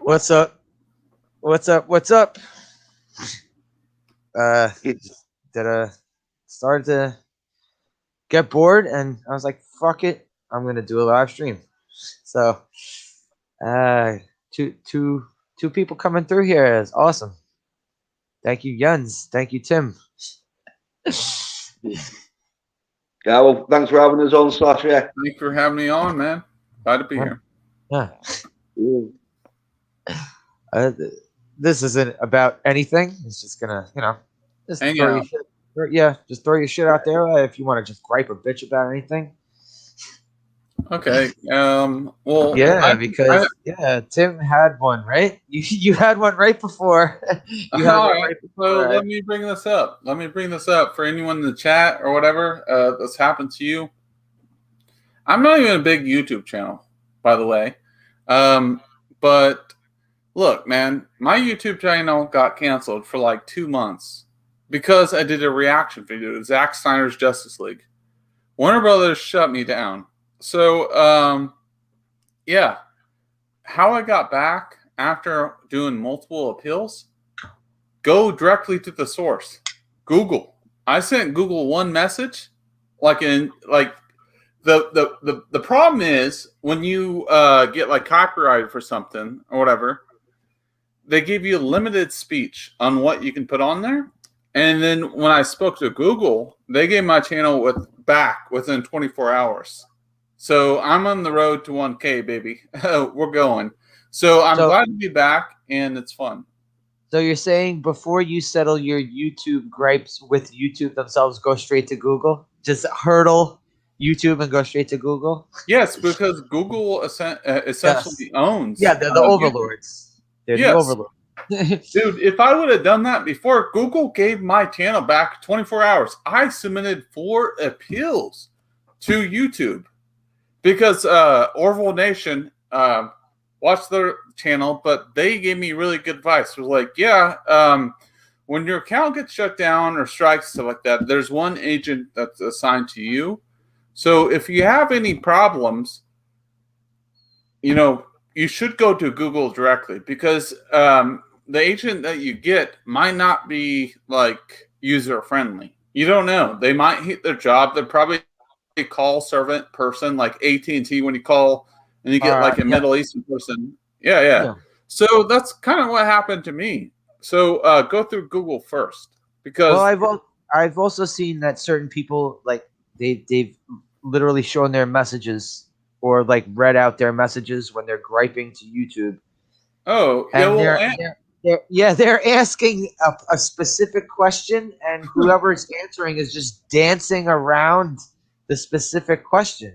What's up? What's up? What's up? It, Did started to get bored, and I was like, "Fuck it, I'm gonna do a live stream." So, uh, two people coming through here is awesome. Thank you, Jens. Thank you, Tim. yeah, well, thanks for having us on, Slash. Yeah. Thanks for having me on, man. Glad to be Yeah. here. Yeah. Mm. Uh, this isn't about anything. It's just gonna, just Hang throw your out. shit. Yeah, just throw your shit out there if you want to just gripe or bitch about anything. Okay. Well, Yeah, I because Tim had one, right? You had one right before. You had all one right. right So before. let me bring this up. Let me bring this up for anyone in the chat or whatever that's happened to you. I'm not even a big YouTube channel, by the way. But look, man, my YouTube channel got canceled for like 2 months because I did a reaction video to Zack Snyder's Justice League. Warner Brothers shut me down. So, yeah, how I got back after doing multiple appeals, go directly to the source. Google. I sent Google one message, like the problem is when you get like copyrighted for something or whatever, they give you limited speech on what you can put on there. And then when I spoke to Google, they gave my channel back within 24 hours. So I'm on the road to 1K, baby. We're going. So I'm So, glad to be back, and it's fun. so you're saying before you settle your YouTube gripes with YouTube themselves, go straight to Google? Just hurdle YouTube and go straight to Google? Yes, because Google Yes. essentially owns Yeah, they're the YouTube. overlords. They're the Yes, overlords. dude, if I would have done that before, Google gave my channel back 24 hours. I submitted 4 appeals to YouTube because Orville Nation watched their channel, but they gave me really good advice. It was like, yeah, when your account gets shut down or strikes, stuff like that, there's one agent that's assigned to you. So if you have any problems, you should go to Google directly because the agent that you get might not be like user friendly. You don't know. They might hate their job. They're probably a call servant person like AT&T when you call and you get like a Yeah, Middle Eastern person. Yeah, yeah. yeah. So that's kind of what happened to me. So go through Google first Well, because I've also seen that certain people like they've literally shown their messages or like read out their messages when they're griping to YouTube, oh yeah, and well they're asking a specific question, and whoever is answering is just dancing around the specific question.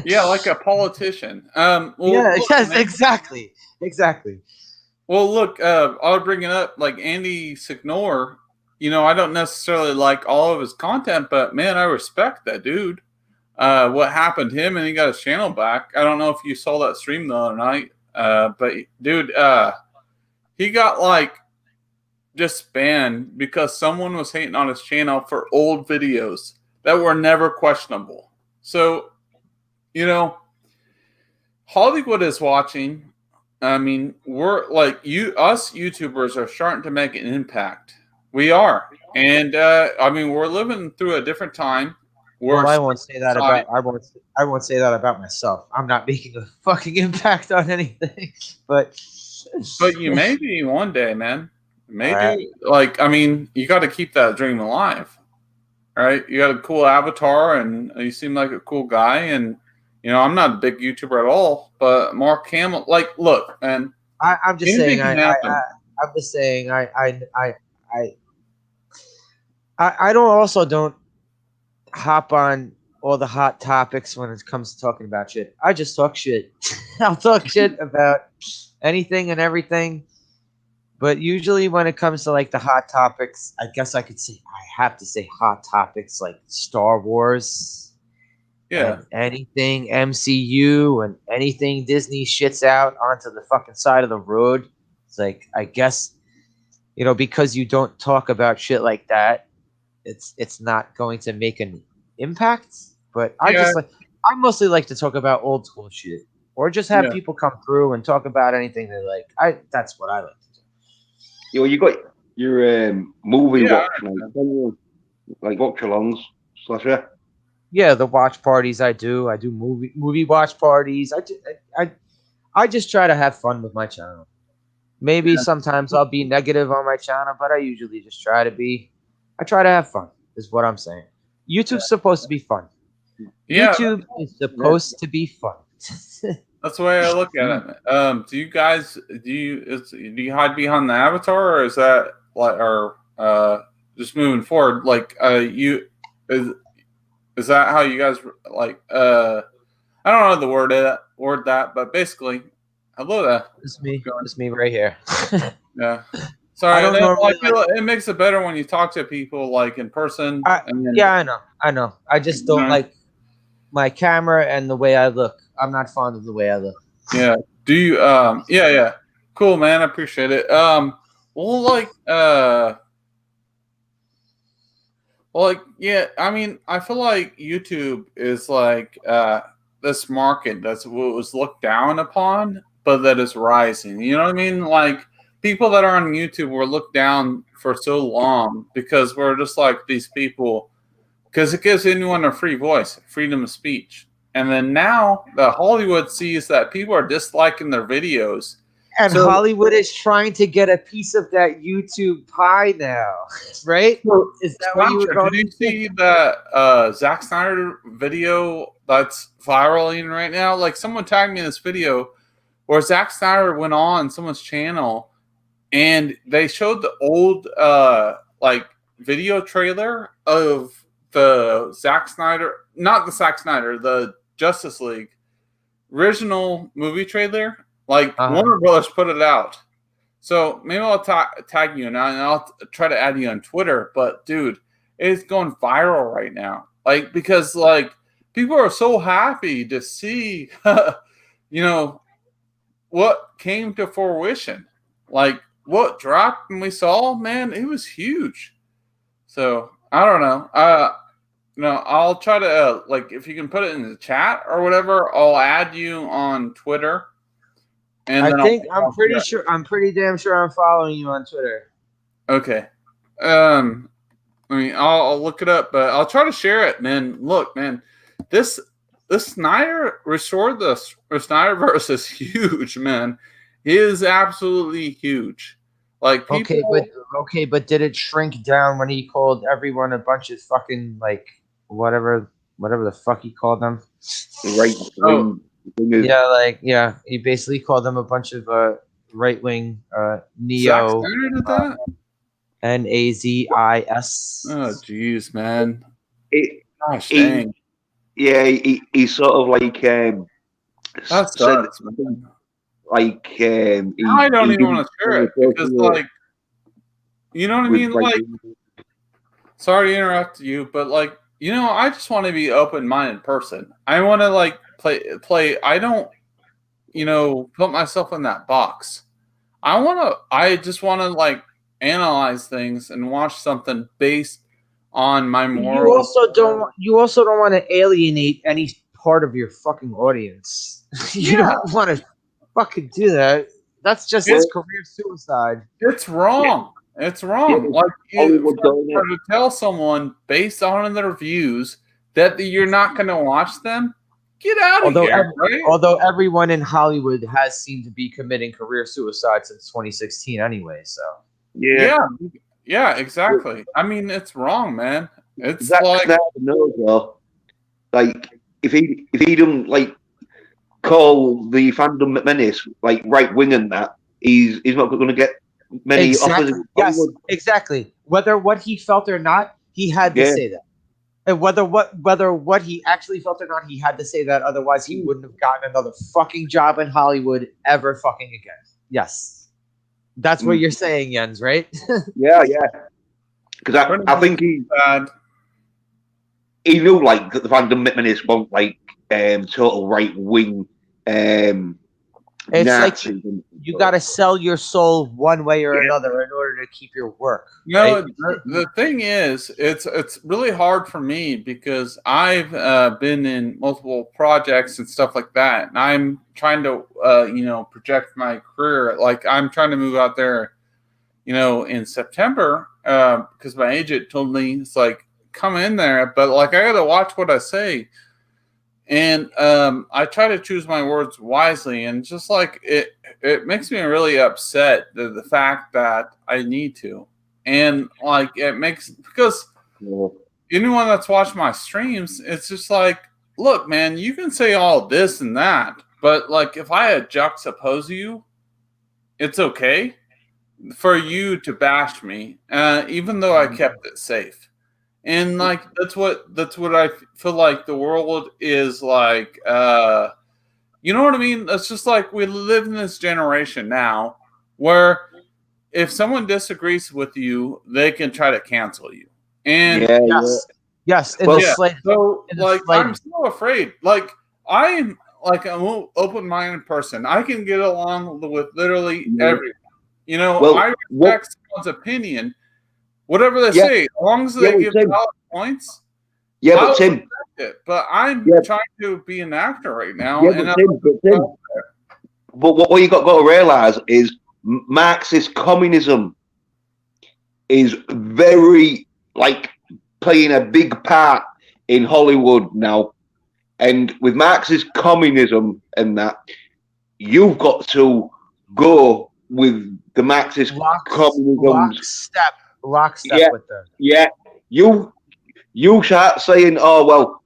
yeah, like a politician. Well, Yeah, look, yes, man. exactly. Well, look, I'll bring it up. Like Andy Signor, I don't necessarily like all of his content, but man, I respect that dude. What happened to him, and he got his channel back. I don't know if you saw that stream the other night, but dude, he got like just banned because someone was hating on his channel for old videos that were never questionable. So, you know, Hollywood is watching. I mean, we're like us YouTubers are starting to make an impact. We are, and I mean, we're living through a different time. We're Well, I won't say that side, about I won't say that about myself. I'm not making a fucking impact on anything. But but you may be one day, man. all May right. do. Like, I mean, you got to keep that dream alive, right? You got a cool avatar, and you seem like a cool guy. And I'm not a big YouTuber at all, but Mark Hamill, like, look, man, I'm just saying anything can happen. I'm just saying I I don't also don't hop on all the hot topics when it comes to talking about shit. I just talk shit. I'll talk shit about anything and everything. But usually when it comes to like the hot topics, I guess I have to say hot topics like Star Wars Yeah, and anything MCU and anything Disney shits out onto the fucking side of the road. It's like I guess because you don't talk about shit like that, it's not going to make an impact. But yeah, I mostly like to talk about old school shit. or just have Yeah. people come through and talk about anything they like. That's what I like to do. You got your movie Yeah, watch, like watch-alongs, Slasher. Yeah, the watch parties I do. I do movie watch parties. I just try to have fun with my channel. Maybe sometimes I'll be negative on my channel, but I usually just try to be. I try to have fun. Is what I'm saying. YouTube's supposed to be fun. Yeah, YouTube is supposed to be fun. that's the way I look at it. Do you guys do you hide behind the avatar, or is that like, or just moving forward? Like, is that how you guys like? I don't know the word that, but basically, hello there. It's me. It's me right here. Yeah. Sorry, I don't I normally feel it makes it better when you talk to people like in person. And then, Yeah, I know. I just don't know. like my camera and the way I look. I'm not fond of the way I look. Yeah. Do you? Yeah. Cool, man. I appreciate it. Well, yeah. I mean, I feel like YouTube is like this market that's what was looked down upon, but that is rising. You know what I mean? Like people that are on YouTube were looked down for so long because we're just like these people, because it gives anyone a free voice, freedom of speech. And then now the Hollywood sees that people are disliking their videos. And So- Hollywood is trying to get a piece of that YouTube pie now, right? Is that what you were going Did you to see that Zack Snyder video that's viraling right now? Like someone tagged me in this video where Zack Snyder went on someone's channel and they showed the old like video trailer of the Zack Snyder, not the Zack Snyder, the Justice League original movie trailer. Like Warner Brothers put it out. So maybe I'll tag you and I'll try to add you on Twitter. But dude, it's going viral right now. Like because like people are so happy to see, you know, what came to fruition. Like what dropped and we saw, man, it was huge. So I don't know. I'll try to like if you can put it in the chat or whatever. I'll add you on Twitter. And I think I'm pretty sure. I'm pretty damn sure I'm following you on Twitter. Okay. I mean, I'll look it up, but I'll try to share it, man. Look, man, this Snyder restored the Snyderverse is huge, man. It is absolutely huge. Like people, but did it shrink down when he called everyone a bunch of fucking like whatever the fuck he called them? Right. He basically called them a bunch of right wing Zack neo Snyder did that? Nazis. Oh jeez, man. Gosh he, dang. Yeah, he sort of like That sucks, man. Like I don't even want to share it because like you know what I mean? Like sorry to interrupt you, but like, you know, I just want to be open-minded person. I want to like play. I don't, you know, put myself in that box. I just want to like analyze things and watch something based on my moral. You also don't want to alienate any part of your fucking audience. You don't want to fucking do that. That's just career suicide. It's wrong. It's wrong. Yeah, like to tell someone based on their views that you're not going to watch them, get out of here. Right? Although everyone in Hollywood has seemed to be committing career suicide since 2016 anyway. So yeah, exactly. I mean, it's wrong, man. It's like if he didn't like call the fandom menace like right wing and that, he's not going to get many offers. Yes, exactly. Whether what he felt or not, he had to say that. And whether what he actually felt or not, he had to say that. Otherwise, he wouldn't have gotten another fucking job in Hollywood ever fucking again. Yes, that's what you're saying, Jens, right? yeah. Because I think he knew like that the fandom menace won't like total right wing. It's like you got to sell your soul one way or another in order to keep your work. No, Right? the thing is, it's really hard for me because I've been in multiple projects and stuff like that, and I'm trying to project my career. Like I'm trying to move out there, in September because my agent told me it's like come in there, but like I got to watch what I say. And I try to choose my words wisely, and just like it makes me really upset the fact that I need to, and like it makes because anyone that's watched my streams, it's just like, look, man, you can say all this and that, but like if I juxtapose you, it's okay for you to bash me, even though I kept it safe. And like that's what I feel like the world is like. You know what I mean? It's just like we live in this generation now where if someone disagrees with you, they can try to cancel you. And Yes. Well, so like I'm so afraid. Like I'm like an open-minded person. I can get along with literally everyone. I respect someone's opinion. Whatever they say, as long as they give valid points, Yeah, I but will Tim, respect it. But I'm trying to be an actor right now. yeah, but what you got to realize is Marxist communism is very like playing a big part in Hollywood now, and with Marxist communism and that, you've got to go with the Marxist communism lockstep with them. Yeah, you start saying, "Oh well,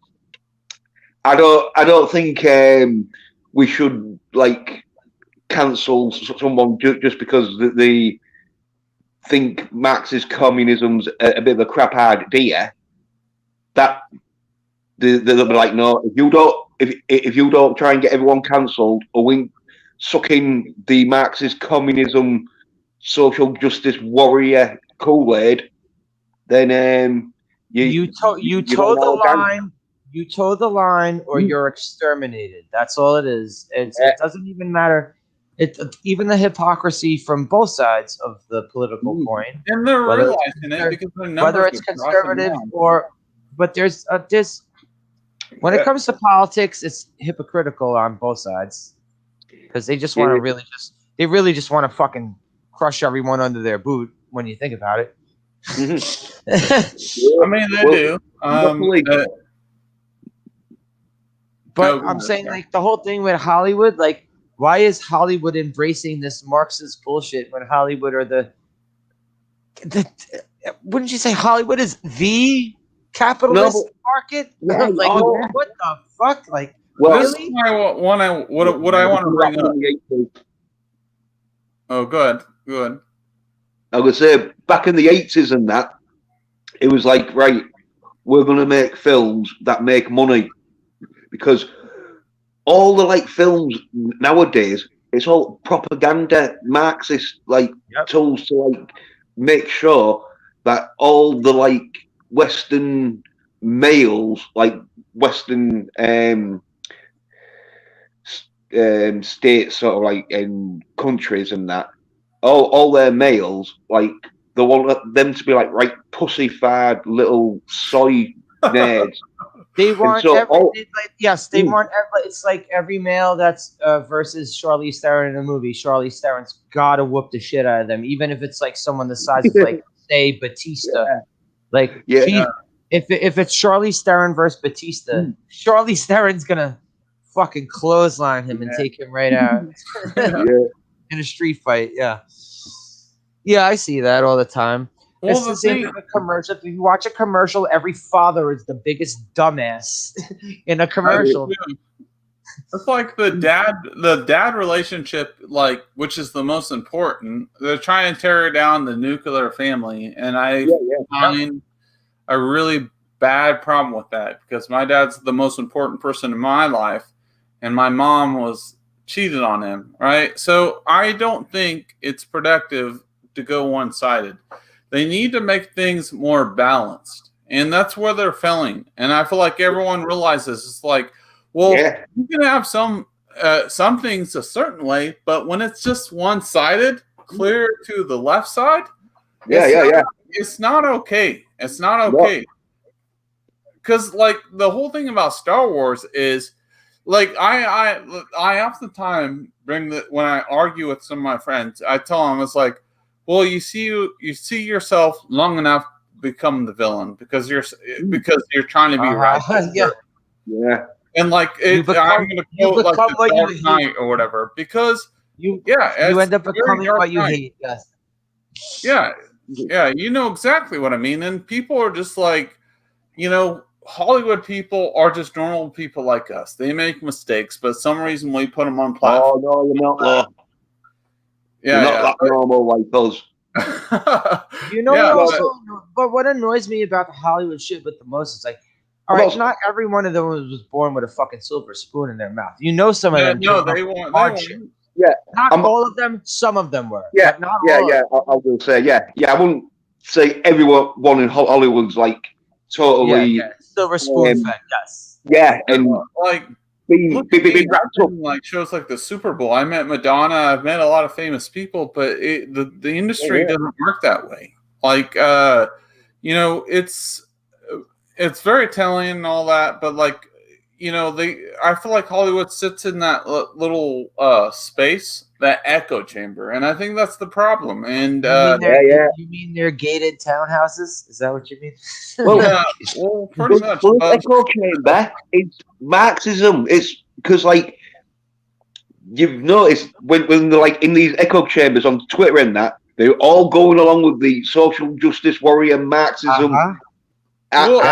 I don't think we should like cancel someone just because they think Marxist communism's a bit of a crap idea." That they'll be like, "No, if you don't try and get everyone cancelled or we sucking the Marxist communism social justice warrior Kool-Aid, then you toe the line, or you're exterminated. That's all it is. It doesn't even matter. Even the hypocrisy from both sides of the political coin, and they're realizing it because whether it's conservative but there's when it comes to politics, it's hypocritical on both sides because they just want to really just want to fucking crush everyone under their boot. When you think about it. I mean, they do. But I'm saying, like, the whole thing with Hollywood, like, why is Hollywood embracing this Marxist bullshit when Hollywood are the wouldn't you say Hollywood is the capitalist market? Yeah, like, what the fuck? Like, this is what I want to bring up. Oh, good. I would say back in the 80s and that, it was like, right, we're going to make films that make money. Because all the like films nowadays, it's all propaganda, Marxist tools to like make sure that all the like Western males, like Western states, sort of like in countries and that, all their males, like they want them to be like right pussy-fied little soy nerds. They want they want it's like every male that's versus Charlize Theron in a movie. Charlize Theron's gotta whoop the shit out of them, even if it's like someone the size of like say Batista. Like if it's Charlize Theron versus Batista, Charlize Theron's gonna fucking clothesline him and take him right out in a street fight. Yeah, I see that all the time. Well, it's the same in a commercial. If you watch a commercial, every father is the biggest dumbass in a commercial. It's like the dad relationship, like, which is the most important. They're trying to tear down the nuclear family, and I find a really bad problem with that because my dad's the most important person in my life, and my mom was cheated on him, right? So I don't think it's productive to go one-sided. They need to make things more balanced, and that's where they're failing. And I feel like everyone realizes it's like, well, you can have some things a certain way, but when it's just one-sided, clear to the left side, It's not okay. It's not okay. Because like the whole thing about Star Wars is like I oftentimes bring when I argue with some of my friends, I tell them it's like, well, you see yourself long enough to become the villain because you're trying to be right. Yeah. And like I'm going to quote like the Dark Knight or whatever because you end up becoming what you hate. Yes. Yeah, you know exactly what I mean. And people are just like, Hollywood people are just normal people like us. They make mistakes, but some reason we put them on platform. Oh no, you're not though. Yeah, you're not that normal like us. But what annoys me about the Hollywood shit with the most is like, all right, not every one of them was born with a fucking silver spoon in their mouth. Some of them. No, they weren't. Yeah, not all of them. Some of them were. Yeah, but not all I will say, yeah. I wouldn't say everyone in Hollywood's like totally silver spoon fed. Yes. Yeah, and like big like shows like the Super Bowl. I met Madonna. I've met a lot of famous people, but the industry doesn't work that way. Like, it's very telling and all that, but like, I feel like Hollywood sits in that little space, that echo chamber, and I think that's the problem. And you mean they're gated townhouses? Is that what you mean? Well, pretty much. Echo chamber is Marxism. It's because like you've noticed when they're like in these echo chambers on Twitter and that, they're all going along with the social justice warrior Marxism. Look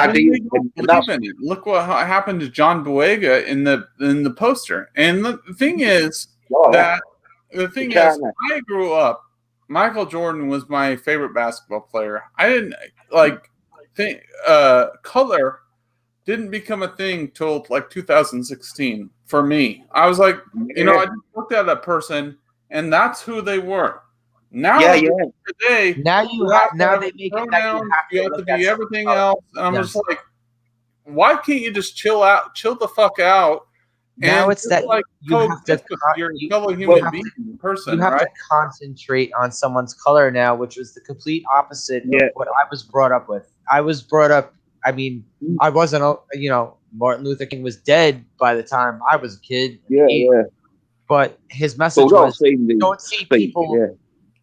what happened to John Boyega in the poster. And the thing is I grew up. Michael Jordan was my favorite basketball player. I didn't think color didn't become a thing till like 2016 for me. I was like, I just looked at a person and that's who they were. Now today, now they make it that you have to be everything else, and I'm just like, why can't you just chill the fuck out? Now it's that like you're a fellow human being person. You have to concentrate on someone's color now, which was the complete opposite of what I was brought up with. I was brought up. I mean, I wasn't. Martin Luther King was dead by the time I was a kid. But his message was don't see people. Yeah.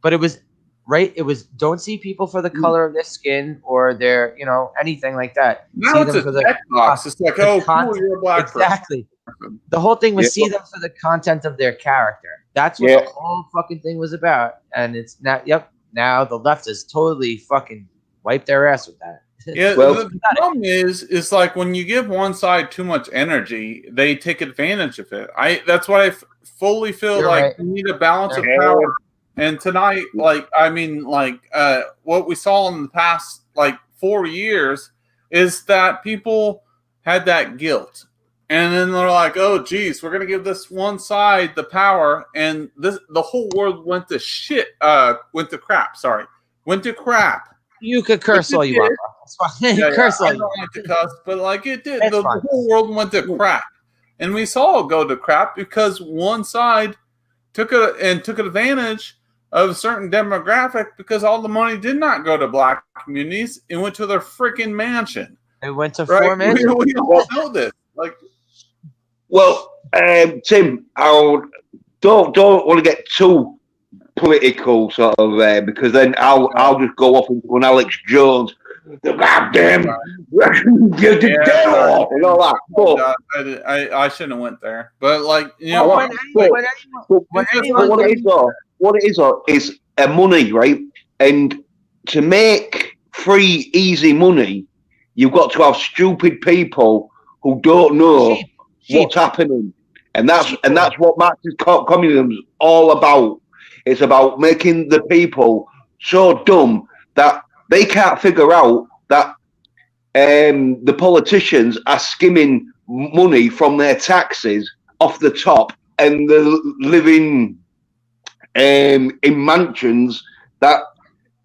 But it was right. It was don't see people for the color of their skin or their, anything like that. Now see it's them a box. It's like, cool, you're a black person. Exactly. The whole thing was see them for the content of their character. That's what the whole fucking thing was about. And it's not. Yep. Now the left has totally fucking wiped their ass with that. Yeah. The problem is like when you give one side too much energy, they take advantage of it. That's what I fully feel like. You need a balance of power. And tonight, what we saw in the past 4 years is that people had that guilt. And then they're like, oh, geez, we're going to give this one side the power. And the whole world went to shit. Went to crap. You could curse all you want. Curse all you want. I don't like to cuss, but it did. The whole world went to crap. And we saw it go to crap because one side took advantage of a certain demographic because all the money did not go to black communities. It went to their freaking mansion. It went to four mansions. We all know this. Tim, I don't want to get too political, sort of, because then I'll just go off into an Alex Jones. The goddamn you did that and all that. But, I shouldn't have went there. But what it is money, right? And to make free, easy money, you've got to have stupid people who don't know what's happening, and that's what Marxist communism is all about. It's about making the people so dumb that they can't figure out that the politicians are skimming money from their taxes off the top, and they're living in mansions that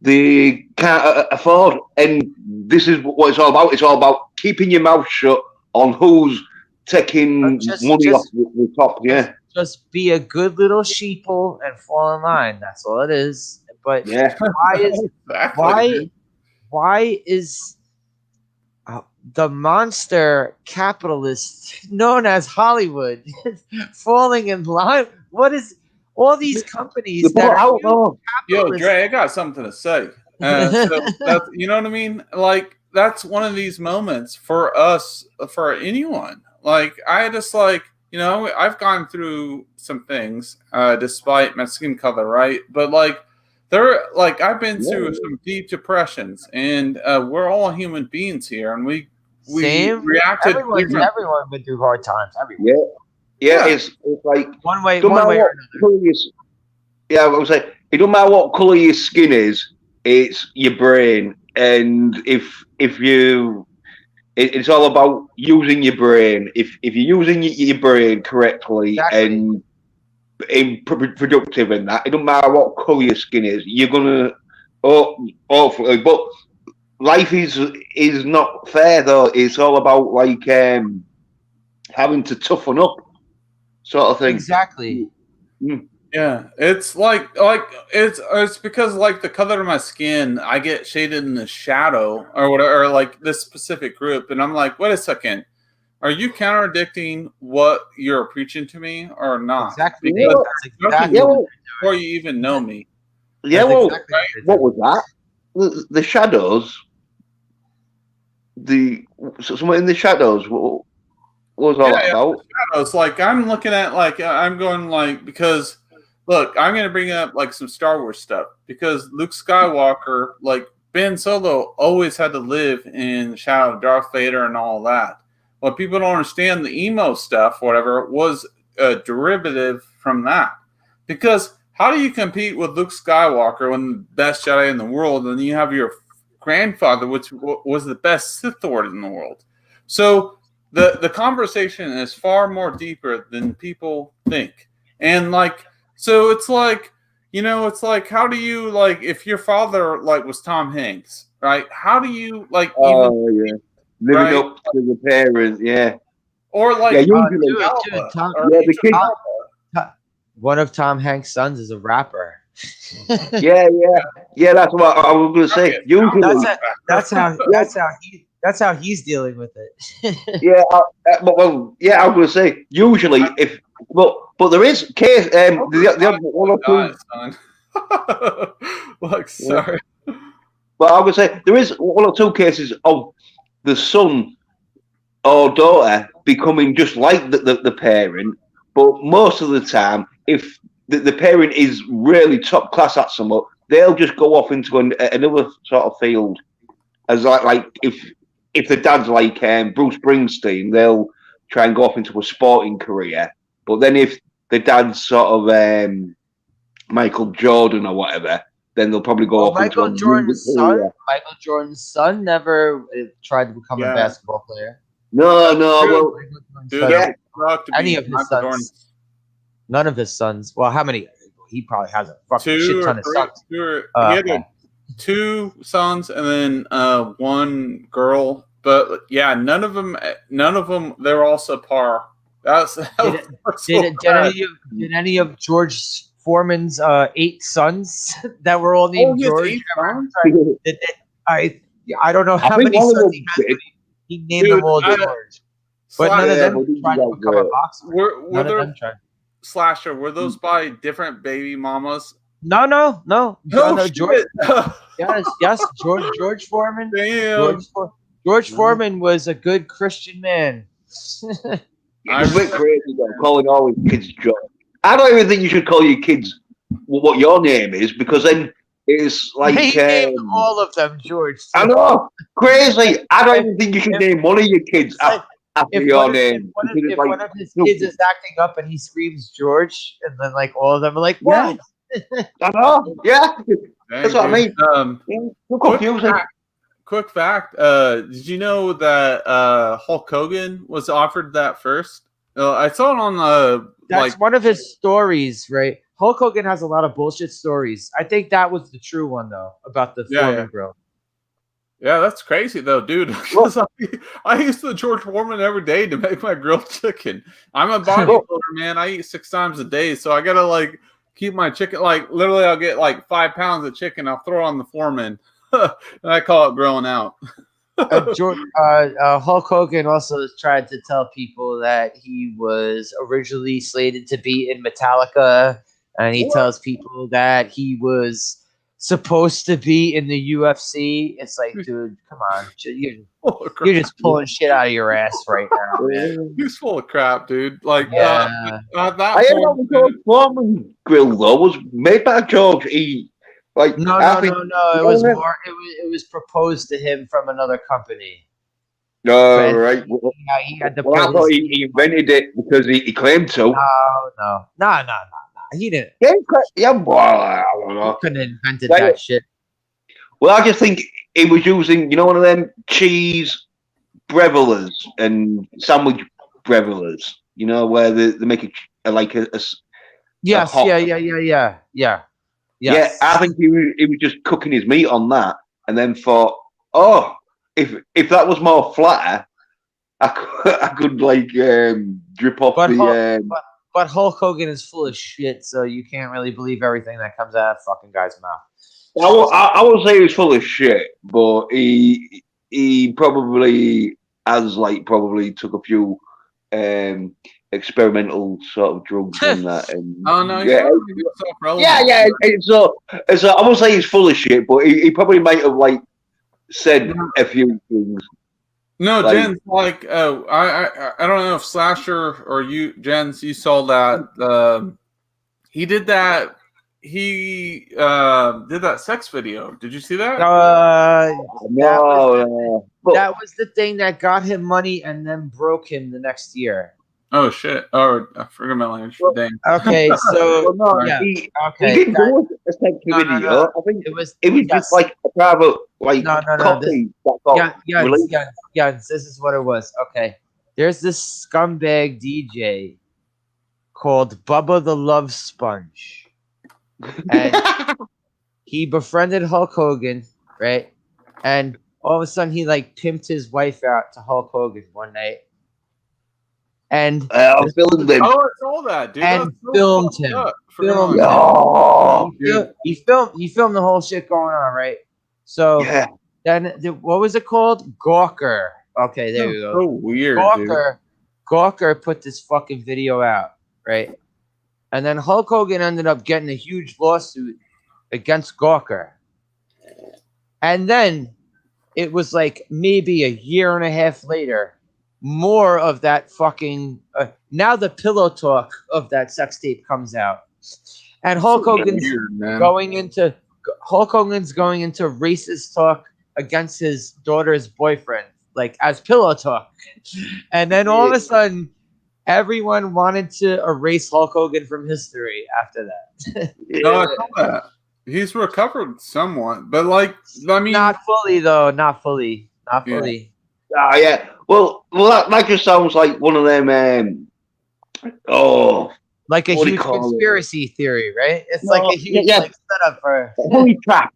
they can't afford. And this is what it's all about. It's all about keeping your mouth shut on who's taking money off the top. Yeah. Just be a good little sheeple and fall in line. That's all it is. But Yeah. Exactly. why is the monster capitalist known as Hollywood falling in line? What is all these companies You that bought are out, no. Yo, capitalist? Dre, I got something to say. So that's, you know what I mean? Like, that's one of these moments for us, for anyone. Like, I just like, you know, I've gone through some things, despite my skin color, right? But like, I've been through some deep depressions, and we're all human beings here, and we Same. reacted. Everyone been through hard times. Everyone. Yeah. Yeah, Yeah. it's like, One way don't matter or what another. colour yeah, I was like, it don't matter what colour your skin is, it's your brain. And if you it's all about using your brain. If you're using your brain correctly Exactly. and productive in that, it don't matter what colour your skin is, you're gonna hopefully. But life is not fair though. It's all about like having to toughen up, sort of thing. Exactly. Mm. Yeah, it's like it's because like the color of my skin, I get shaded in the shadow or whatever, or like this specific group, and I'm like, wait a second, are you contradicting what you're preaching to me or not? Exactly. Because That's exactly Yeah, what well, before you even know me, yeah, That's well, exactly what was that? The shadows. Someone in the shadows. What was all that yeah, about? it's like I'm looking at like I'm going like because look, I'm gonna bring up like some Star Wars stuff because Luke Skywalker, like Ben Solo, always had to live in the shadow of Darth Vader and all that. What people don't understand, the emo stuff, whatever, was a derivative from that. Because how do you compete with Luke Skywalker, one of the best Jedi in the world, and you have your grandfather, which was the best Sith Lord in the world? So the conversation is far more deeper than people think, and like so it's like it's like how do you like if your father like was Tom Hanks, right? How do you like even Oh yeah, living right up to the parents. Yeah, or yeah. like Usually, dude, Tom, or yeah, the Idris kids. Elba? one of Tom Hanks' sons is a rapper. Yeah, yeah, yeah. That's what I was going to say. Okay, Usually, yeah, that's how he's dealing with it. yeah. Well, yeah. I was going to say usually if but there is case the other one or two. son. Look, Yeah. sorry. But I would say there is one or two cases of the son or daughter becoming just like the parent, but most of the time, if the parent is really top class at something, they'll just go off into another sort of field. As like if the dad's like Bruce Springsteen, they'll try and go off into a sporting career. But then if the dad's sort of Michael Jordan or whatever, then they'll probably go off into a music career. Michael Jordan's son never tried to become a Yeah. basketball player. No, well, Michael Jordan's Dude, son- yeah. suck to any be of his Michael Jordan. sons. None of his sons. Well, how many? He probably has a fucking shit ton of sons. He had Okay. 2 sons and then 1 girl. But yeah, none of them. They were all subpar. Did any of George Foreman's 8 sons that were all named George? I don't know how think many one of sons them he had. did. He named them all George. But none of them but tried to become a boxer. Were None of there them tried. Slasher? Were those by different baby mamas? No. No, George. shit. Yes. George Foreman. Damn. George Foreman was a good Christian man. It's a bit crazy though, calling all his kids George. I don't even think you should call your kids what your name is, because then it's like He named all of them George. I know, crazy. I don't even think you should name one of your kids after your name. If one of his kids is acting up and he screams George, and then like all of them are like, "What?" I know. Yeah, that's what I mean. So confusing. Quick fact: did you know that Hulk Hogan was offered that first? I saw it on the. That's one of his stories, right? Hulk Hogan has a lot of bullshit stories. I think that was the true one though about the Foreman grill. Yeah, that's crazy though, dude. I use the George Foreman every day to make my grilled chicken. I'm a bodybuilder, man. I eat 6 times a day, so I gotta like keep my chicken. Like literally, I'll get like 5 pounds of chicken. I'll throw it on the foreman, and I call it growing out. Hulk Hogan also tried to tell people that he was originally slated to be in Metallica, and he tells people that he was supposed to be in the UFC. It's like, dude, come on, you're just pulling shit out of your ass right now, man. He's full of crap, dude. Like, Yeah. at that I point, know the George Foreman grill though was made by George E. Like No. It was more. It was proposed to him from another company. Oh, right. Well, Yeah, he had to. I thought he invented it because he claimed to. No. He didn't. Yeah, well, I don't know. He couldn't have invented that shit. Well, I just think he was using, one of them cheese brevelers and sandwich brevelers, where they make a Yes, hot. yeah. Yeah, I think he was just cooking his meat on that, and then thought, oh, if that was more flatter, I could drip off But Hulk Hogan is full of shit, so you can't really believe everything that comes out of that fucking guy's mouth. I would say he was full of shit, but he probably has probably took a few experimental sort of drugs and that. And oh no, yeah, So I won't say he's full of shit, but he probably might have said a few things. No, Jens, I don't know if Slasher or you, Jens, you saw that. He did that. He did that sex video. Did you see that? No. That was the thing that got him money and then broke him the next year. Oh shit! Oh, I forgot my language. Dang. Okay, so he didn't do a sex video. No. I think it was just a private copy. This is what it was. Okay, there's this scumbag DJ called Bubba the Love Sponge, and he befriended Hulk Hogan, right? And all of a sudden, he pimped his wife out to Hulk Hogan one night. And filmed him. Oh, I saw that, dude. And filmed him. He filmed the whole shit going on, right? So then, what was it called? Gawker. Okay, there you go. So weird, Gawker put this fucking video out, right? And then Hulk Hogan ended up getting a huge lawsuit against Gawker. And then it was maybe a year and a half later. More of that fucking now the pillow talk of that sex tape comes out, and Hulk Hogan's going into racist talk against his daughter's boyfriend, as pillow talk, and then all of a sudden, everyone wanted to erase Hulk Hogan from history after that. No, I saw that. He's recovered somewhat, but not fully though, not fully. Yeah. Well, that just sounds like one of them. Like a huge conspiracy theory, right? It's a huge setup for honey trap.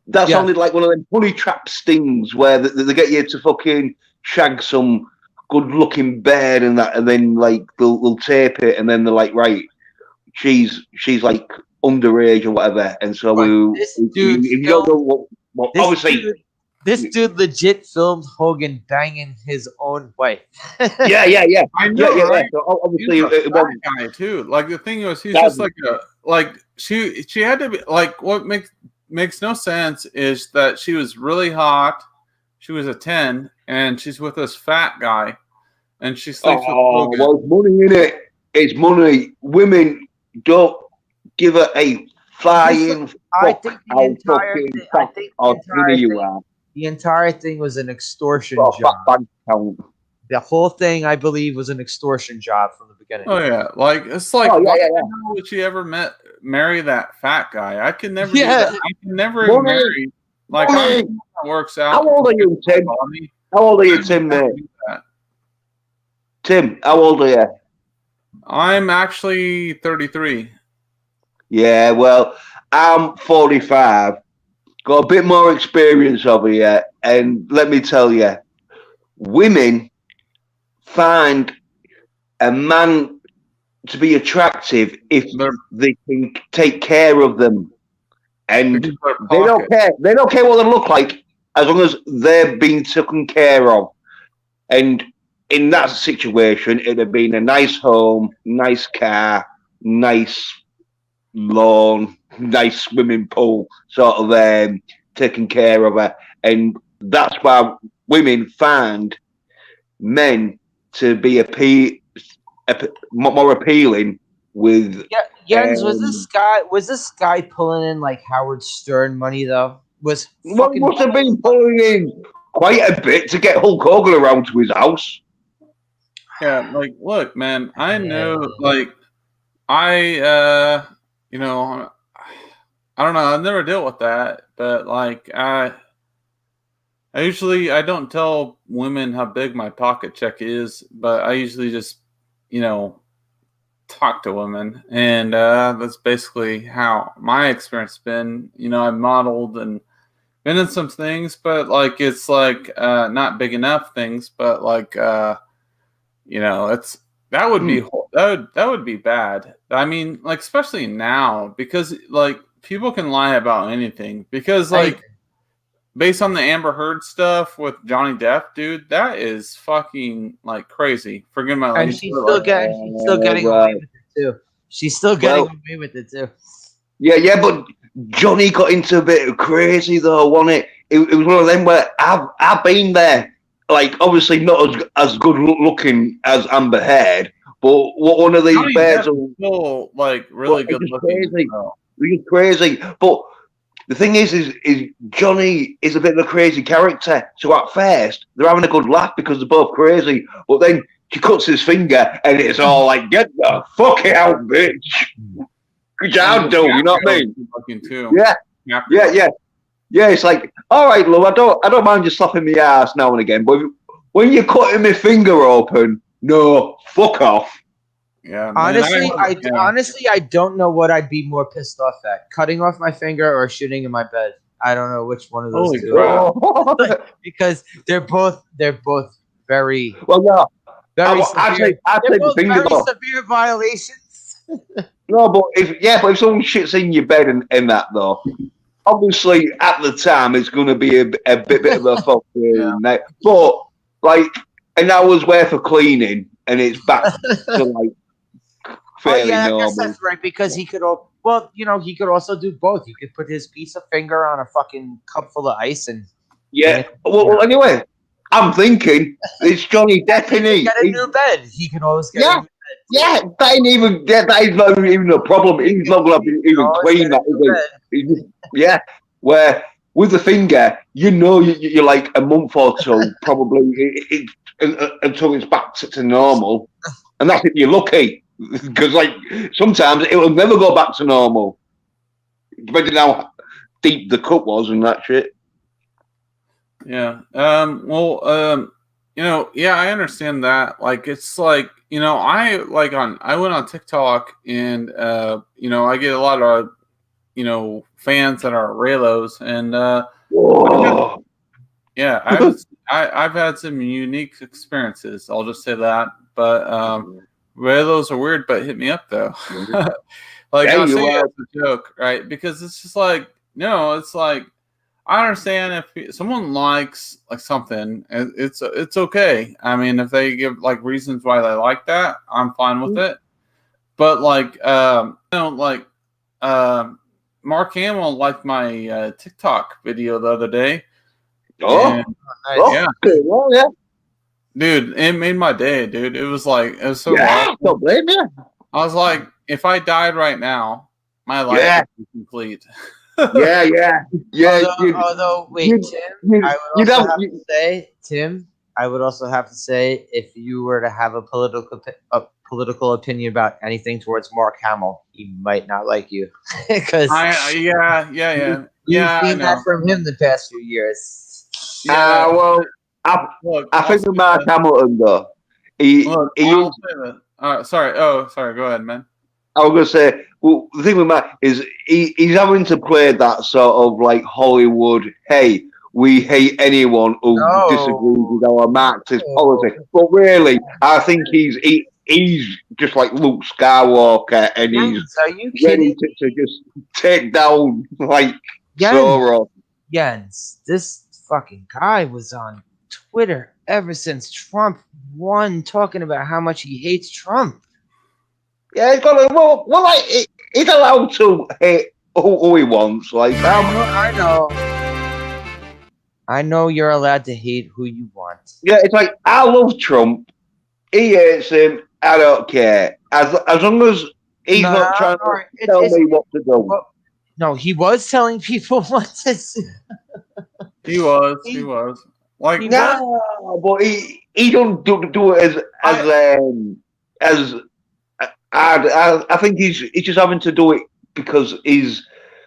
That sounded like one of them honey trap stings where they get you to fucking shag some good-looking bear and that, and then they'll tape it, and then they're like, right, she's underage or whatever, and so This dude legit filmed Hogan banging his own wife. Yeah. I know, right? So obviously, it was that guy too. The thing was, he's just she had to be what makes no sense is that she was really hot. She was a 10, and she's with this fat guy, and she sleeps with Hogan. Well, it's money in it. It's money. Women don't give her a flying. I think the entire thing was an extortion job. The whole thing, I believe, was an extortion job from the beginning. Oh yeah, would she ever marry that fat guy? I could never. I could never marry. How it works out. How old are you, Tim? How old are you, Tim? Tim, how old are you? I'm actually 33. Yeah, well, I'm 45. Got a bit more experience over here, and let me tell you, women find a man to be attractive if They're they can take care of them, and because their they don't pocket. care. They don't care what they look like as long as they're being taken care of. And in that situation, it'd have been a nice home, nice car, nice lawn, nice swimming pool, sort of taking care of her. And that's why women find men to be more appealing with. Yeah, Jens, Um, was this guy pulling in like Howard Stern money though? Was well, he fucking must have been pulling in quite a bit to get Hulk Hogan around to his house. Yeah, like look, man, I yeah. know like I you know I don't know, I've never dealt with that, but like I usually I don't tell women how big my pocket check is, but I usually just, you know, talk to women, and that's basically how my experience has been. You know, I've modeled and been in some things, but like it's like not big enough things, but like you know, it's that would be that would be bad. I mean, like especially now because like people can lie about anything because I like based on the Amber Heard stuff with Johnny Depp, dude, that is fucking like crazy. Forgive my and language, she's but still like, getting away Right. with it too. She's still getting Well, away with it too. yeah, but Johnny got into a bit of crazy though, wasn't it? It was one of them where I've been there. Like, obviously not as good looking as Amber Heard, but one of these Johnny bears, Depp is still like well, really it's good just looking. crazy. So. It's just crazy. But the thing is Johnny is a bit of a crazy character. So at first they're having a good laugh because they're both crazy, but then she cuts his finger and it's all like, "Get the fuck out, bitch!" Good job, Joe. You know what I mean? Good looking too. Yeah, Caprio. yeah. Yeah, it's like, all right, love, I don't mind you slapping me ass now and again, but when you're cutting my finger open, no, fuck off. Yeah, man. Honestly, I don't know what I'd be more pissed off at: cutting off my finger or shooting in my bed. I don't know which one of those Holy two. crap. Because they're both very Well, no, very I severe. take They're the both finger very off. severe violations. No, but if someone shits in your bed and that though, obviously at the time it's going to be a bit of a fuck Yeah. but like an hour's worth of cleaning and it's back to like Oh fairly yeah, I guess normal. that's right because he could. Well, you know, he could also do both. He could put his piece of finger on a fucking cup full of ice and Yeah. Well, anyway, I'm thinking it's Johnny Depp in get a new bed. He can always get. Yeah. A new bed. Yeah, that is not even a problem. He's not going to even always clean get a that, new is he? He's just, yeah, where with the finger, you know, you're like a month or two probably until it's back to normal, and that's if you're lucky, because like sometimes it will never go back to normal, depending how deep the cut was and that shit. Yeah. You know, yeah, I understand that. Like it's like, you know, I went on TikTok and you know, I get a lot of, you know, fans that are Raylos and Whoa. yeah, I've had some unique experiences. I'll just say that. But Raylos are weird, but hit me up though. Like There I'll say you it are. as a joke, right? Because it's just like no, it's like I understand if someone likes like something, it's okay. I mean, if they give like reasons why they like that, I'm fine with it. But like, you know, like Mark Hamill liked my TikTok video the other day, Oh, and yeah, okay, well, yeah, dude, it made my day, dude. It was like it was so yeah, awesome. don't blame you. I was like, if I died right now, my life Yeah. would be complete. Yeah. Although, wait, you'd- Tim, I would you'd also have- have to say, Tim, I would also have to say, if you were to have a political opinion about anything towards Mark Hamill, he might not like you because Yeah. you've I seen know. that from him the past few years. Yeah. well, Look, I think with Mark Hamilton though, he Look, he. I'll say that. Sorry. Oh, sorry. Go ahead, man. I was gonna say, well, the thing with Matt is he's having to play that sort of like Hollywood. Hey, we hate anyone who disagrees with our Marxist policy. But really, I think he's just like Luke Skywalker, and he's Jens, are you ready kidding? to just take down like Jens, Sauron. Jens, this fucking guy was on Twitter ever since Trump won, talking about how much he hates Trump. Yeah, he's got he's allowed to hate who he wants. Like, I know. I know you're allowed to hate who you want. yeah, it's like I love Trump. He hates him. I don't care. As long as he's not trying to tell me what to do. Well, no, he was telling people what to do. He was. Like, No, but he don't do it as I think he's just having to do it because his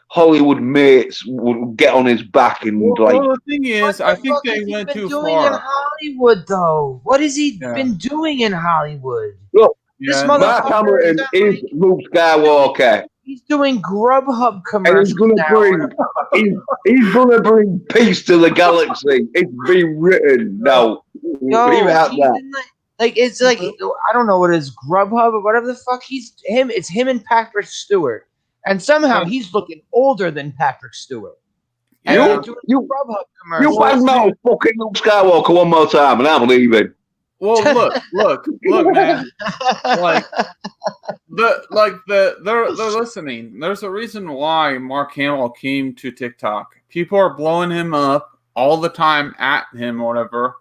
Hollywood mates would get on his back and well, like. the thing is, I think they went too far. In Hollywood, though, what has he been doing in Hollywood? Look, this Mark Hamilton is Luke Skywalker. He's doing Grubhub commercials he's gonna bring peace to the galaxy. It's been written now. Leave out that. It's like I don't know what is Grubhub or whatever the fuck. It's him and Patrick Stewart, and somehow he's looking older than Patrick Stewart. And You Grubhub commercials. You bang mouth fucking Luke Skywalker one more time, and I'm leaving. Well, look, man. They're listening. There's a reason why Mark Hamill came to TikTok. People are blowing him up all the time at him or whatever.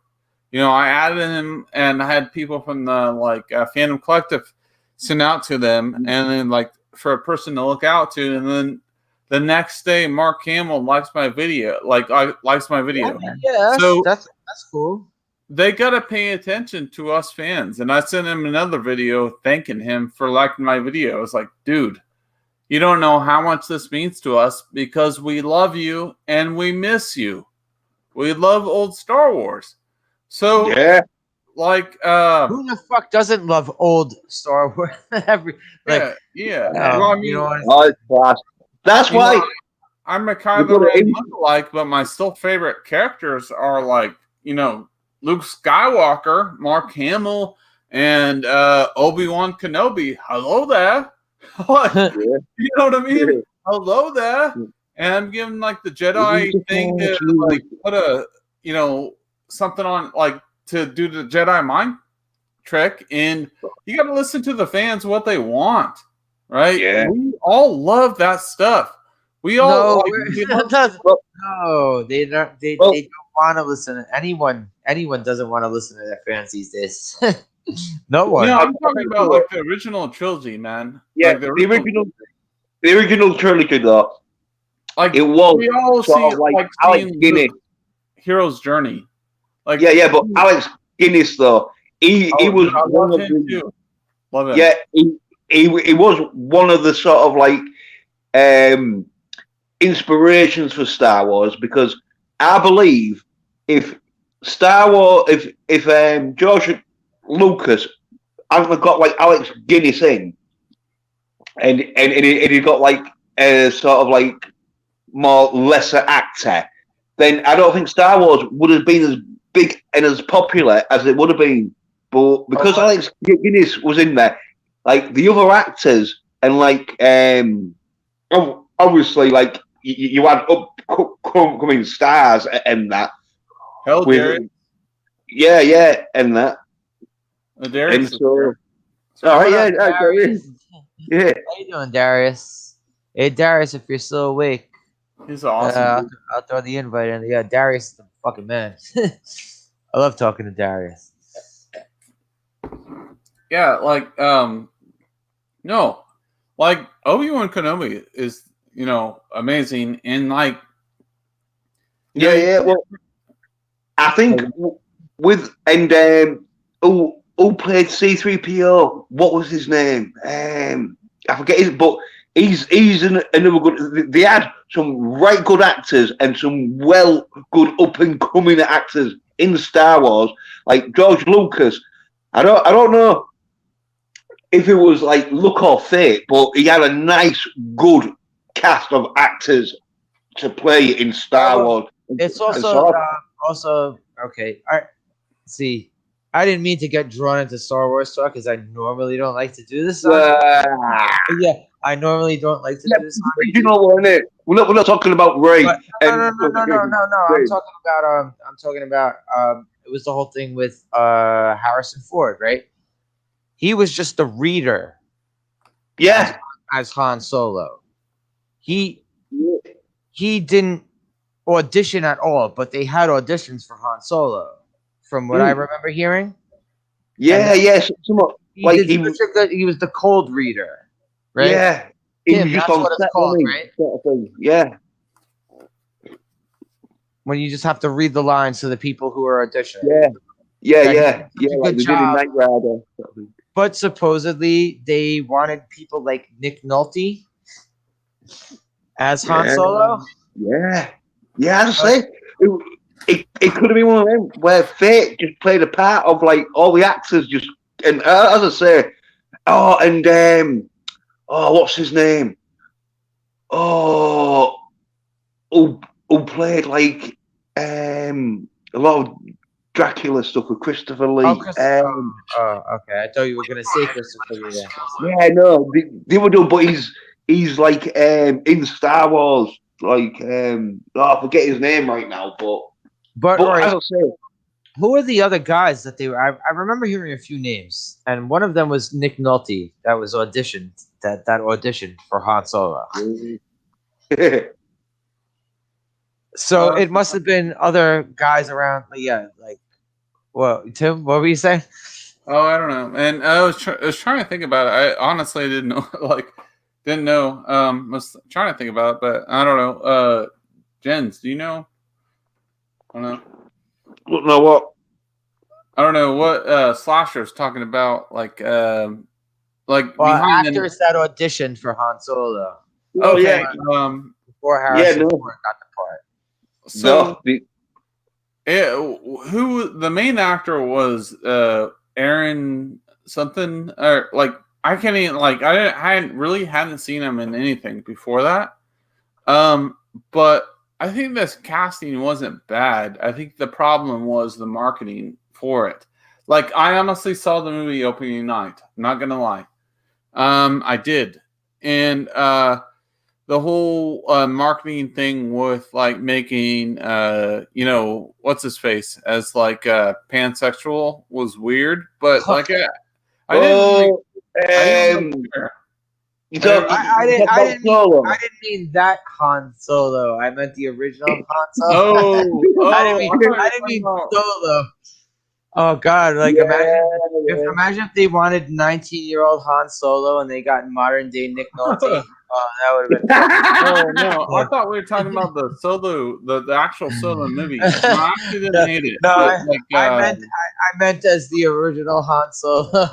You know, I added him, and I had people from the Phantom Collective send out to them, and then for a person to look out to, and then the next day, Mark Hamill likes my video. Likes my video. Yeah, so that's cool. They gotta pay attention to us fans, and I sent him another video thanking him for liking my video. I was like, dude, you don't know how much this means to us because we love you and we miss you. We love old Star Wars. So yeah, who the fuck doesn't love old Star Wars? Well, I mean, that's why I'm a kind of lookalike, but my still favorite characters are Luke Skywalker, Mark Hamill, and Obi-Wan Kenobi. Hello there. You know what I mean? Yeah. Hello there. And I'm giving the Jedi thing to put a something on to do the Jedi mind trick, and you got to listen to the fans what they want, right? Yeah. We all love that stuff. We all no, they don't. They don't want to listen. Anyone doesn't want to listen to their fans these days. No one. No, I'm talking about the original trilogy, man. Yeah, the original trilogy, though. It was we all sort see of Alex Guinness hero's journey. But Alex Guinness, though, he was one of the. Love him. Yeah, he was one of the sort of inspirations for Star Wars, because I believe if Star Wars, if George Lucas hadn't got Alex Guinness in, and he got a sort of more lesser actor, then I don't think Star Wars would have been as big and as popular as it would have been. But because Alex Guinness was in there, the other actors and obviously you had upcoming stars and that. Hell, Darius. Yeah, and that. Darius. And so, all right, yeah, Darius. Yeah. How you doing, Darius? Hey, Darius, if you're still awake, he's awesome. I'll throw the invite in. Yeah, Darius is the fucking man. I love talking to Darius. Yeah, no, Obi-Wan Kenobi is amazing, and Well, I think with who played C-3PO? What was his name? I forget his, but he's another good. They had some right good actors and some good up and coming actors in Star Wars, like George Lucas. I don't know if it was luck or fate, but he had a nice, good cast of actors to play in Star Wars. It's also okay. All right. See, I didn't mean to get drawn into Star Wars talk because I normally don't like to do this. Yeah, I normally don't like to do this on YouTube. Original one, innit? We're not talking about Ray. But no. I'm talking about. It was the whole thing with Harrison Ford, right? He was just a reader. Yeah. As Han Solo, he didn't audition at all, but they had auditions for Han Solo, from what I remember hearing. Yeah, yes. He was the cold reader, right? Yeah. He was just that's on what it's set, called, wasn't he? right? Sort of thing. Yeah. When you just have to read the lines to the people who are auditioning. Yeah. He Yeah. did such a good Like they did in job. Knight Rider. Sort of thing. But supposedly they wanted people like Nick Nolte as Han Solo. Yeah. Yeah, I'd say it could have been one of them where fate just played a part of like all the actors just, and as I say, what's his name? Oh, who played like a lot of Dracula stuff with Christopher Lee. Okay. I thought you were gonna say Christopher Lee. Yeah, no, they were doing, but he's like in Star Wars, like I forget his name right now, but right, as I say, who are the other guys that they were? I remember hearing a few names, and one of them was Nick Nolte. That was auditioned. That auditioned for Han Solo. So it must have been other guys around. Yeah, like, well, Tim, what were you saying? Oh, I don't know. And I was trying to think about it. I honestly didn't know. Didn't know. Was trying to think about it, but I don't know. Jens, do you know? I don't know. Don't know what. I don't know what Slasher's talking about. Like behind actors that auditioned for Han Solo. Oh okay. yeah. Before Harrison Ford got the part. So who the main actor was Aaron something, or like I can't even, like I hadn't seen him in anything before that. But I think this casting wasn't bad. I think the problem was the marketing for it. Like I honestly saw the movie opening night. I'm not gonna lie. I did. And the whole marketing thing with like making what's his face as like pansexual was weird, but like I didn't mean that Han Solo. I meant the original Han Solo. I didn't mean Solo. Oh God! Like imagine if they wanted 19-year-old Han Solo and they got modern day Nick Nolte. Oh, that would have been. Oh no! I thought we were talking about the Solo, the actual Solo movie. No, I actually didn't hate it. No, I meant as the original Han Solo.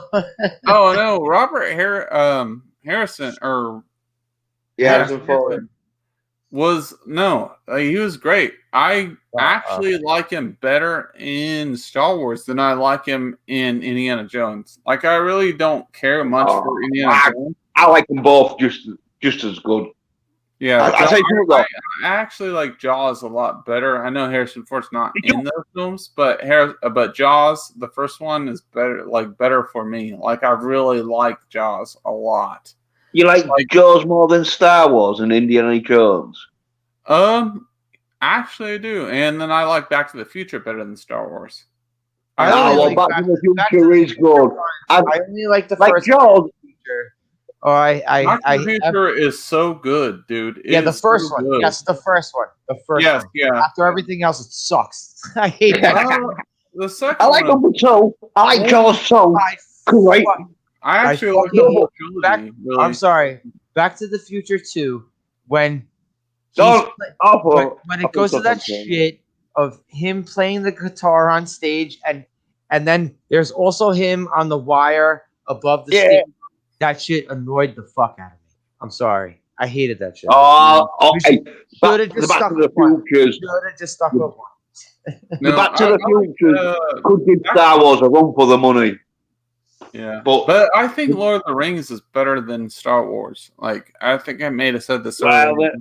Oh no, Robert Harrison or Harrison Ford he was great. I actually like him better in Star Wars than I like him in Indiana Jones. Like I really don't care much for Indiana Jones. I like them both just as good. Yeah, I actually like Jaws a lot better. I know Harrison Ford's not in those films, but Jaws, the first one, is better for me. Like I really like Jaws a lot. You like Jaws more than Star Wars and Indiana Jones? Actually I do. And then I like Back to the Future better than Star Wars. Back to the Future is good. I only like the first Jaws. Back to the Future is so good, dude. The first one. Good. Yes, the first one. The first one. Yeah. After everything else, it sucks. I hate that. The second I like number 2. I like Jaws 2. Great. I actually like the whole trilogy. Really. I'm sorry. Back to the Future 2, when it goes to that shit of him playing the guitar on stage, and then there's also him on the wire above the stage. That shit annoyed the fuck out of me. I'm sorry. I hated that shit. Should have just stuck with one. The Back to the Future could give Star Wars a run for the money. Yeah, but I think Lord of the Rings is better than Star Wars. Like I think I may have said this earlier.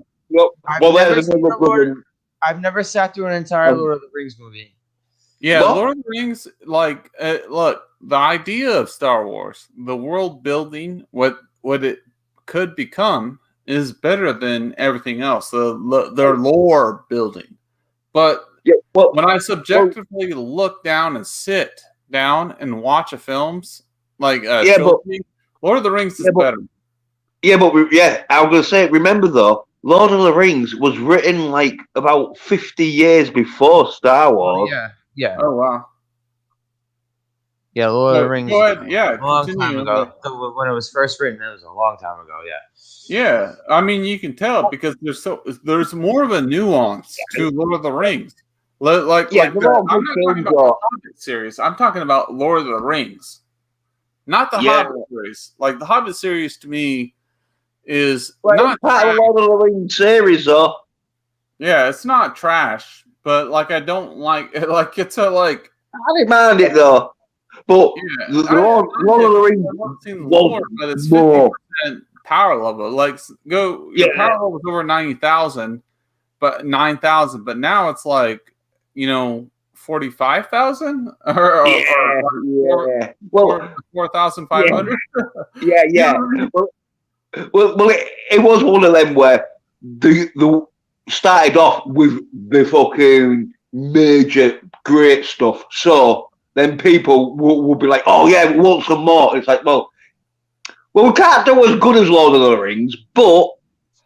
I've never sat through an entire Lord of the Rings movie. Yeah, What? Lord of the Rings, like, look, the idea of Star Wars, the world building, what it could become, is better than everything else. Their lore building, but Yeah. when I Well, subjectively look down and sit down and watch a films like a yeah, but trilogy, Lord of the Rings is yeah, but better. yeah. I was gonna say. Remember though, Lord of the Rings was written like about 50 years before Star Oh Wars. yeah. Oh wow! Yeah, Lord of the But Rings, go ahead, yeah, a long time continue. ago. When it was first written, it was a long time ago. Yeah. Yeah, I mean you can tell because there's more of a nuance to Lord of the Rings. Yeah, they're all I'm good not talking films, about the though. Hobbit series. I'm talking about Lord of the Rings, not the Yeah, Hobbit series. Like the Hobbit series to me is but it's not part of trash. the Lord of the Rings series, though. Yeah, it's not trash, but like I don't like like it's a like I didn't mind it though, but yeah. the I Lord did of the because Rings I haven't seen the was lore, but it's more. 50% power level. Like go Yeah, your power level was over 90,000, but 9,000. But now it's like 45,000 or yeah, four yeah. Well, four thousand five yeah, hundred. yeah, You know yeah. what I mean? Well, it was one of them where the started off with the fucking major great stuff. So then people will be like, "Oh yeah, we want some more." It's like, well, we can't do as good as Lord of the Rings, but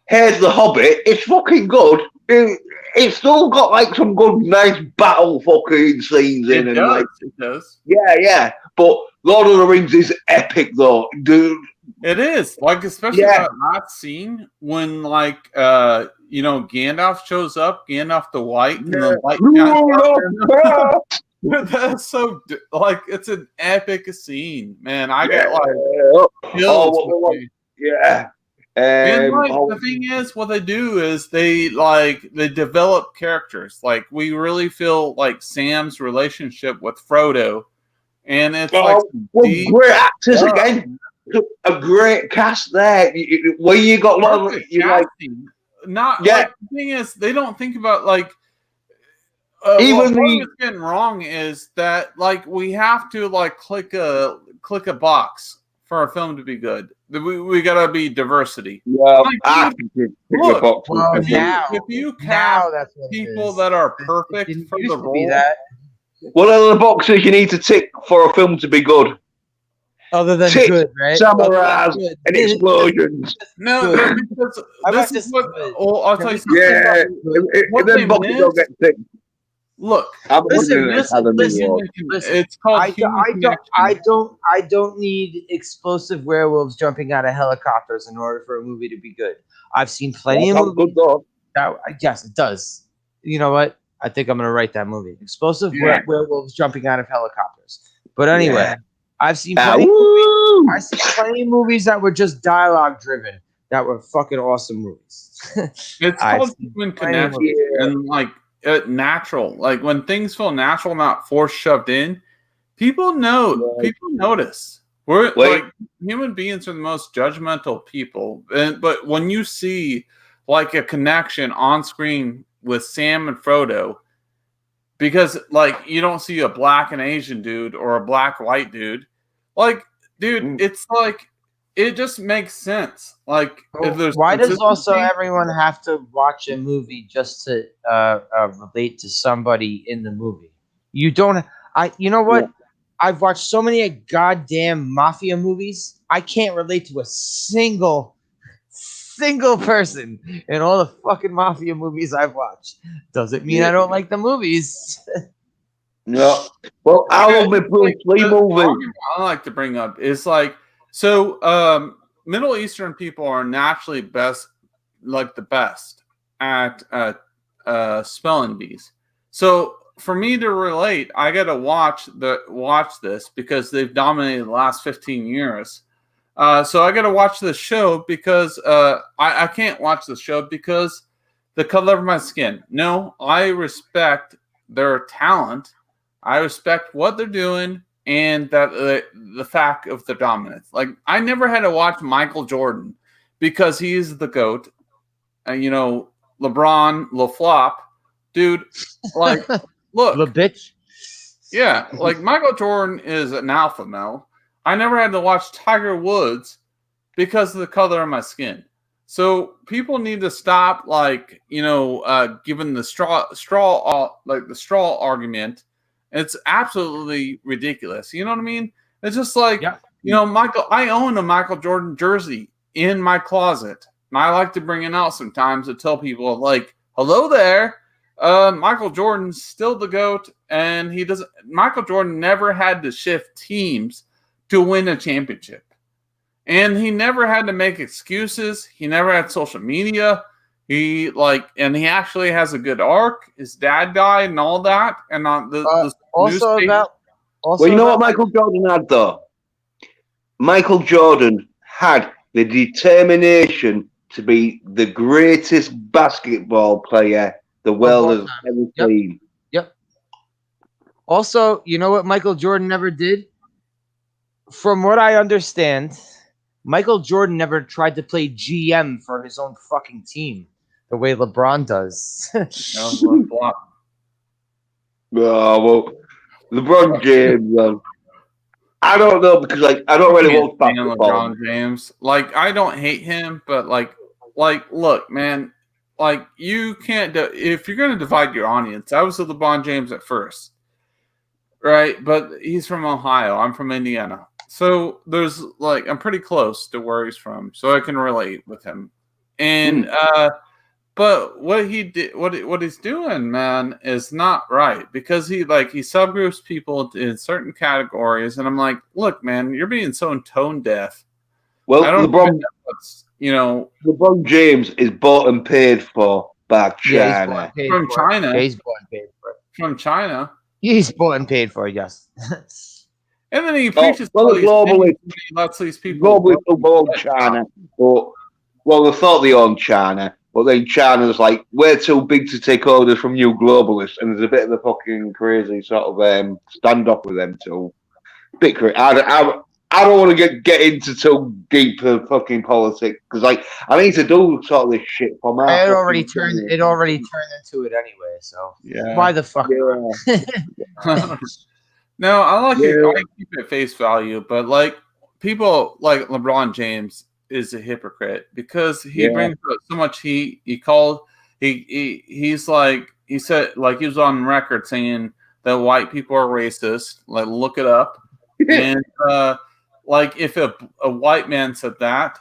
here's the Hobbit. It's fucking good. It's still got like some good, nice battle fucking scenes in, It and does. like, It does. yeah. But Lord of the Rings is epic, though, dude. It is like especially Yeah, that last scene when like Gandalf shows up, Gandalf the White, and the light shines down. That's like it's an epic scene, man. I yeah. get like Oh, chills with well, me. yeah. And like Oh, the thing is, what they do is they develop characters. Like we really feel like Sam's relationship with Frodo, and it's like some well, deep great actors stuff. again. A great cast there. Where you got a lot of Perfect you like, casting. Not yeah. like the thing is, they don't think about like what Even part of the it's getting wrong is that like we have to like click a box for a film to be good. We gotta be diversity. yeah, Like, I dude, think it's the look, boxes. Well, if you now cast that's what it people is. that are It perfect didn't for the used to be role, that. What are the boxes you need to tick for a film to be good? Other than Tits, good, right? Other than samurais, good. and explosions. no, Good. because How this about is just what. good? Oh, I'll Can tell we you just something. say Yeah, good? if What them they boxes don't miss. get ticked, Look, I'm Listen, winning an listen, Academy listen, Award. listen. it's called I, do, human I don't, I connection. don't, I don't need explosive werewolves jumping out of helicopters in order for a movie to be good. I've seen plenty That of sounds good movies. though. Yes, it does. You know what? I think I'm gonna write that movie. Explosive Yeah. werewolves jumping out of helicopters. But anyway, Yeah. I've seen Ah, plenty. woo! I've seen plenty of movies that were just dialogue driven. That were fucking awesome movies. It's I've called seen human plenty of connection movies. Yeah. and like natural. Like when things feel natural, not force shoved in, people notice. We're Wait. like human beings are the most judgmental people. But when you see like a connection on screen with Sam and Frodo, because like you don't see a black and Asian dude or a black white dude, like dude, it's like it just makes sense. Like if there's Why does also consistency. everyone have to watch a movie just to relate to somebody in the movie? You don't. You know what? I've watched so many goddamn mafia movies. I can't relate to a single person in all the fucking mafia movies I've watched. Doesn't mean Yeah. I don't like the movies. No. Well, I Yeah, love my it's Bruce like Lee the movie. argument I like to bring up is like so Middle Eastern people are naturally the best at spelling bees. So for me to relate, I got to watch this because they've dominated the last 15 years. So I got to watch this show because I can't watch the show because the color of my skin. No, I respect their talent. I respect what they're doing and that the fact of their dominance. Like I never had to watch Michael Jordan because he is the GOAT. LeBron, LaFlop, dude. Like, The look, bitch. Yeah, like Michael Jordan is an alpha male. I never had to watch Tiger Woods because of the color of my skin. So people need to stop, giving the the straw argument. It's absolutely ridiculous. You know what I mean? It's just like, Yeah. Michael. I own a Michael Jordan jersey in my closet, and I like to bring it out sometimes to tell people, like, "Hello there." Michael Jordan's still the GOAT, and he doesn't. Michael Jordan never had to shift teams to win a championship. And he never had to make excuses. He never had social media. And he actually has a good arc. His dad died and all that. And on the also newspaper. about also Well, you know about, what Michael Jordan had, though? Michael Jordan had the determination to be the greatest basketball player the world has ever seen. Yep. Also, you know what Michael Jordan never did? From what I understand, Michael Jordan never tried to play GM for his own fucking team the way LeBron does. Oh, well, LeBron James, I don't know, because I don't really watch basketball. LeBron James, I don't hate him, but look, man, you can't if you're going to divide your audience. I was with LeBron James at first, right? But he's from Ohio. I'm from Indiana, so there's I'm pretty close to where he's from, so I can relate with him. And but what he did, what he's doing, man, is not right, because he subgroups people in certain categories, and I'm like, look, man, you're being so tone deaf. Well, I don't LeBron James is bought and paid for by China. From China. He's bought and paid for. From China. He's bought and paid for, yes. And then he preaches globally, lets these people globally China, but they thought they owned China. But then China's like, we're too big to take orders from you globalists. And there's a bit of a fucking crazy sort of standoff with them too. Bit crazy. I don't want to get into too deep fucking politics, because I need to do sort of this shit for my. It already turned into it anyway. So why the fuck? Yeah. No, I keep it at face value, but people like LeBron James is a hypocrite, because he brings up so much heat. He said, he was on record saying that white people are racist. Look it up. And if a white man said that,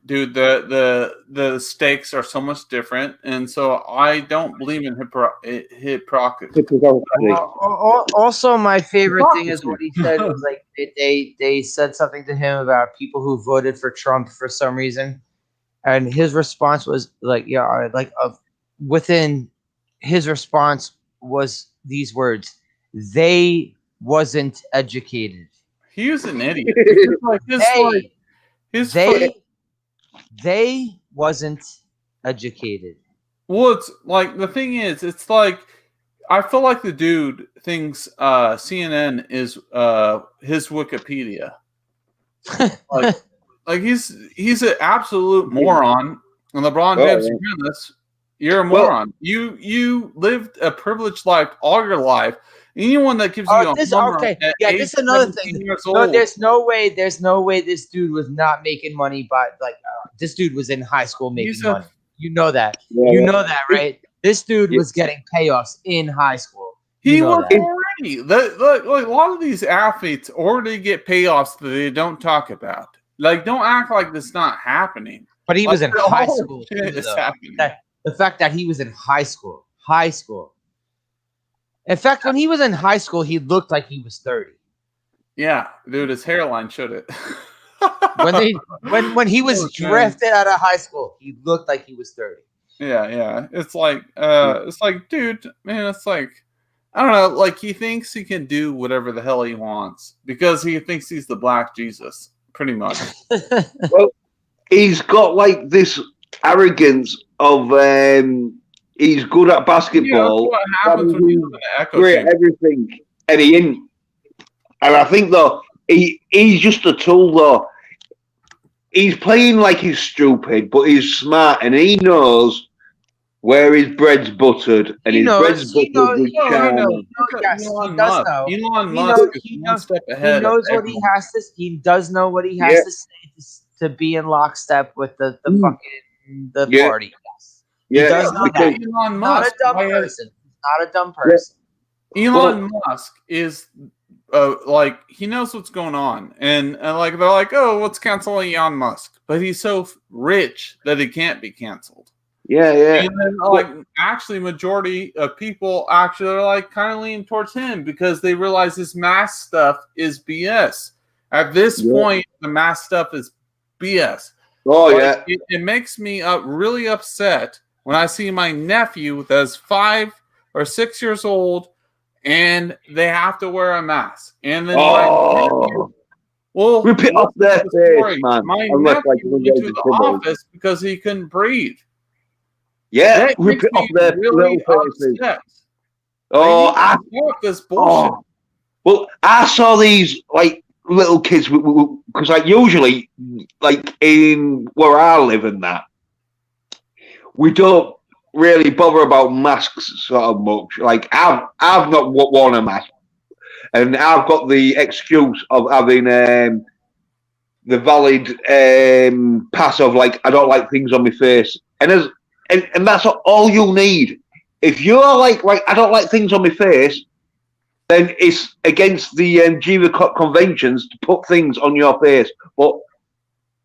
dude, the stakes are so much different, and so I don't believe in hypocrisy. Also, my favorite thing is what he said was they said something to him about people who voted for Trump for some reason, and his response was within his response was these words: "They wasn't educated." He was an idiot. They wasn't educated. Well, it's the thing is, it's I feel like the dude thinks CNN is his Wikipedia. He's an absolute moron. And LeBron James, you're a moron. You lived a privileged life all your life. Anyone that gives you this is another thing. No, there's no way this dude was not making money this dude was in high school making money. You know that. Yeah. You know that, right? This dude was getting payoffs in high school. He was already. A lot of these athletes already get payoffs that they don't talk about. Don't act like this not happening. But he was in high school. The fact that he was in high school. In fact, when he was in high school, he looked like he was 30. Yeah, dude, his hairline showed it. when he was drafted out of high school, he looked like he was 30. Yeah. It's dude, man, it's I don't know, he thinks he can do whatever the hell he wants because he thinks he's the Black Jesus, pretty much. Well, he's got this arrogance of he's good at basketball. What happens when he's great at everything, and he ain't. And I think though he's just a tool though. He's playing like he's stupid, but he's smart, and he knows where his bread's buttered, and his bread's buttered with No, china. Yes, Elon he does Musk. know. Elon He Musk knows. is He one knows. step He ahead of knows what he everyone. has to. He does know what he has Yeah. to say to be in lockstep with the fucking the Yeah. party. Yes, he Yeah, does know because- that. Elon He's not a Musk. dumb person. He's not a dumb Yeah. person. Elon Well, Musk is like he knows what's going on, and like they're like, oh, let's cancel Elon Musk, but he's so rich that he can't be canceled. yeah. And then, like, actually, majority of people actually are like kind of leaning towards him because they realize this mask stuff is BS. At this point, the mask stuff is BS. Oh, Like, it makes me really upset when I see my nephew that's 5 or 6 years old and they have to wear a mask. And then my nephew, well, rip it off their face, man. My Unless, like, nephew when went they to the trouble. office because he couldn't breathe. Yeah, That rip makes it off me their really little faces. upset. Oh, They need to stop this bullshit. well, I saw these like little kids because, like, usually, like in where I live and that, we don't really bother about masks sort of much. Like, I've not worn a mask, and I've got the excuse of having the valid pass of, like, I don't like things on my face, and that's all you'll need. If you're like I don't like things on my face, then it's against the Geneva Conventions to put things on your face. But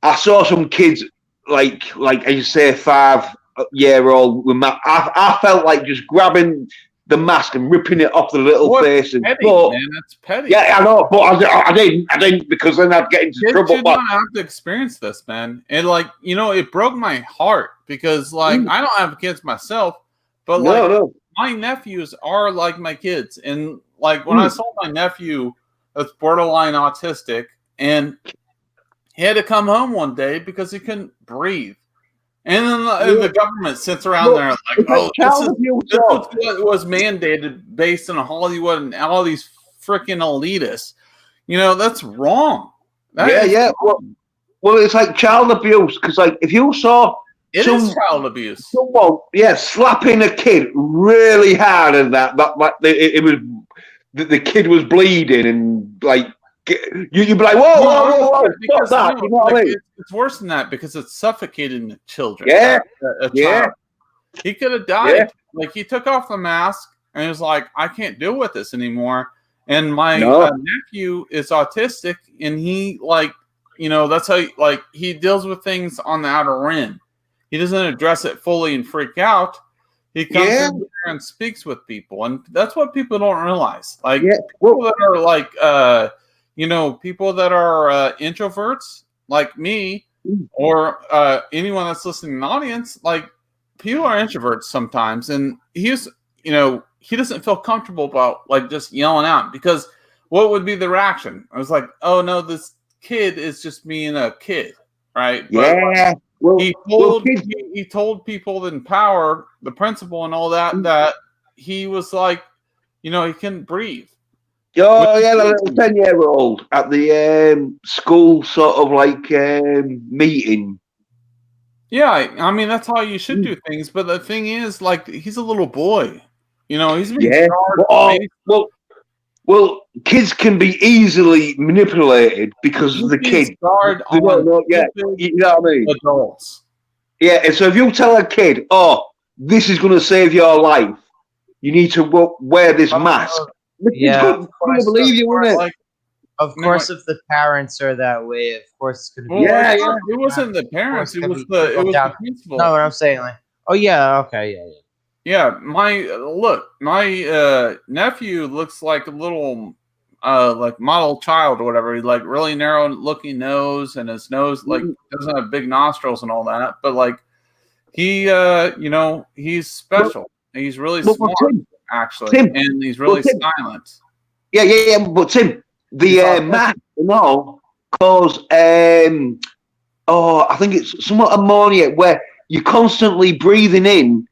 I saw some kids like as you say, 5-year-old with mask. I felt like just grabbing the mask and ripping it off the little face. And petty, man. That's petty. Yeah, I know, but I didn't because then I'd get into Kids trouble. should not have to experience this, man. And like, it broke my heart because like I don't have kids myself, but my nephews are like my kids. And like when I saw my nephew that's borderline autistic and he had to come home one day because he couldn't breathe. And then the government sits around there like, oh, this is what was mandated based on Hollywood and all these freaking elitists. That's wrong. Wrong. Well, it's like child abuse because, like, if you saw it is child abuse. Someone, slapping a kid really hard, and that it was the kid was bleeding, and like you'd be like, whoa, stop that! You know what I mean? It's worse than that because it's suffocating the children. A child. Yeah. He could have died. Yeah. Like he took off the mask and he was like, I can't deal with this anymore. And my nephew is autistic, and he that's how he deals with things on the outer rim. He doesn't address it fully and freak out. He comes in there and speaks with people, and that's what people don't realize. Like people that are like, people that are introverts, like me, or anyone that's listening in the audience, like people are introverts sometimes, and he doesn't feel comfortable about like just yelling out because what would be the reaction? I was like, oh no, this kid is just being a kid, right? But he told people in power, the principal and all that he was like, he couldn't breathe. Oh yeah, the little 10-year-old at the school sort of like meeting. Yeah, I mean that's how you should do things. But the thing is, like, he's a little boy. He's being scarred. Well, kids can be easily manipulated because of the kid. You know what I mean? Adults. Yeah, and so if you tell a kid, "Oh, this is going to save your life. You need to wear this mask." Of course, believe you, wouldn't it? Of course, if the parents are that way, of course it's going to be. It wasn't the parents. It was the principal. No, what I'm saying, like, oh yeah, okay, yeah. Yeah, my nephew looks like a little like model child or whatever. He's like really narrow looking nose, and his nose like doesn't have big nostrils and all that. But like he he's special. He's really smart, actually, and he's really silent. Yeah. But Tim, the mask, cause I think it's somewhat ammonia where you're constantly breathing in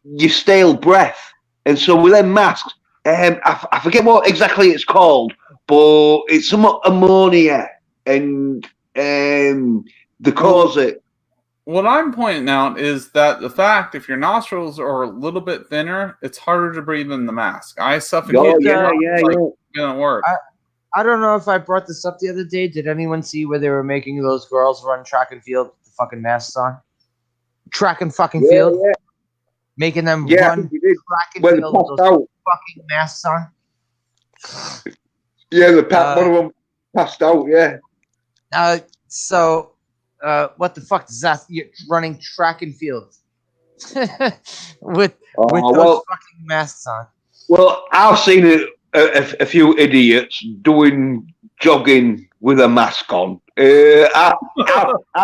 your stale breath, and so with them masks, I forget what exactly it's called, but it's somewhat ammonia, and they cause it. what I'm pointing out is that the fact if your nostrils are a little bit thinner, it's harder to breathe in the mask. I suffocate. It didn't work. I don't know if I brought this up the other day. Did anyone see where they were making those girls run track and field with the fucking masks on? Track and fucking field? Yeah. Making them Yeah, run track and when field with those fucking masks on? Yeah, one of them passed out, yeah. So, what the fuck is that? You're running track and field with those fucking masks on. Well, I've seen a few idiots doing jogging with a mask on. I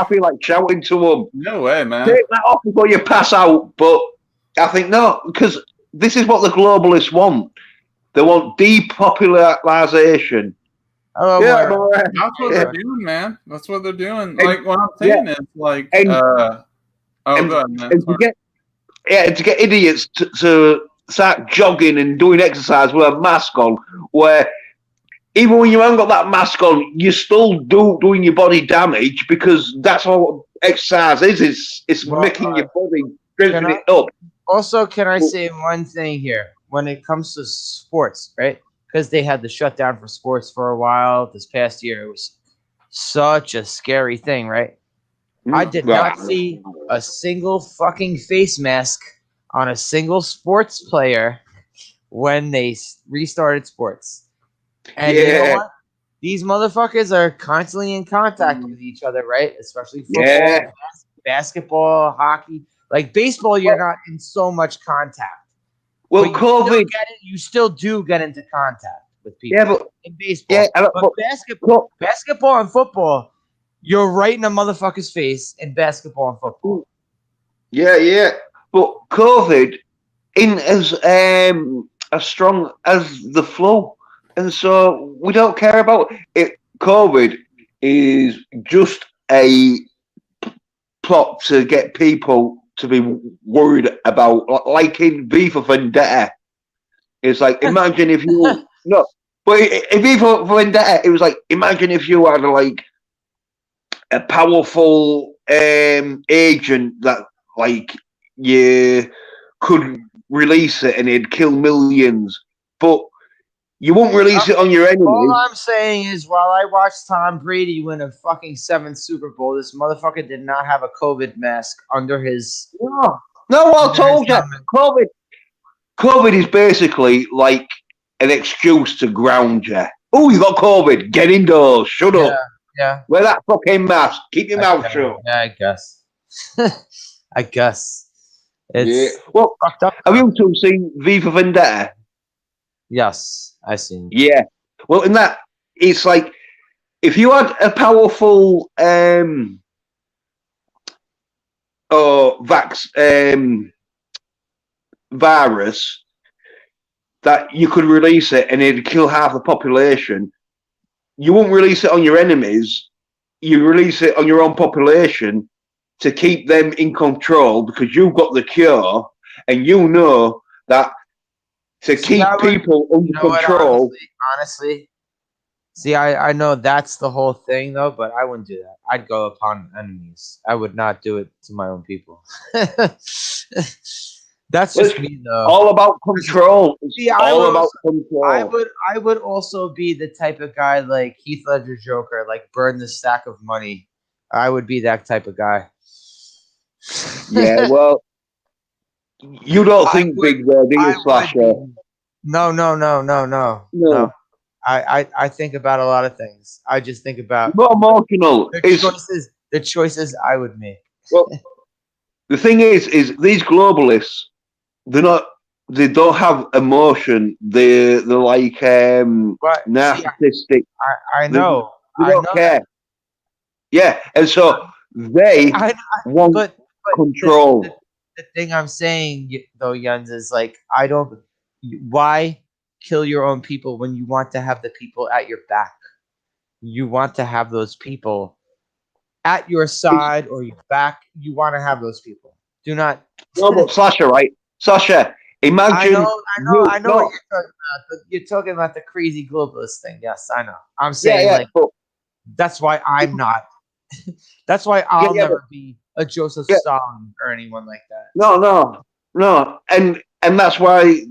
feel like shouting to them. No way, man. Take that off before you pass out. But I think no, because this is what the globalists want. They want depopularization. Oh, yeah, that's what they're doing, man. That's what they're doing. Like what I'm saying is like, go ahead, man. To get idiots to start jogging and doing exercise with a mask on, where even when you haven't got that mask on, you're still doing your body damage, because that's all exercise is. It's making your body strengthen it up. Also, can I say one thing here? When it comes to sports, right? Because they had the shutdown for sports for a while this past year. It was such a scary thing, right? I did not see a single fucking face mask on a single sports player when they restarted sports. And you know what? These motherfuckers are constantly in contact with each other, right? Especially football, basketball, hockey. Like baseball, you're not in so much contact. Well, COVID, you still do get into contact with people. Yeah, but in baseball, but basketball and football, you're right in a motherfucker's face in basketball and football. Yeah. But COVID isn't as strong as the flu, and so we don't care about it. COVID is just a plot to get people to be worried about, like in V for Vendetta. It's like, imagine if you but in V for Vendetta, it was like, imagine if you had like a powerful agent that like you could release it and it'd kill millions, but you won't release it on your enemies. All I'm saying is, while I watched Tom Brady win a fucking 7th Super Bowl, this motherfucker did not have a COVID mask under his. No, I told you, COVID is basically like an excuse to ground you. Oh, you got COVID? Get indoors. Shut up. Yeah. Wear that fucking mask. Keep your mouth shut. Yeah, I guess. I guess. It's well, fucked up. Have you two seen V for Vendetta? Yes, I've seen. Yeah. Well, in that, it's like if you had a powerful virus that you could release it and it'd kill half the population, you won't release it on your enemies. You release it on your own population to keep them in control, because you've got the cure and you know that to keep people under control. Honestly, see, I know that's the whole thing, though, but I wouldn't do that. I'd go upon enemies. I would not do it to my own people. That's just me, though. All about control. Control. I would also be the type of guy like Heath Ledger Joker, like burn the stack of money. I would be that type of guy. Yeah, well, you don't think big there, do you, Slasher? No. I think about a lot of things. I just think about not emotional. The choices I would make. Well, the thing is these globalists, they don't have emotion. They're like narcissistic. I know. They don't care. Yeah, and so they want control. The thing I'm saying, though, Jens, is like, why kill your own people when you want to have the people at your back? You want to have those people at your side or your back. You want to have those people. Do not. No, but Sasha, right? Sasha, imagine. I know what you're talking about. You're talking about the crazy globalist thing. Yes, I know. I'm saying, that's why I'm not. That's why I'll never be a Joseph Yeah. Stalin or anyone like that. No, and that's why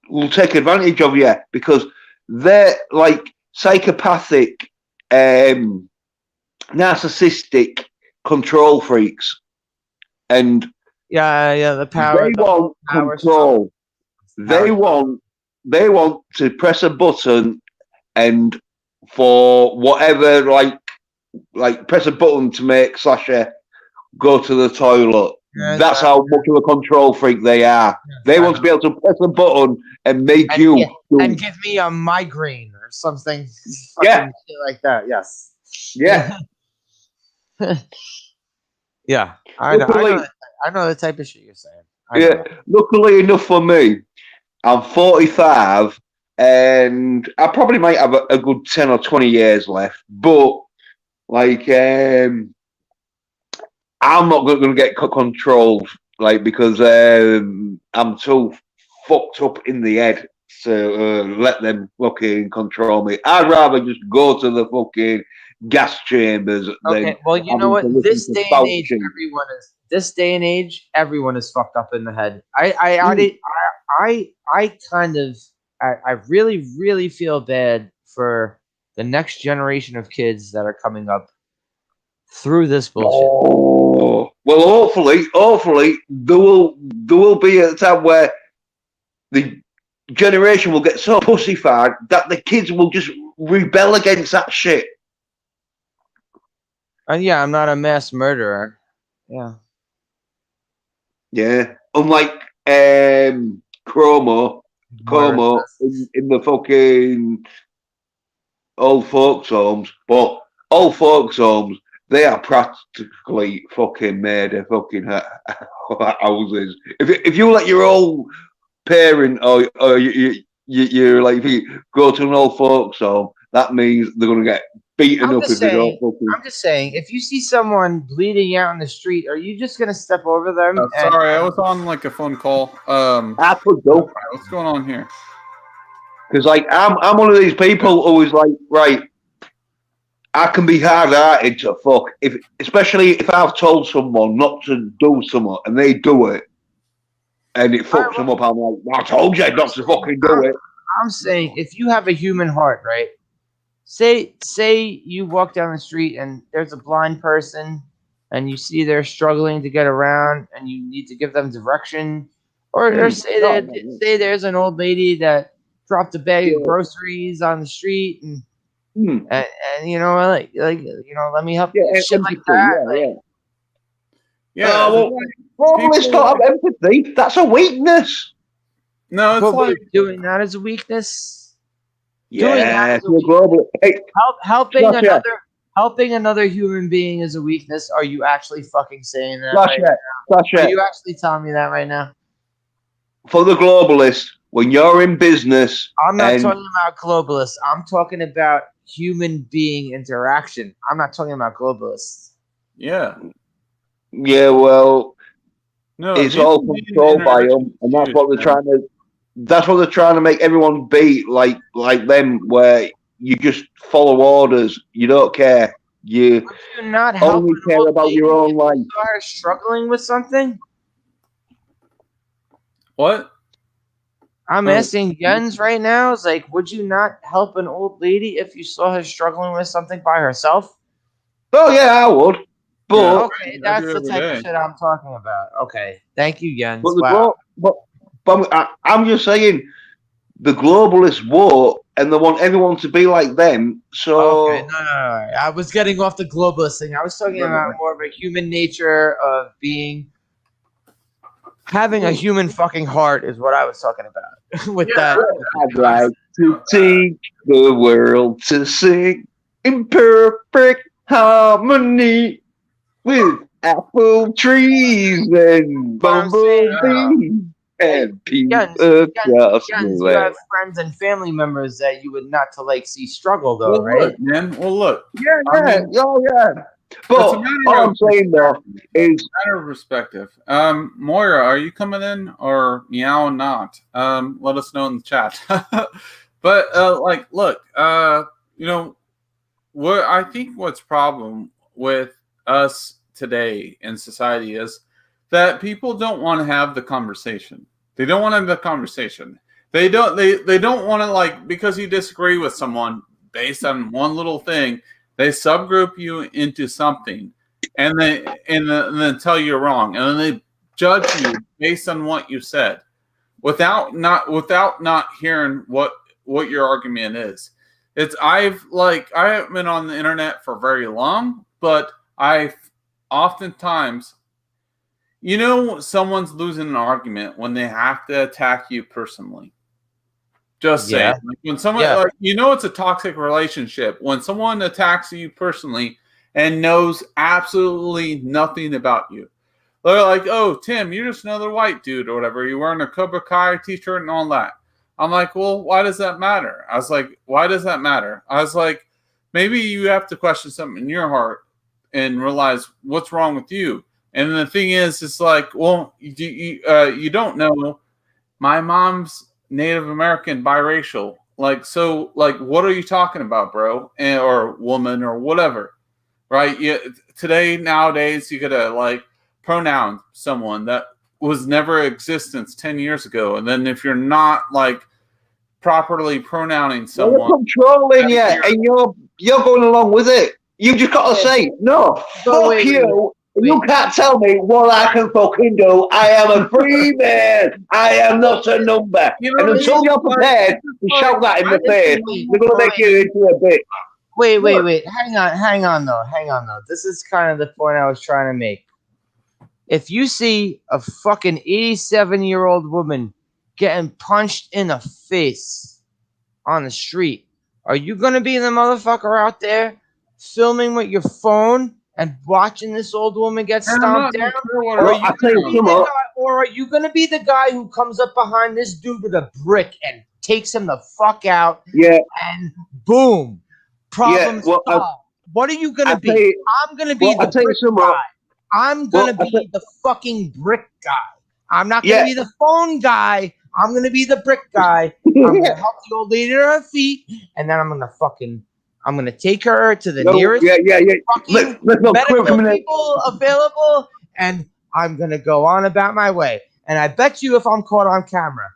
will take advantage of you because they're like psychopathic, narcissistic control freaks, and Yeah, the power, they the whole want power struggle. control. They want to press a button and for whatever like press a button to make Sasha go to the toilet. Yes, That's how much of a control freak they are. They want to be able to press a button and make and give me a migraine or something. Yeah. Fucking shit like that. Yes. Yeah. Yeah. I know the type of shit you're saying. I know. Luckily enough for me, I'm 45 and I probably might have a good 10 or 20 years left, but like I'm not going to get controlled, like because I'm too fucked up in the head to let them fucking control me. I'd rather just go to the fucking gas chambers. Okay, well, you know what? This day and age, everyone is fucked up in the head. I really, really feel bad for the next generation of kids that are coming up through this bullshit. Oh, well, hopefully there will be a time where the generation will get so pussyfied that the kids will just rebel against that shit. And yeah, I'm not a mass murderer. Yeah. Yeah. Unlike Como in the fucking old folks homes, but old folks homes, they are practically fucking made of fucking houses. If you let your old parent or you're like if you go to an old folks home, that means they're gonna get beaten up if they don't fucking. I'm just saying, if you see someone bleeding out in the street, are you just gonna step over them? Sorry, I was on like a phone call. I could go. What's going on here? Because like I'm one of these people who is like, right, I can be hard-hearted to fuck, especially if I've told someone not to do something and they do it, and it fucks them up. I'm like, I told you not to fucking do it. I'm saying, if you have a human heart, right? Say you walk down the street and there's a blind person, and you see they're struggling to get around, and you need to give them direction, or say there's an old lady that dropped a bag of groceries on the street, and you know, like you know, let me help you, shit like that. It's not empathy. That's a weakness. No, it's like doing that as a weakness. Yeah, helping another human being is a weakness. Are you actually fucking saying that? Are you actually telling me that right now? For the globalists, when you're in business, I'm not talking about globalists. I'm talking about human being interaction. I'm not talking about globalists. Yeah. Yeah, well, no, it's all controlled by them, and that's what they're trying to. That's what they're trying to make everyone be like them, where you just follow orders. You don't care. You not only care about your own life. You are struggling with something. What? I'm asking Jens right now. Is like, would you not help an old lady if you saw her struggling with something by herself? Oh yeah, I would. But okay, that's the type of shit I'm talking about. Okay, thank you, Jens. But I'm just saying, the globalists won't, and they want everyone to be like them. So okay, no. I was getting off the globalist thing. I was talking about more of a human nature of being. Having a human fucking heart is what I was talking about. With that, I'd like to teach the world to sing in perfect harmony with apple trees and bumblebees and people across the you have friends and family members that you would not to like see struggle, though, right? Look, man. Well, look. Yeah. But all I'm saying though is a matter of perspective. Moira, are you coming in or meow not? Let us know in the chat. But like, look, you know, what I think what's problem with us today in society is that people don't want to have the conversation. They don't want to have the conversation. They don't want to, like, because you disagree with someone based on one little thing, they subgroup you into something and then tell you you're wrong. And then they judge you based on what you said without not hearing what your argument is. I haven't been on the internet for very long, but I've oftentimes, someone's losing an argument when they have to attack you personally. Just saying. Like when someone, it's a toxic relationship when someone attacks you personally and knows absolutely nothing about you. They're like, "Oh, Tim, you're just another white dude or whatever. You're wearing a Cobra Kai t-shirt and all that." I'm like, "Well, why does that matter?" I was like, "Why does that matter?" I was like, "Maybe you have to question something in your heart and realize what's wrong with you." And the thing is, it's like, well, you don't know. My mom's Native American, biracial. Like, so, like, what are you talking about, bro? Or woman or whatever, right? Nowadays, you gotta, like, pronoun someone that was never in existence 10 years ago. And then if you're not, like, properly pronouncing someone, they're controlling you, and you're going along with it. You just got to say, no, fuck you. You can't tell me what I can fucking do. I am a free man. I am not a number. And until you're prepared to shout that in the face, they're going to make you into a bitch. Wait. Hang on, though. This is kind of the point I was trying to make. If you see a fucking 87-year-old woman getting punched in the face on the street, are you going to be the motherfucker out there filming with your phone and watching this old woman get stomped down? Or are you going to be the guy who comes up behind this dude with a brick and takes him the fuck out? Yeah. And boom, problem solved. What are you going to be? I'm going to be the brick guy. I'm going to be the fucking brick guy. I'm not going to be the phone guy. I'm going to be the brick guy. I'm going to help the old lady to her feet, and then I'm going to take her to the nearest fucking medical people available, and I'm going to go on about my way. And I bet you if I'm caught on camera,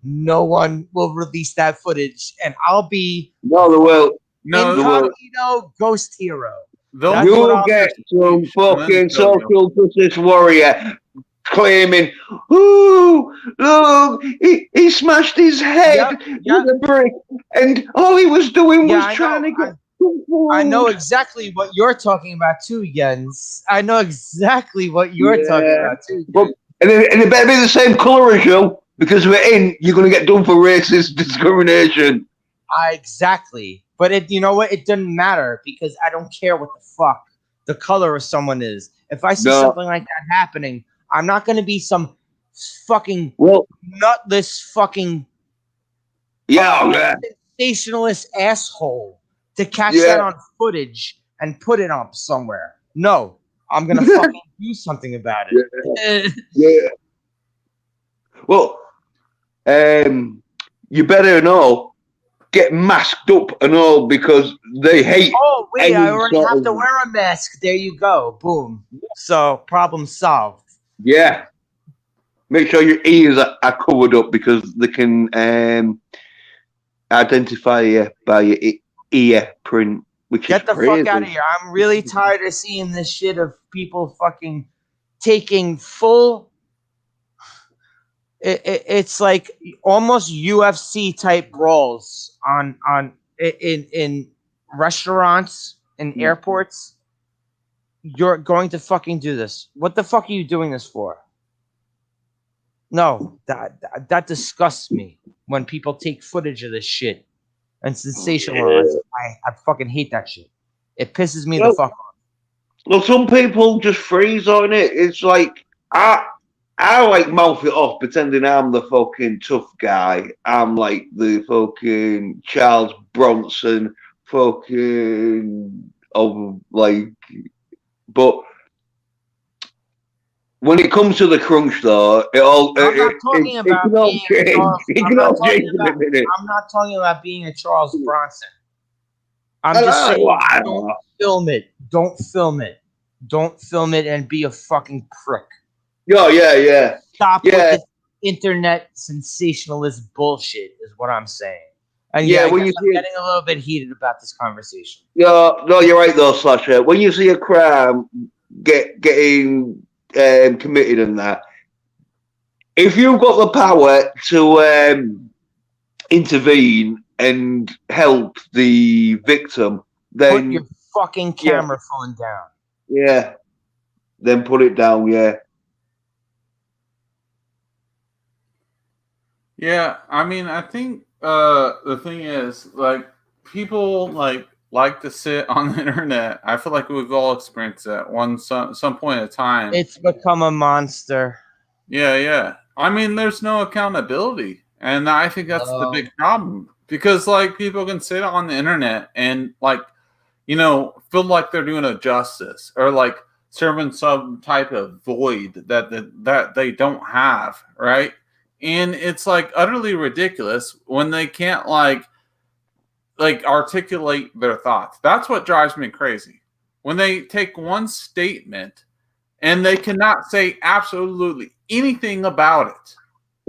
no one will release that footage, and I'll be incognito ghost hero. You'll get some fucking social justice warrior claiming, "Ooh, look, he smashed his head with a brick, and all he was doing was trying to get." I know exactly what you're talking about too, Jens. I know exactly what you're talking about too. But, and it better be the same colour as you, because if it ain't, you're going to get done for racist discrimination. Exactly. But you know what? It doesn't matter because I don't care what the fuck the color of someone is. If I see something like that happening, I'm not going to be some fucking nutless fucking sensationalist asshole to catch that on footage and put it up somewhere. No, I'm going to fucking do something about it. Well, you better know. Get masked up and all because they hate. Oh wait, I already have to wear a mask. There you go. Boom. So problem solved. Yeah. Make sure your ears are covered up because they can identify you by your ear print. Get the fuck out of here. I'm really tired of seeing this shit of people fucking taking full. It's like almost UFC type brawls in restaurants and airports. You're going to fucking do this. What the fuck are you doing this for? No, that disgusts me when people take footage of this shit and sensationalize it. I fucking hate that shit. It pisses me the fuck off. Well, some people just freeze on it. It's like I like mouth it off, pretending I'm the fucking tough guy. I'm like the fucking Charles Bronson, fucking but when it comes to the crunch, though, it can all change. It can all change in a minute. I'm not talking about being a Charles Bronson. I'm just saying, Wow. don't film it. Don't film it. Don't film it and be a fucking prick. Yeah. Stop with Yeah. this internet sensationalist bullshit, is what I'm saying. And Yeah, yeah, I when guess you I'm see it- getting a little bit heated about this conversation. Yeah, no, you're right though, Slasher. When you see a crime getting committed and that, if you've got the power to intervene and help the victim, Put your then fucking camera phone down. yeah, then put it down. Yeah, Yeah, I mean, I think the thing is, like, people like to sit on the internet. I feel like we've all experienced that some point in time. It's become a monster. Yeah. I mean, there's no accountability, and I think that's the big problem because like people can sit on the internet and like feel like they're doing a justice or like serving some type of void that they don't have, right? And it's like utterly ridiculous when they can't like articulate their thoughts. That's what drives me crazy. When they take one statement and they cannot say absolutely anything about it.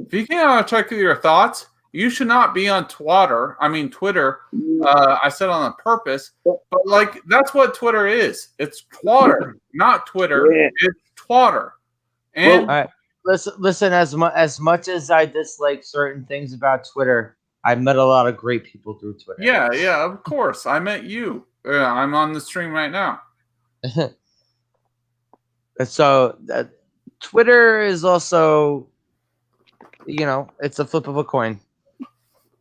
If you can't articulate your thoughts, you should not be on Twitter. I said on purpose, but like that's what Twitter is. It's Twitter, not Twitter. Yeah. It's Twitter. And All right. Listen. As much as I dislike certain things about Twitter, I met a lot of great people through Twitter. yeah, of course. I met you. I'm on the stream right now. So Twitter is also, it's a flip of a coin.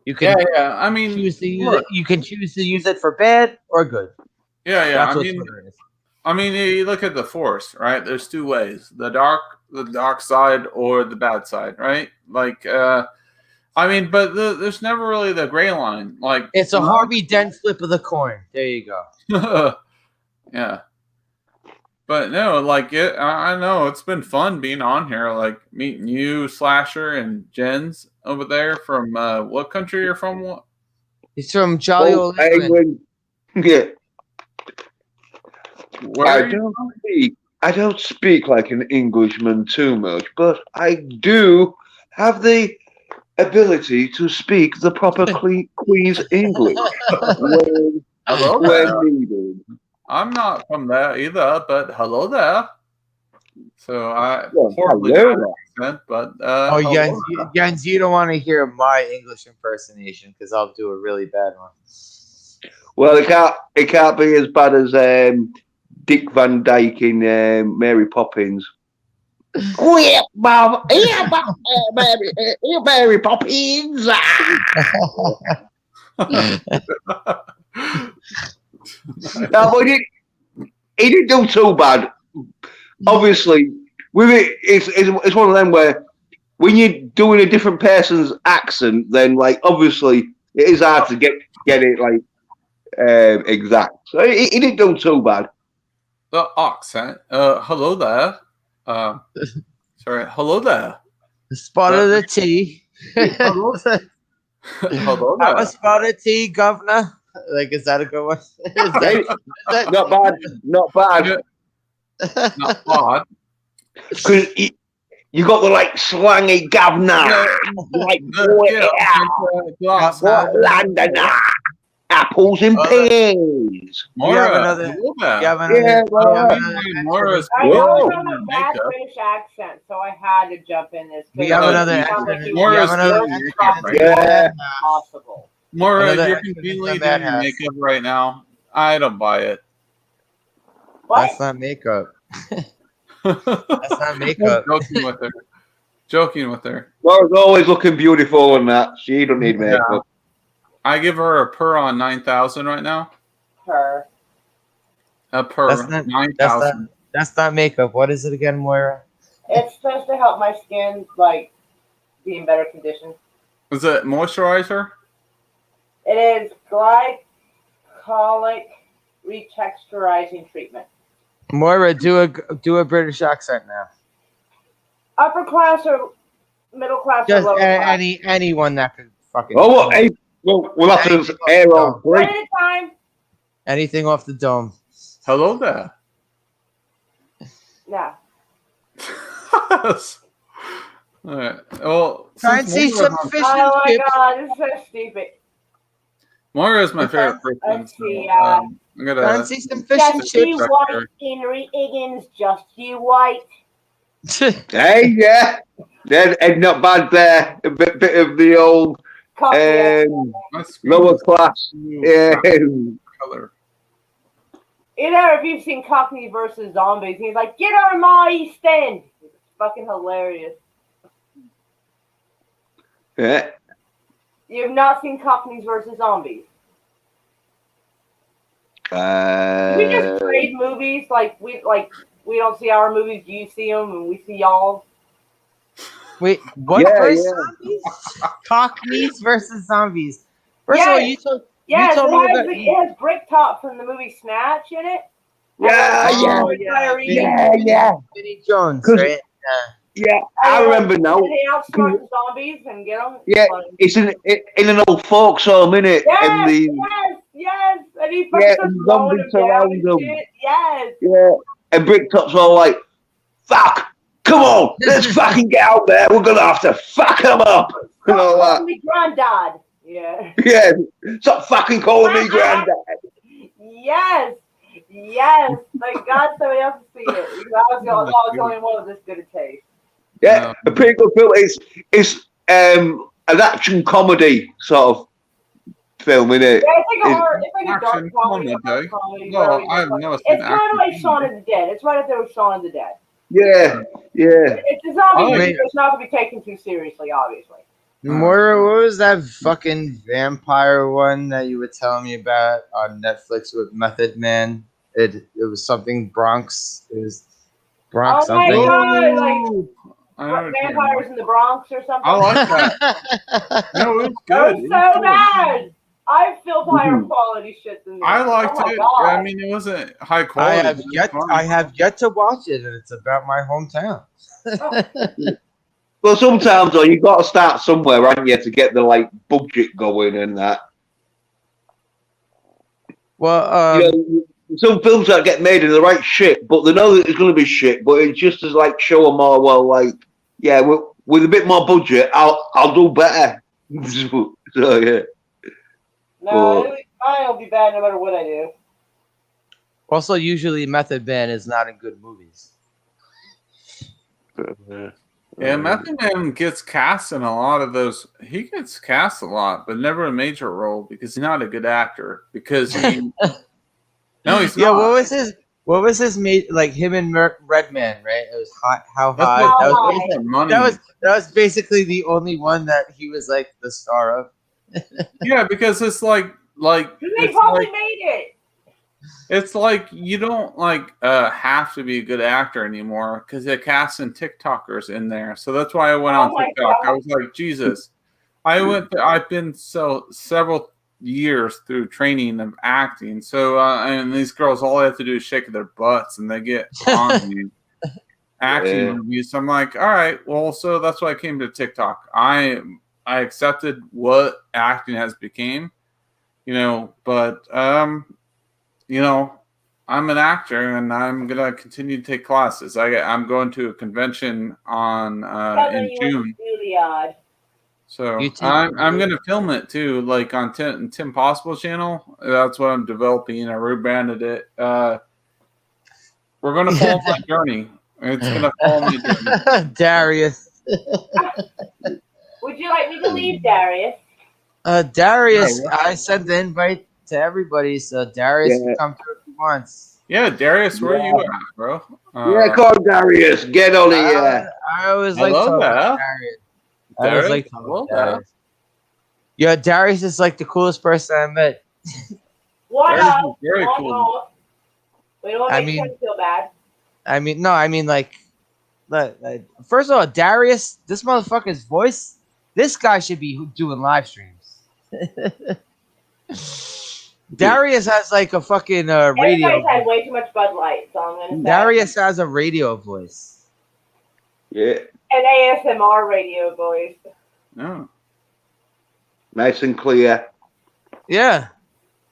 You can I mean, choose to use it. You can choose to use it for bad or good. Yeah. That's what Twitter is. I mean, you look at the Force, right? There's two ways: the dark side or the bad side, right? Like, but there's never really the gray line. Like, it's a Harvey Dent flip of the coin. There you go. Yeah. But no, like I know it's been fun being on here, like meeting you, Slasher, and Jens over there from what country you're from? What? He's from Jolly Old England. Yeah. Where are you from? I don't speak like an Englishman too much, but I do have the ability to speak the proper Queen's English when needed. I'm not from there either, but hello there. So I accent, but Jens, you don't want to hear my English impersonation because I'll do a really bad one. Well, it can't be as bad as Dick Van Dyke in Mary Poppins. Oh yeah, Bob. Yeah, Bob. Mary Poppins. No, but he didn't do too bad. Obviously, with it, it's one of them where when you're doing a different person's accent, then like obviously it is hard to get it like exact. So he didn't do too bad. The accent. Hello there. Sorry. Hello there. The spot of the tea. Hello there. Have a spot of tea, governor. Like, is that a good one? Not bad. Not bad. Not bad. Because you got the like slangy governor, like London, apples and pears. Mora's Mora's a bad British accent, so I had to jump in this. We have another possible. Mora, you're conveniently doing your makeup right now. I don't buy it. What? That's not makeup. That's not makeup. Joking with her. Mora's always looking beautiful and that. She don't need makeup. Yeah. I give her a purr on 9,000 right now. Her. A purr. 9,000. That's not makeup. What is it again, Moira? It's supposed to help my skin, like, be in better condition. Is it moisturizer? It is glycolic retexturizing treatment. Moira, do a British accent now. Upper class or middle class Just or lower class? anyone that could fucking. Oh, well, hey, we'll have to air on One break. at a time. Anything off the dome. Hello there. No. All right. Well, Try and see some fish and Oh my chips. god, this is so stupid. Moira is my favorite person. Let's So, see, I'm Try and gonna. see some fish and Just you chips. white, Henry Higgins, just you white. Hey, yeah. And not bad there. A bit of the old lower class. Yeah. Color. You know, if you've seen Cockney versus Zombies, he's like, get on my East End. It's fucking hilarious. Yeah. You've not seen Cockneys versus Zombies. We just trade movies like we don't see our movies. You see them, and we see y'all. Wait, what Yeah, versus yeah. zombies? Cockneys versus zombies. First of all, you told Yes, me about it has Bricktop from the movie Snatch in it. Yeah. Vinnie Jones, 'Cause- right? Yeah, I remember now. They outsmart the zombies and get them. Yeah, it's in an old folks home, innit? Yes. And he Yeah, fucking and blowing zombies them down surround and them. shit. Yes. Yeah, and Bricktop's all like, "Fuck, come on, let's fucking get out there. We're gonna have to fuck them up." And all Stop that. me granddad. Yeah. Yeah, stop fucking calling me granddad. Yes. Thank God somebody else has seen it. Because I was the only one with this good a taste. Yeah, a pretty good film. It's an action comedy sort of film, innit? Yeah, it's like a dark comedy. No, I've never seen It's kind of like Shaun of the Dead. It's right up there with Shaun of the Dead. Yeah. It's a zombie movie, Wait. but it's not to be taken too seriously, obviously. Moira, what was that fucking vampire one that you were telling me about on Netflix with Method Man? It was something Bronx. It was Bronx Oh my something. god, I like vampires in the Bronx or something. I like that. No, it was That good. was so bad. I feel higher quality shit than this. I liked oh my it. God. I mean, it wasn't high quality. I have yet to watch it, and it's about my hometown. Well, sometimes though, you got to start somewhere, haven't you, to get the budget going and that. Well, some films that get made are the right shit, but they know that it's going to be shit. But it's just as show them all. Well, yeah, with a bit more budget, I'll do better. So yeah. No, it'll be bad no matter what I do. also, usually Method Man is not in good movies. Yeah, Method Man gets cast in a lot of those. He gets cast a lot, but never a major role because he's not a good actor. Because he, no, he's Yeah, not. what was his mate like him and Redman, right? It was How That's High. what- That was, those are money. that was basically the only one that he was like the star of. Yeah, because it's like They it's probably like made it. it's like you don't have to be a good actor anymore because they're casting TikTokers in there. So that's why I went Oh on my TikTok. God. I was like, Jesus. I've been several years through training of acting. So and these girls, all they have to do is shake their butts and they get on the acting movies. So I'm like, all right, well, so that's why I came to TikTok. I accepted what acting has became, but I'm an actor and I'm gonna continue to take classes. I'm going to a convention on in June. So I'm gonna film it too, like on Tim Possible channel. That's what I'm developing. I rebranded it. We're gonna follow my journey. It's gonna follow my journey. Darius. Would you like me to leave, Darius? Darius, Yeah, I sent the invite to everybody, so Darius can come through if he wants. Yeah, Darius, where are you at, bro? Yeah, come on, Darius, get on here. I always I like love talking that. to Darius. I always like talking love to Darius. Yeah, Darius is like the coolest person I met. What Darius up? is very What cool. up? We don't want I to make mean- him feel bad. I mean, no, I mean like first of all, Darius, this motherfucker's voice, this guy should be doing live streams. Darius has like a fucking radio. Everybody's had way too much Bud Light, so I'm gonna say. Darius has a radio voice. Yeah, An ASMR radio voice. No. nice and clear. Yeah.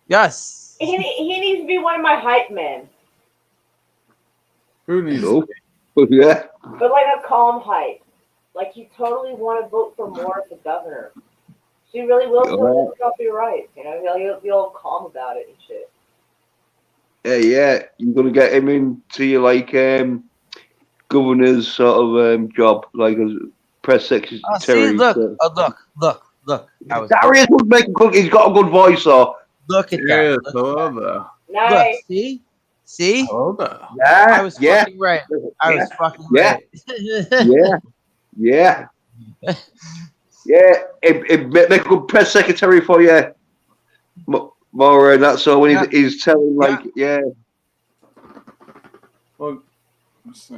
Yes. He needs to be one of my hype men, Who needs No. to be? Yeah. but like a calm hype. Like you totally want to vote for Morris as governor. She really will totally up your rights. You know, he'll be all calm about it and shit. Yeah. You're gonna get him into your governor's sort of job, like as press secretary. Oh, see, look, look. Darius would make a good. He's got a good voice, though. Look at Yes, that. hello there. Nice. Look, see. Hello there. Yeah, I was fucking right. I was fucking right. Yeah. It make a good press secretary for you. More and that. So when he's telling Well, let's see.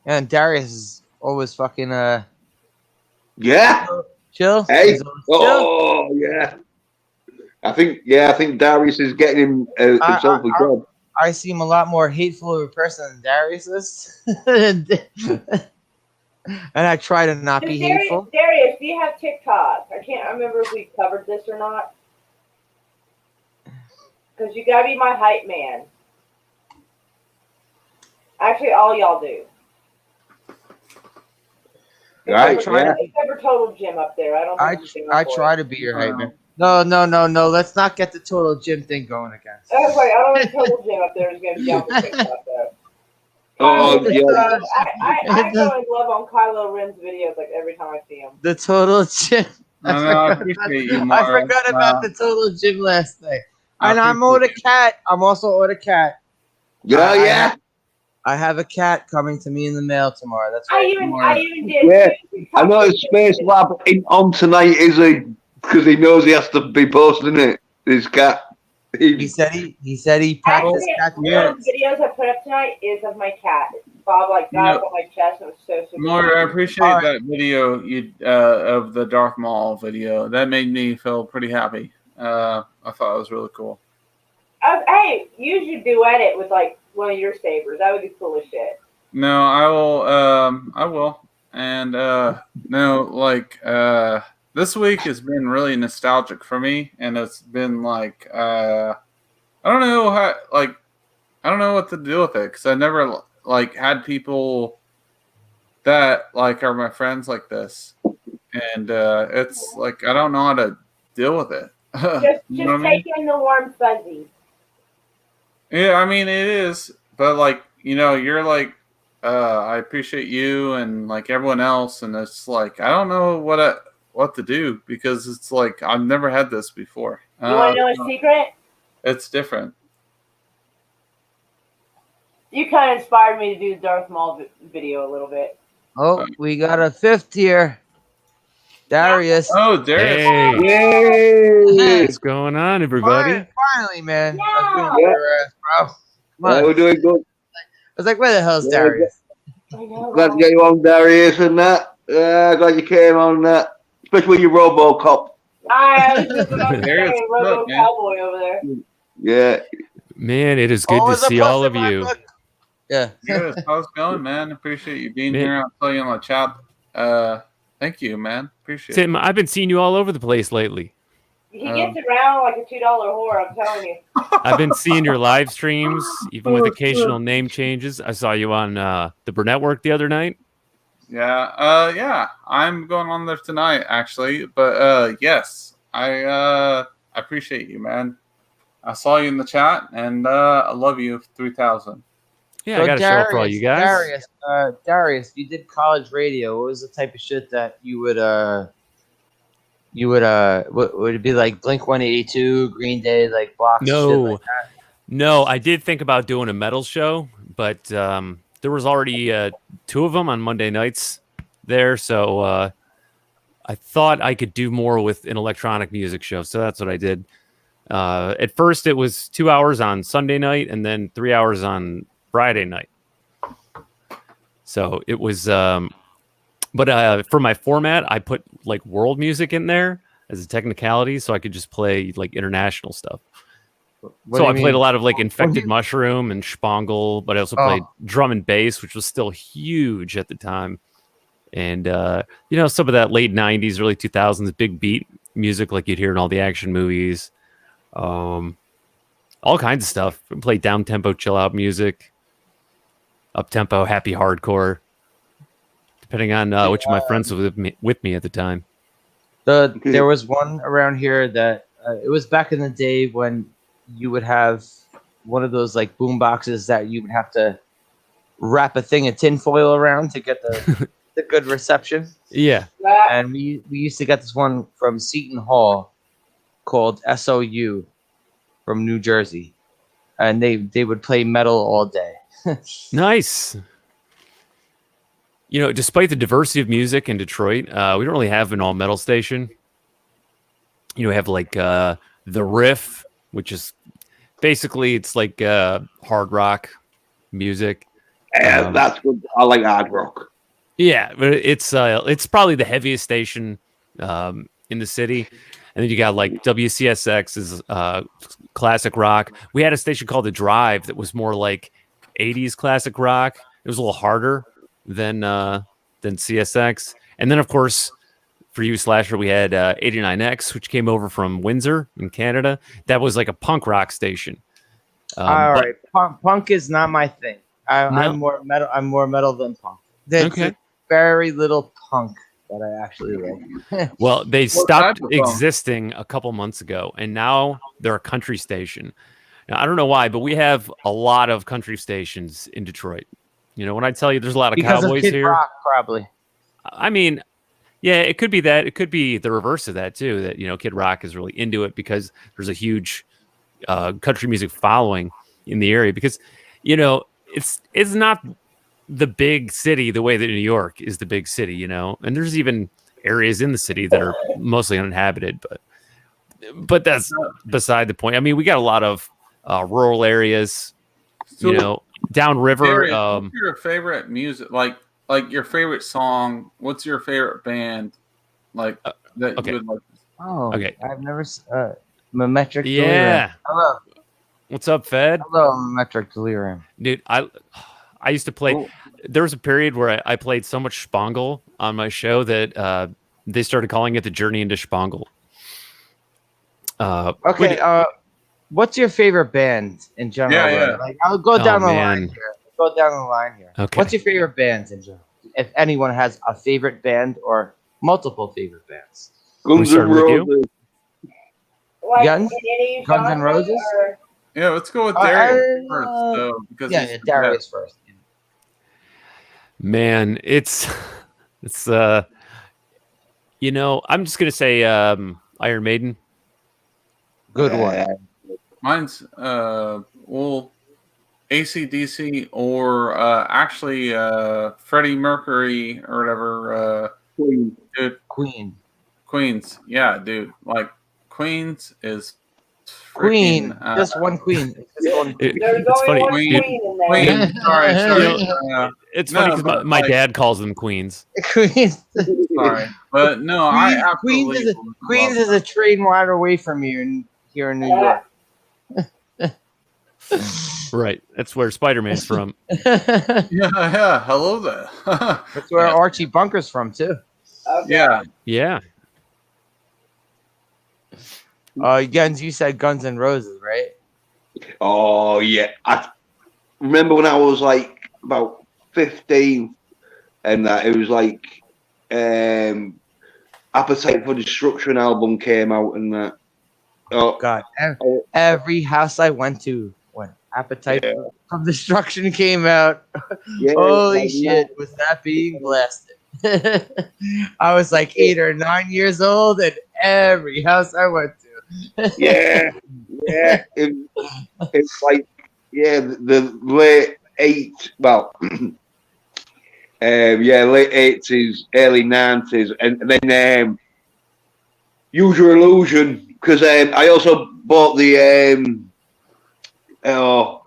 And Darius is always fucking yeah. chill. Hey. He's always chill. Oh yeah. I think Darius is getting him himself a job. I seem a lot more hateful of a person than Darius is. And I try to not be hateful. Darius, do you have TikTok? I can't remember if we covered this or not. Because you gotta be my hype man. Actually, all y'all do. Right, Except for Total Gym up there. I try to be your hype man. No. Let's not get the Total Gym thing going again. That's right. I don't want Total Gym up there is going to be down for TikTok though. Yeah. I go in love on Kylo Ren's videos like every time I see him. The Total Gym. I appreciate you, I Mara. forgot about the Total Gym last night. And I'm owed a cat. I'm also owed a cat. Yeah. I have a cat coming to me in the mail tomorrow. That's I right. even did. Yeah. I know it's Space Lab on tonight, is he? Because he knows he has to be posting it. His cat. He said he packed his cat. One of the videos I put up tonight is of my cat. Bob got up on my chest and it was so super. More, I appreciate that video you of the Darth Maul video. That made me feel pretty happy. I thought it was really cool. Hey, you should duet it with like one of your sabers. That would be cool as shit. No, I will. And this week has been really nostalgic for me, and it's been like I don't know what to do with it because I never had people that are my friends like this, and it's like I don't know how to deal with it. Just take in the warm fuzzy. Yeah, I mean it is, but you're I appreciate you and everyone else, and it's like I don't know what to do because it's like I've never had this before. You want to know a secret? It's different. You kind of inspired me to do the Darth Maul video a little bit. Oh, we got a fifth here. Darius. Oh, Darius. Yay! What's going on, everybody? Finally, man. Yeah. I was bro. Come on. We're doing good. I was like, where the hell's Darius? I know. Glad to get you on, Darius, and that. Glad you came on that. Especially with your RoboCop. I was just about to Darius, say, Robo man. Cowboy over there. Yeah. Man, it is good to Always a see all of pleasure, you. my book. Yeah. Yes, how's it going, man? Appreciate you being Man. here. I'll tell you on the chat. Thank you, man. Appreciate Tim, I've been seeing you all over the place lately. He gets around like a $2 whore, I'm telling you. I've been seeing your live streams, even with occasional name changes. I saw you on the Burnett Work the other night. Yeah, I'm going on there tonight, actually. But yes, I appreciate you, man. I saw you in the chat, and I love you, 3000. Yeah, So I got a show for all you guys. Darius, you did college radio. What was the type of shit that you would would it be like Blink-182, Green Day, like blocks? Shit like that? No, I did think about doing a metal show, but there was already 2 of them on Monday nights there, so I thought I could do more with an electronic music show, so that's what I did. At first, it was 2 hours on Sunday night and then 3 hours on Friday night. So it was, but for my format, I put like world music in there as a technicality, so I could just play like international stuff. So I played a lot of like Infected Mushroom and Spangle, but I also played drum and bass, which was still huge at the time. and you know, some of that late '90s, early 2000s big beat music like you'd hear in all the action movies. All kinds of stuff. We played down tempo, chill out music, up tempo, happy hardcore, depending on which of my friends was with me at the time. There was one around here that it was back in the day when you would have one of those like boom boxes that you would have to wrap a thing of tinfoil around to get the good reception. Yeah. And we used to get this one from Seton Hall called SOU from New Jersey, and they would play metal all day. Nice. You know, despite the diversity of music in Detroit, we don't really have an all metal station. You know, we have like the Riff, which is basically it's like hard rock music. Yeah, that's good. I like hard rock. Yeah, but it's probably the heaviest station in the city. And then you got like WCSX's classic rock. We had a station called The Drive that was more like 80s classic rock. It was a little harder than CSX. And then, of course, for you, Slasher, we had 89X, which came over from Windsor in Canada. That was like a punk rock station. All right, punk is not my thing. I'm more metal. I'm more metal than punk. There's very little punk that I actually like. Well, they stopped existing a couple months ago, and now they're a country station. Now, I don't know why, but we have a lot of country stations in Detroit. You know, when I tell you there's a lot of cowboys Kid here, Rock, probably. I mean, yeah, it could be that. It could be the reverse of that too. That, you know, Kid Rock is really into it because there's a huge country music following in the area. Because, you know, it's not the big city the way that New York is the big city, you know, and there's even areas in the city that are mostly uninhabited, but that's beside the point. I mean, we got a lot of rural areas, you know, downriver. Jerry, what's your favorite music? Like your favorite song? What's your favorite band? Like that you would like? Oh, okay. I've never Metric Yeah. Delirium. Hello. What's up, Fed? Hello, Metric Delirium. Dude, I used to play. Oh. There was a period where I played so much Spangle on my show that they started calling it the Journey into Spangle. Okay, what's your favorite band in general? Yeah. Like, I'll go down the line here. Okay. What's your favorite bands in general? If anyone has a favorite band or multiple favorite bands. Guns N' Roses. Guns N' Roses? Yeah, let's go with Darius first. Because Darius first. Man, it's you know, I'm just gonna say Iron Maiden. Good one. Mine's AC/DC or actually Freddie Mercury or whatever. Dude, Queens. Yeah, dude. Like Queens is Queen. Just one Queen. It's funny. Queen. Sorry. It's funny because my dad calls them Queens. Queens. Sorry, but no, Queens is a train ride away from you here in New York. Right. That's where Spider-Man's from. Yeah. Hello there. That's where Archie Bunker's from too. Okay. Yeah. Guns, you said Guns N' Roses, right? Oh yeah. I remember when I was like about 15 and that it was like Appetite for Destruction album came out and that. Oh God. Every house I went to when Appetite for Destruction came out. Yeah, holy shit, was that being blasted. I was like 8 or 9 years old and every house I went to. Yeah. It's like the late late 80s, early 90s, and then Use Your Illusion, because I also bought the live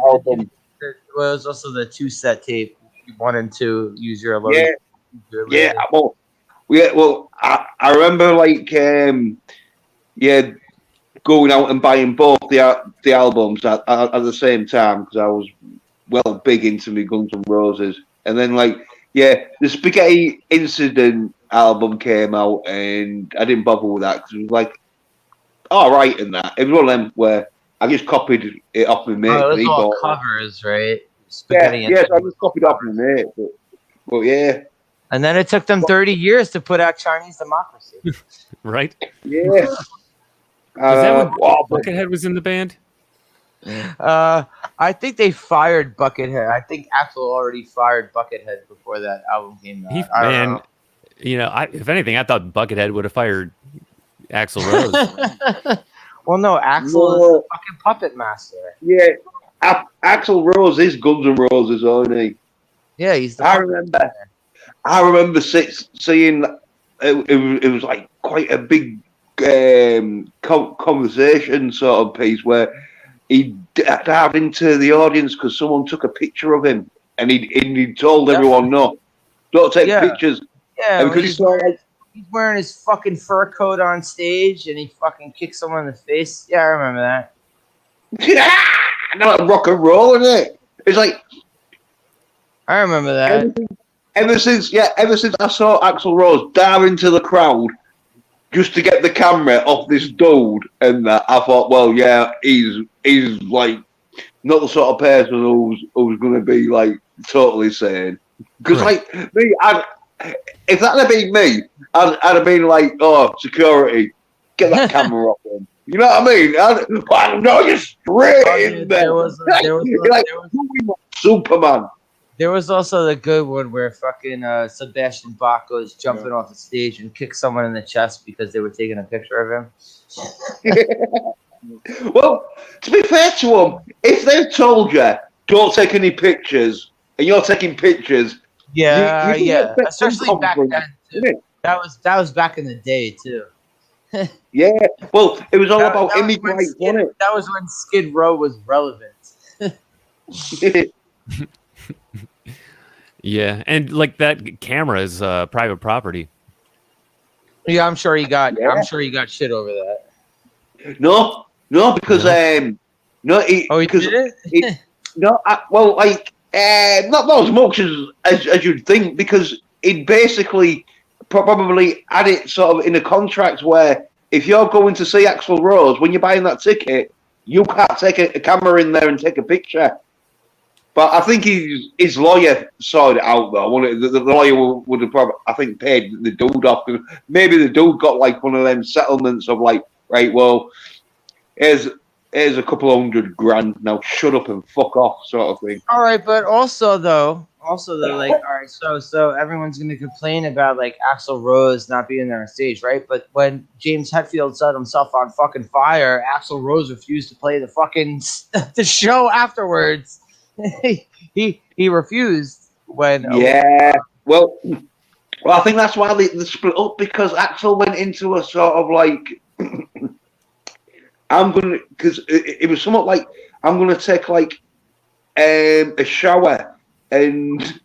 album. It was also the 2-set tape, 1 and 2. Use Your Illusion. I remember like going out and buying both the albums at the same time because I was big into me Guns N' Roses, and then like Yeah, the Spaghetti Incident album came out, and I didn't bother with that because it was like, all right, and that. It was one of them where I just copied it off my mate Oh, it because was he all bought it. covers, right? Yeah, Spaghetti yeah, so I Incident was just all copied off my covers. mate. But yeah, And then it took them 30 years to put out Chinese Democracy. Right? yeah. Was that when Wow, but Buckethead was in the band? I think they fired Buckethead. I think Axl already fired Buckethead before that album came out. I don't know. You know, if anything, I thought Buckethead would have fired Axl Rose. Well, no, Axl is No. the fucking puppet master. yeah, Axl Rose is Guns N' Roses, isn't he? Yeah, he's the I puppet remember. master. I remember seeing it was like quite a big conversation sort of piece where he dived into the audience because someone took a picture of him and he told everyone no, don't take pictures. Yeah, And because he's wearing his fucking fur coat on stage and he fucking kicks someone in the face. Yeah, I remember that. not like rock and roll, isn't it? It's like I remember that. ever since I saw Axl Rose dive into the crowd just to get the camera off this dude, and that I thought, well, yeah, he's like not the sort of person who's going to be like totally sane. Because like me, if that had been me, I'd have been like, oh, security, get that camera off him. You know what I mean? I know you're straight in there. There was Superman. There was also the good one where fucking Sebastian Bach goes jumping off the stage and kicks someone in the chest because they were taking a picture of him. Well, to be fair to them, if they've told you don't take any pictures and you're taking pictures, Yeah, you yeah. get some Especially back confidence, then too. That was back in the day too. Yeah. Well, it was all about that was immigrants, when wasn't that was when Skid Row was relevant. it? Yeah, and like that camera is private property. Yeah, I'm sure he got. Yeah. I'm sure he got shit over that. No, because no, He because did it. no, well, like not as much as you'd think, because it basically probably had it sort of in a contract where if you're going to see Axl Rose, when you're buying that ticket, you can't take a camera in there and take a picture. But I think his lawyer sorted it out though. The lawyer would have probably, I think, paid the dude off. Maybe the dude got like one of them settlements of like, right, well, here's a couple $100,000. Now shut up and fuck off, sort of thing. All right, but also like, all right, so everyone's gonna complain about like Axl Rose not being there on stage, right? But when James Hetfield set himself on fucking fire, Axl Rose refused to play the fucking the show afterwards. he refused when Well, I think that's why they split up, because Axl went into a sort of like because it was somewhat like I'm gonna take like a shower and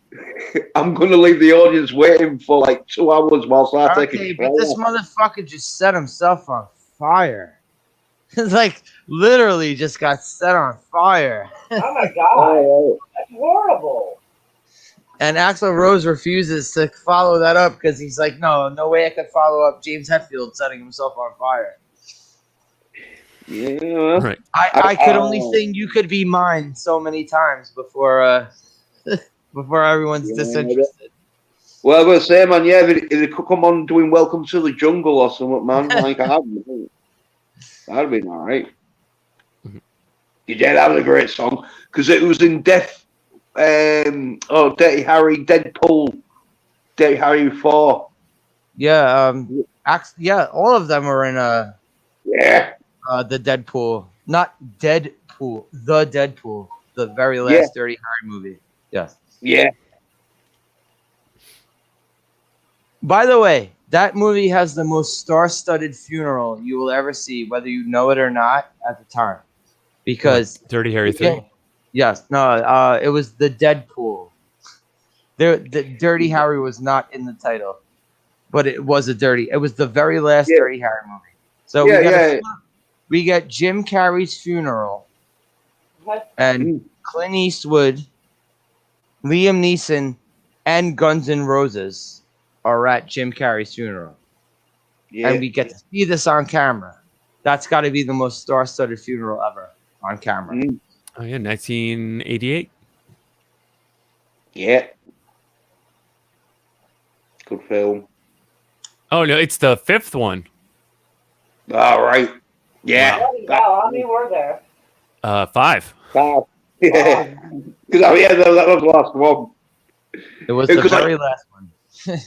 I'm gonna leave the audience waiting for like 2 hours whilst I take a shower. But this motherfucker just set himself on fire. It's like literally just got set on fire. Oh my god, that's horrible. And Axl Rose refuses to follow that up because he's like, no way I could follow up James Hetfield setting himself on fire. Yeah, Right. I could only sing "You Could Be Mine" so many times before everyone's disinterested. Well, I was say, man, yeah, if they could come on doing "Welcome to the Jungle" or something, man, like that'd be all right. Yeah, that was a great song because it was in Dirty Harry, Deadpool, Dirty Harry 4. Yeah, all of them were in the Deadpool, not Deadpool, the Deadpool, the very last Dirty Harry movie. Yes. Yeah. By the way, that movie has the most star-studded funeral you will ever see, whether you know it or not, at the time. Because Dirty Harry 3. Yes, no, it was the Deadpool. The Dirty Harry was not in the title, but it was It was the very last Dirty Harry movie. So we get Jim Carrey's funeral, and Clint Eastwood, Liam Neeson, and Guns N' Roses are at Jim Carrey's funeral, Yeah. and we get to see this on camera. That's got to be the most star-studded funeral ever on camera. Mm, Oh yeah, 1988. yeah. Good film. Oh no, it's the fifth one. All right. Yeah. Holy cow, how many were there? 5. Wow. Yeah. Because that was the last one. It was the Because, very last one.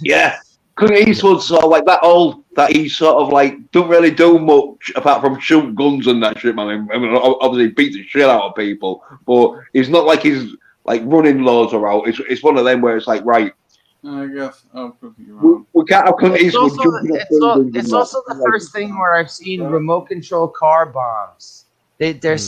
Yeah. Clint Eastwood's sort of like that old that he sort of like don't really do much apart from shoot guns and that shit, man. I mean, obviously he beats the shit out of people, but he's not like he's like running loads around. It's one of them where it's like, right, I guess I'll prove you wrong. we can't have Clint It's Eastwood also, jumping off it's, buildings it's and also that. the first thing where I've seen remote control car bombs. They're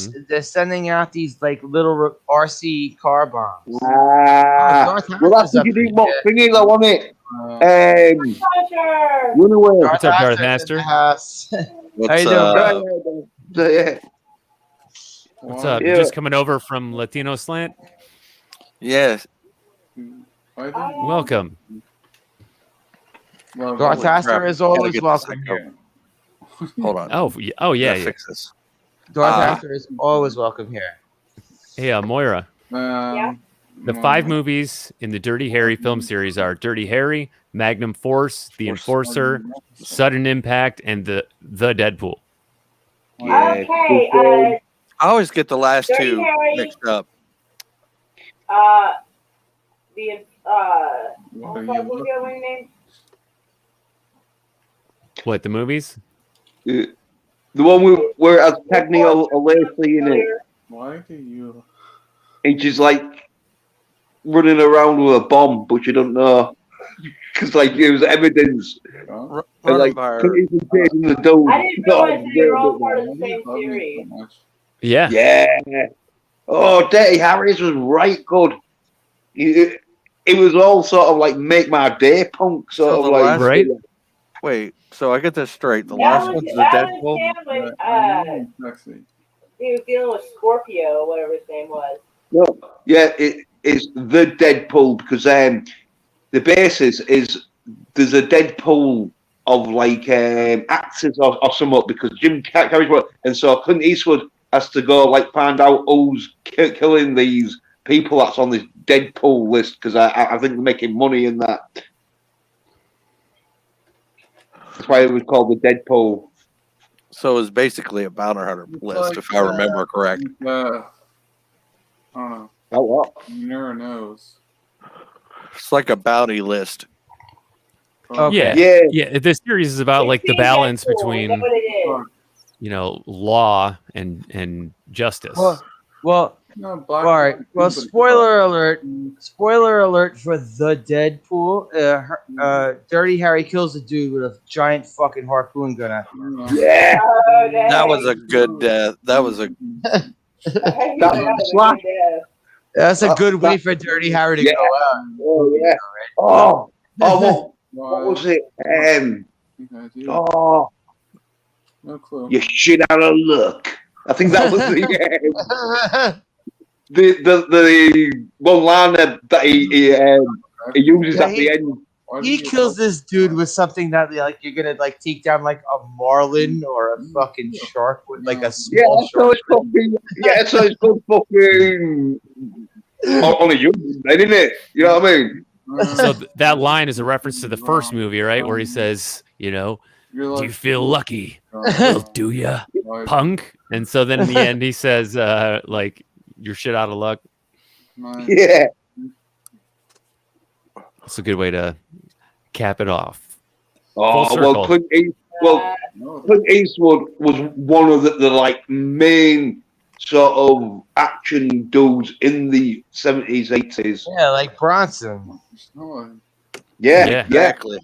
sending out these like little RC car bombs. Darth Well, that's Vader's up what you there, did. What thingy though, wasn't it? Roger! Runaway. Darth What's up, Darth Vader's in Master? the house. What's How you doing, bro? Yeah. What's up? Yeah. You just coming over from Latino Slant? Yes. Welcome. Darth Vader is always welcome here. Hold on. Oh yeah. Gotta Yeah. fix this. Darth Vader is always welcome here. Hey, Moira. Yeah. The 5 movies in the Dirty Harry film series are Dirty Harry, Magnum Force, The Enforcer, Sudden Impact, and the Deadpool. Yeah. Okay, I always get the last Dirty 2 Harry. mixed up. What's that movie I name? What, the movies? The one where it has Cagney O'Lacey in it. Why do you? And she's like running around with a bomb, but you don't know. Because like it was evidence. Oh, And like Clint Eastwood chasing the dome. I didn't realize they were all part of the same series. Yeah. Yeah. Oh, Dirty Harry's was right good. It was all sort of like make my day punk sort So of the like last- Right? Wait, so I get this straight. The That last was- one's the that Deadpool? was when, he was dealing with Scorpio, or whatever his name was. No, yeah, it's the Deadpool because the basis is there's a Deadpool of like actors or something because Jim Carrey's what, and so Clint Eastwood has to go like find out who's killing these people that's on this Deadpool list because I think they're making money in that. That's why it was called the Deadpool. So it's basically a bounty hunter list, if I remember correct. I don't know. Oh, what? You never knows. It's like a bounty list. Okay. Yeah. Yeah. Yeah. This series is about like the It's balance Deadpool, is between, that what it is? law and justice. Well, No, all right. Well, spoiler alert. Spoiler alert for the Deadpool. Dirty Harry kills a dude with a giant fucking harpoon gun at him. Yeah. Oh, dang. That was a good death. That was a That was a Slash. good death. That's a good way for Dirty Harry to Yeah. go out. Oh, yeah. Oh, what was it? Oh, No clue. you shit out of luck. I think that was the one liner that he uses Yeah, at the end. Why did He you- kills this dude with something that like you're gonna like take down like a marlin or a fucking shark with like a Yeah, small so shark. it's fucking. Yeah, so it's good fucking. On a human, isn't it? You know what I mean? So that line is a reference to the first movie, right? Where he says, You're do like, you feel lucky? Oh, Well, do ya, like, punk? And so then in the end he says, like, you're shit out of luck. my- Yeah. It's a good way to cap it off. Oh Full well, circle. no, Clint Eastwood was one of the like main sort of action dudes in the 70s, 80s. Yeah, like Bronson. no, Yeah, Yeah. yeah. exactly.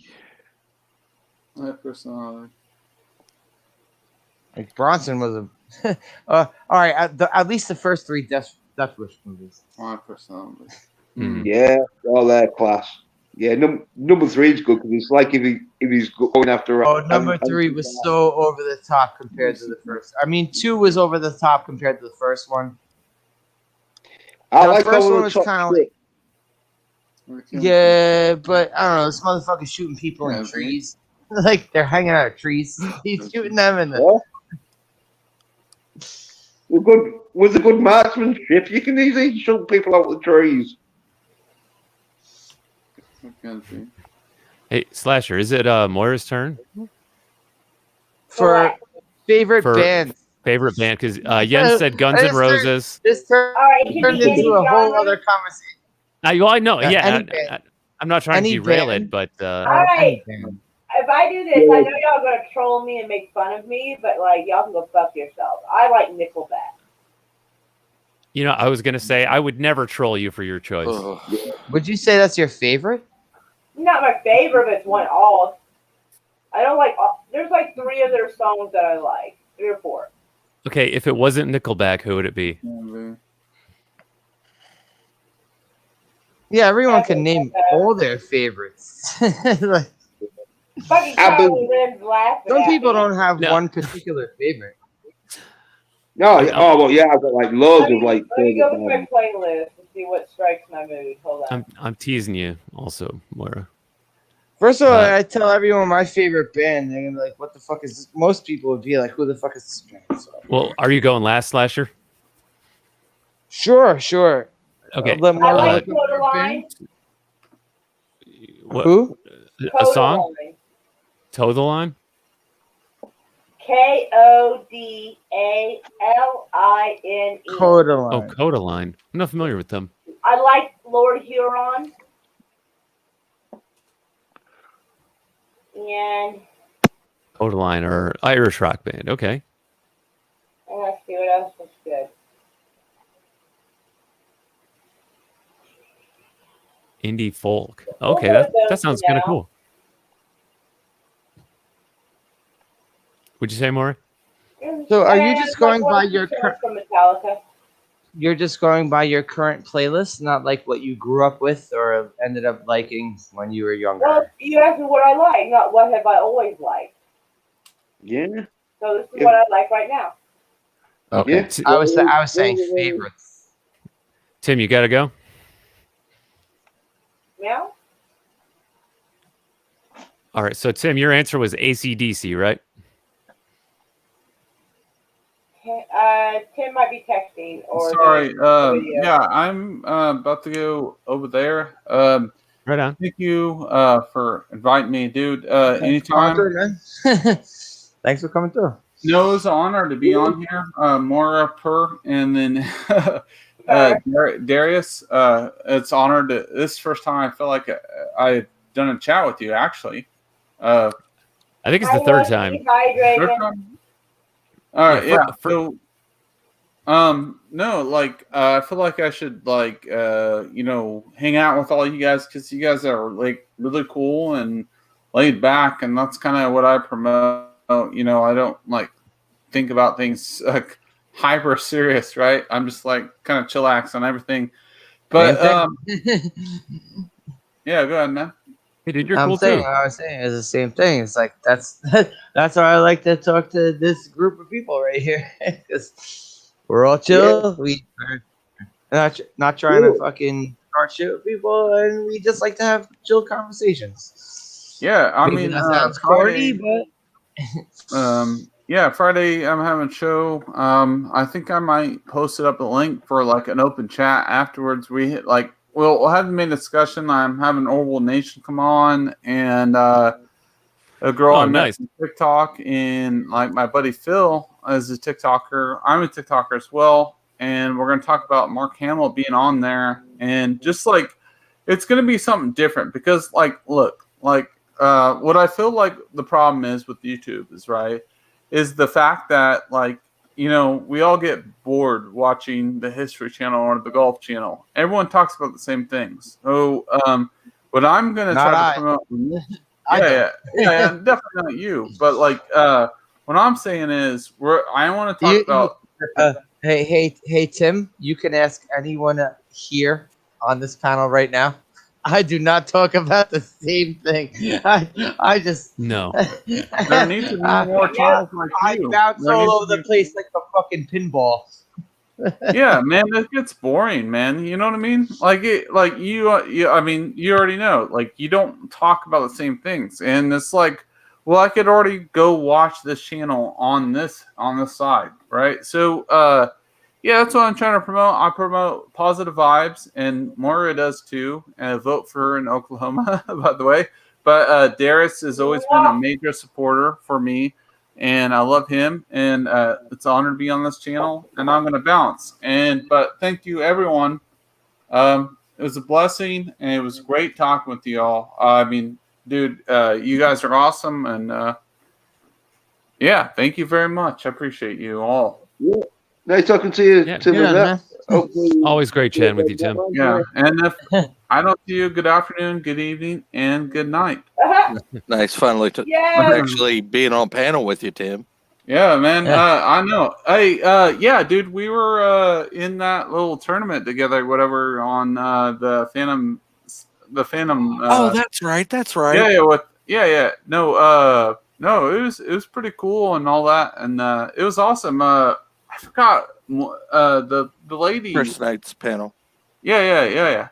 that personality. Like Bronson was a. All right, at least the first 3 Death Wish movies. My personality. Mm. Yeah, all that class. Yeah, number 3 is good because it's like if he's going after. Oh, number 3 was so over the top compared to the first. I mean, 2 was over the top compared to the first one. I the like first over one the was top kinda shit. Yeah, but I don't know. This motherfucker's shooting people in trees. Like they're hanging out of trees. He's shooting them in the. With a good marksmanship, you can easily shoot people out of the trees. Hey, Slasher, is it Moira's turn For favorite for band. favorite band? Because Yen said Guns N' Roses. This turned All right, can you into any a whole genre? other conversation. I know. Yeah, Any band. I'm not trying to Any derail band. it, but All right. Any band. If I do this, I know y'all gonna troll me and make fun of me, but like y'all can go fuck yourselves. I like Nickelback. you know, I was gonna say I would never troll you for your choice. Would you say that's your favorite? Not my favorite, but it's one all. I don't like. There's like 3 of their songs that I like, 3 or 4. Okay, if it wasn't Nickelback, who would it be? Yeah, everyone can name all their favorites. Like, Fucking Charlie Lynn's laughing. some at people me. don't have No. one particular favorite. No, well, yeah, I've got like loads Let of like. me go with my playlist and see what strikes my mood. Hold on. I'm teasing you, also, Moira. First of all, I tell everyone my favorite band, they're gonna be like, "What the fuck is this?" Most people would be like, "Who the fuck is this band?" So, Well, are you going last, Slasher? sure. Okay. Let I Moira like look up their Codaline. band. What? Who? A song? Codaline. Toe the Line? Kodaline. Codaline. Oh, Codaline. I'm not familiar with them. I like Lord Huron. And Codaline or Irish rock band. Okay. let's see what else was good. Indie folk. We'll Okay, go with that those sounds for kind of now. cool. Would you say more? So, are you And just going one by or two your songs from Metallica? You're just going by your current playlist, not like what you grew up with or ended up liking when you were younger. Well, you asked me what I like, not what have I always liked. Yeah. So this is what I like right now. Okay. Yeah. I was saying favorites. Tim, you got to go? Meow? All right. So, Tim, your answer was AC/DC, right? Tim might be texting or Sorry. video. Yeah, I'm about to go over there. Right on. Thank you for inviting me, dude. Anytime. Thanks for coming through. No, it's an honor to be on here. Maura Per, and then Darius. It's honored to. This is the first time I feel like I've done a chat with you. Actually, I think it's the third time. third time. All right, yeah. For- So, no, like I feel like I should like hang out with all you guys because you guys are like really cool and laid back, and that's kind of what I promote. You know, I don't like think about things hyper serious, right? I'm just like kind of chillax on everything. But yeah, go ahead, man. Hey, dude, you're I cool was too. saying it's the same thing. It's like that's why I like to talk to this group of people right here because we're all chill. We're not trying to fucking start shit with people, and we just like to have chill conversations. Yeah, I Maybe mean, that sounds Friday, corny, but yeah, Friday I'm having a show. I think I might post it up a link for like an open chat afterwards. We hit like we'll have a main discussion. I'm having Orville Nation come on and a girl I met on TikTok and like my buddy Phil is a TikToker. I'm a TikToker as well, and we're gonna talk about Mark Hamill being on there and just like it's gonna be something different because like look like. What I feel like the problem is with YouTube is the fact that like, you know, we all get bored watching the History Channel or the Golf Channel. Everyone talks about the same things. So what I'm going to try to promote. Yeah, definitely not you. But like what I'm saying is I want to talk about. Hey, Tim, you can ask anyone here on this panel right now. I do not talk about the same thing. I just no. There needs to be more channels like you. I bounce all over the place like a fucking pinball. Yeah, man, it gets boring, man. You know what I mean? Like I mean, you already know. Like, you don't talk about the same things, and it's like, well, I could already go watch this channel on this side, right? So, yeah, that's what I'm trying to promote. I promote positive vibes, and Moira does too. And I vote for her in Oklahoma, by the way. But Darius has always been a major supporter for me, and I love him. And it's an honor to be on this channel. And I'm going to bounce. But thank you, everyone. It was a blessing, and it was great talking with you all. I mean, dude, you guys are awesome, and yeah, thank you very much. I appreciate you all. Yeah. Nice talking to you, Yeah. Tim. Yeah, and man. that. Hopefully, Always great chatting with you, Tim. Yeah, and if I don't see you, good afternoon, good evening, and good night. Nice, finally, Yes. actually being on panel with you, Tim. Yeah, man. Yeah. I know. Hey, yeah, dude, we were in that little tournament together, whatever, on the Phantom. The Phantom. Oh, that's right. That's right. Yeah, yeah. No, it was pretty cool and all that, and it was awesome. I forgot the lady. First night's panel. Yeah.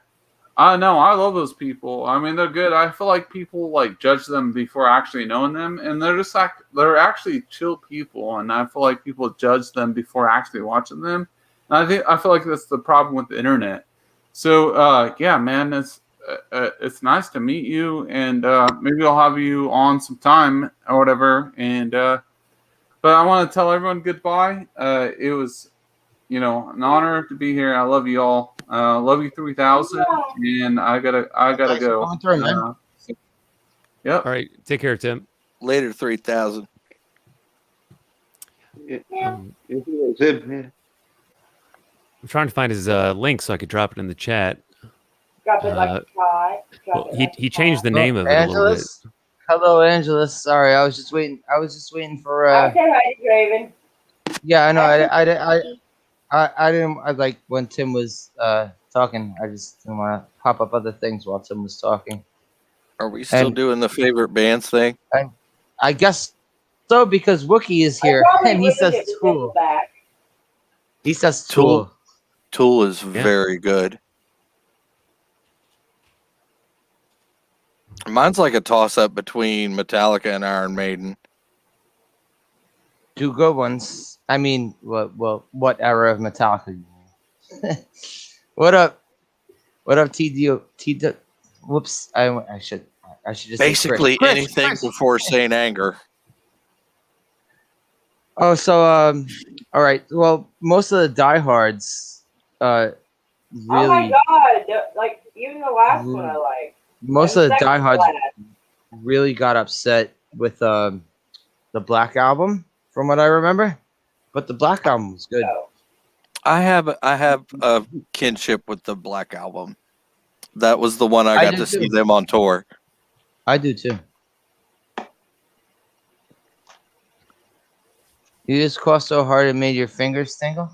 I know. I love those people. I mean, they're good. I feel like people like judge them before actually knowing them, and they're just like they're actually chill people. And I feel like people judge them before actually watching them. And I feel like that's the problem with the internet. So yeah, man, it's nice to meet you, and maybe I'll have you on some time or whatever. And but I want to tell everyone goodbye. It was, an honor to be here. I love you all. Love you 3000, and I gotta Thanks for go. coming through, man. Yep. All right. Take care, Tim. Later, 3000. Yeah. Um, Tim, yeah. I'm trying to find his link so I could drop it in the chat. Drop it like a pie. Well, he changed the name of it a little bit. Angelus. Hello, Angelus. Sorry, I was just waiting. I was just waiting for. I said hi to Draven. Yeah, I know. I didn't. I like when Tim was talking. I just didn't want to pop up other things while Tim was talking. Are we still And- doing the favorite bands thing? I guess so because Wookie is here and he says Tool. Back. He says Tool. Tool. Tool is very good. Mine's like a toss-up between Metallica and Iron Maiden. Two good ones. I mean, what era of Metallica you mean? What up? What up, TD? Whoops! I should just say Basically Chris. anything before Saint Anger. Oh, so all right. Well, most of the diehards, really, Oh my god! Like even the last one I like. most And of the second diehards class. really got upset with the Black Album, from what I remember. But the Black Album was good. So, I have a kinship with the Black Album. That was the one I I got do to see too. them on tour. I do too. You just coughed so hard it made your fingers tingle.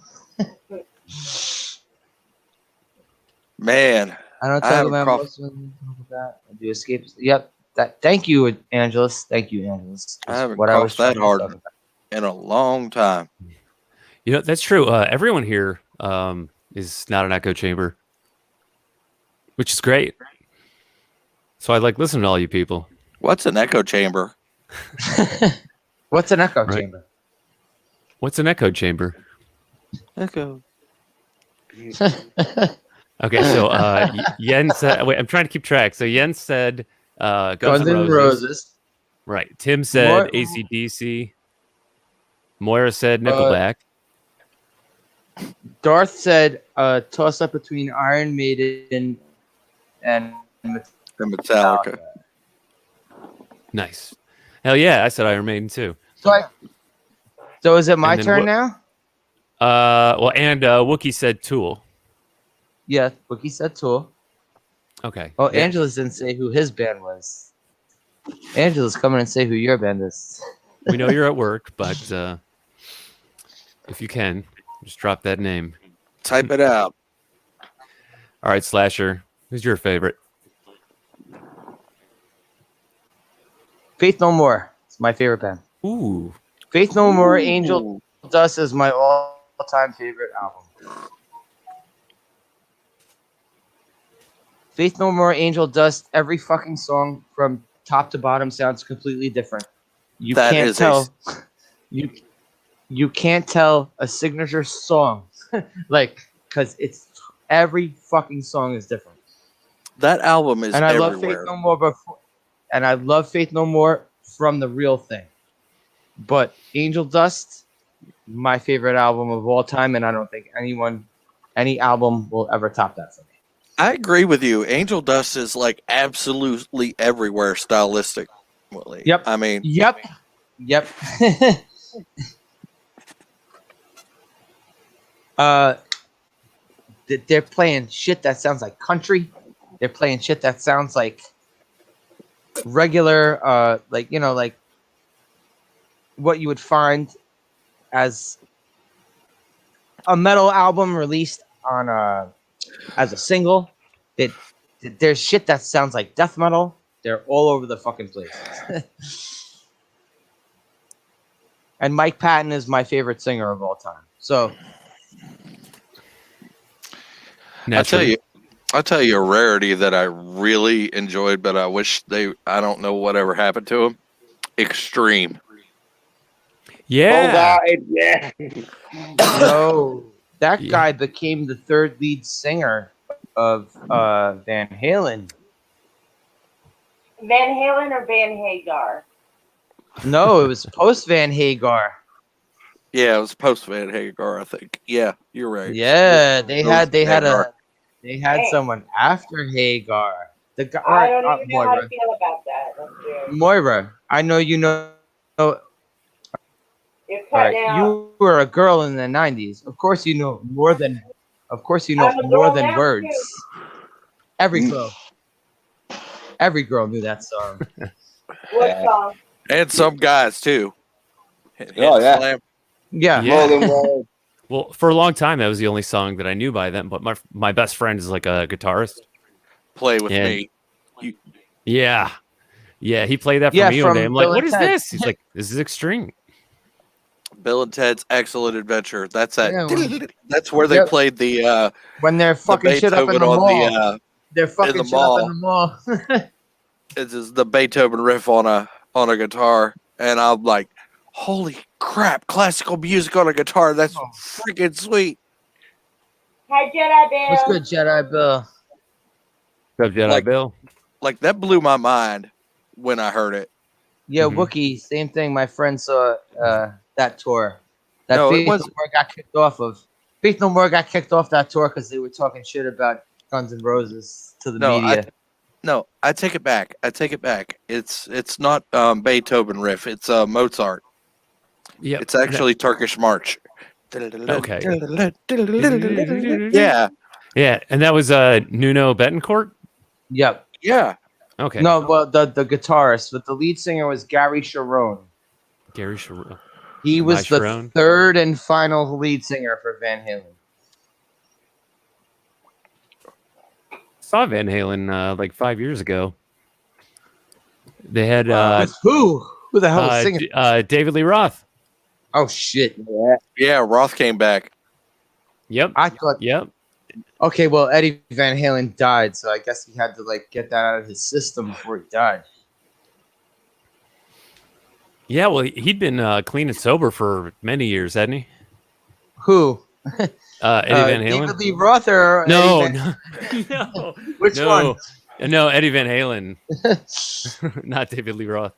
Man, I don't I talk haven't about coughed- most of them talk about. I do escape. Yep. Thank you, Angelus. Thank you, Angelus. I haven't What I was coughed that trying to hard talk about. in a long time. That's true. Everyone here is not an echo chamber, which is great. So I like listening to all you people. What's an echo chamber? What's an echo Right. chamber? What's an echo chamber? Echo. Okay, so Yen said, wait, I'm trying to keep track. So Yen said Guns N' Roses. Right. Tim said AC/DC. Moira said Nickelback. Darth said toss up between Iron Maiden and And Metallica. Nice. Hell yeah, I said Iron Maiden too. So is it my And then turn what- now? Well, and Wookie said Tool. Yeah, Wookie said Tool. Okay. Oh, Yeah. Angela's didn't say who his band was. Angela's coming and say who your band is. We know you're at work, but if you can, just drop that name. Type it out. All right, Slasher, who's your favorite? Faith No More. It's my favorite band. Ooh. Faith No More, Angel Dust is my all-time favorite album. Faith No More, Angel Dust. Every fucking song from top to bottom sounds completely different. You That can't is tell. You can't tell a signature song like because it's every fucking song is different. that album is And I love Faith everywhere. No More before, and I love Faith No More from the real thing. But Angel Dust, my favorite album of all time, and I don't think any album will ever top that for me. I agree with you. Angel Dust is like absolutely everywhere stylistically. Yep. I mean, Yep. They're playing shit that sounds like country. They're playing shit that sounds like regular, like what you would find as a metal album released on as a single. There's shit that sounds like death metal. They're all over the fucking place. And Mike Patton is my favorite singer of all time. So Naturally. I'll tell you a rarity that I really enjoyed, but I don't know whatever happened to him. Extreme. Yeah. Yeah. no, that Yeah. guy became the third lead singer of Van Halen. Van Halen or Van Hagar? No, it was post Van Hagar. Yeah, it was post Van Hagar, I think. Yeah, you're right. Yeah, they had Hagar. Hey. someone after Hagar. The guy, I don't even know how Moira. to feel about that. That's weird. Moira, I know you know. You're All cutting right, out. you were a girl in the '90s. Of course, you know more than. Of course, you know I'm a more girl than now, words. too. Every girl knew that song. What song? And some guys too. Oh, yeah. Slam. Yeah. More than one. Well, for a long time, that was the only song that I knew by them. But my best friend is like a guitarist. Play with Yeah. me. Yeah. Yeah. He played that for Yeah, me one from day. I'm like, Bill what and is Ted. this? He's like, this is extreme. Bill and Ted's Excellent Adventure. That's that. Yeah, That's where they Yep. played the When they're fucking shit up in Beethoven the on mall. the They're fucking the shit up in the mall. it's the Beethoven riff on a guitar, and I'm like, holy crap! Classical music on a guitar. That's Oh. freaking sweet. Hi, Jedi Bill. What's good, Jedi Bill? What's up, Jedi Like- Bill? Like that blew my mind when I heard it. Yeah, Mhm. Wookie, same thing. My friend saw that tour. That No, it Faith No wasn't- More got kicked off of. Faith No More got kicked off that tour because they were talking shit about Guns N' Roses to the No, media. No, I take it back. It's not Beethoven riff. It's Mozart. Yep. It's actually Turkish March. Okay. Yeah. Yeah. And that was Nuno Betancourt. Yep. Yeah. Okay. No, well, the guitarist, but the lead singer was Gary Sharon. Gary Sharon. He was My the Sharon. third and final lead singer for Van Halen. Saw Van Halen like 5 years ago. They had With who? Who the hell was singing? David Lee Roth. Oh shit! Yeah. Yeah. Roth came back. Yep. I thought. Yep. Okay, well, Eddie Van Halen died, so I guess he had to like get that out of his system before he died. Yeah. Well, he'd been clean and sober for many years, hadn't he? Who? Eddie Van Halen. David Lee Roth or No, Eddie Van- no, no. Which no. No, Eddie Van Halen, not David Lee Roth.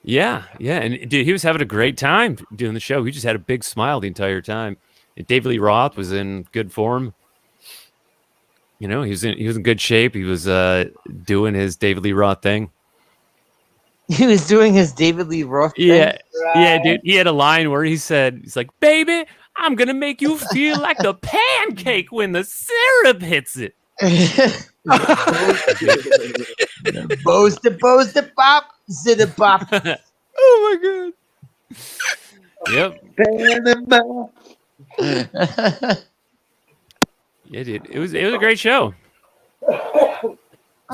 Yeah, and dude, he was having a great time doing the show. He just had a big smile the entire time. And David Lee Roth was in good form. You know, he was in good shape. He was doing his David Lee Roth thing. He was doing his David Lee Roth thing. Yeah, yeah, Right. dude. He had a line where he's like, "Baby, I'm gonna make you feel like the pancake when the syrup hits it." Bose the bop, zit bop. Oh my god. Yep. Yeah, dude. It was a great show.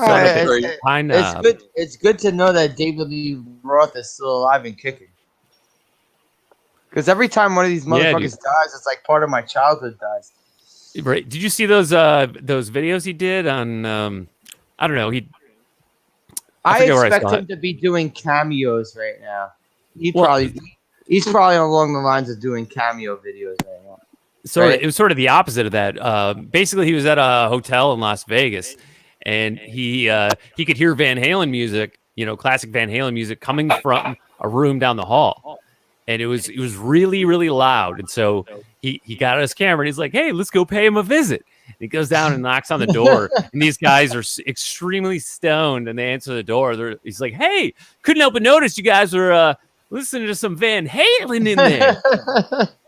It's Pine, good. It's good to know that David Lee Roth is still alive and kicking. Because every time one of these Yeah, motherfuckers dies, it's like part of my childhood dies. Right? Did you see those videos he did on? I don't know. I forget where I expect saw him it. to be doing cameos right now. He's Well- probably along the lines of doing cameo videos right now. It was sort of the opposite of that. Basically, he was at a hotel in Las Vegas, and he could hear Van Halen music, classic Van Halen music, coming from a room down the hall, and it was really really loud. And so he got out his camera and he's like, "Hey, let's go pay him a visit." And he goes down and knocks on the door, and these guys are extremely stoned, and they answer the door. He's like, "Hey, couldn't help but notice you guys were listening to some Van Halen in there."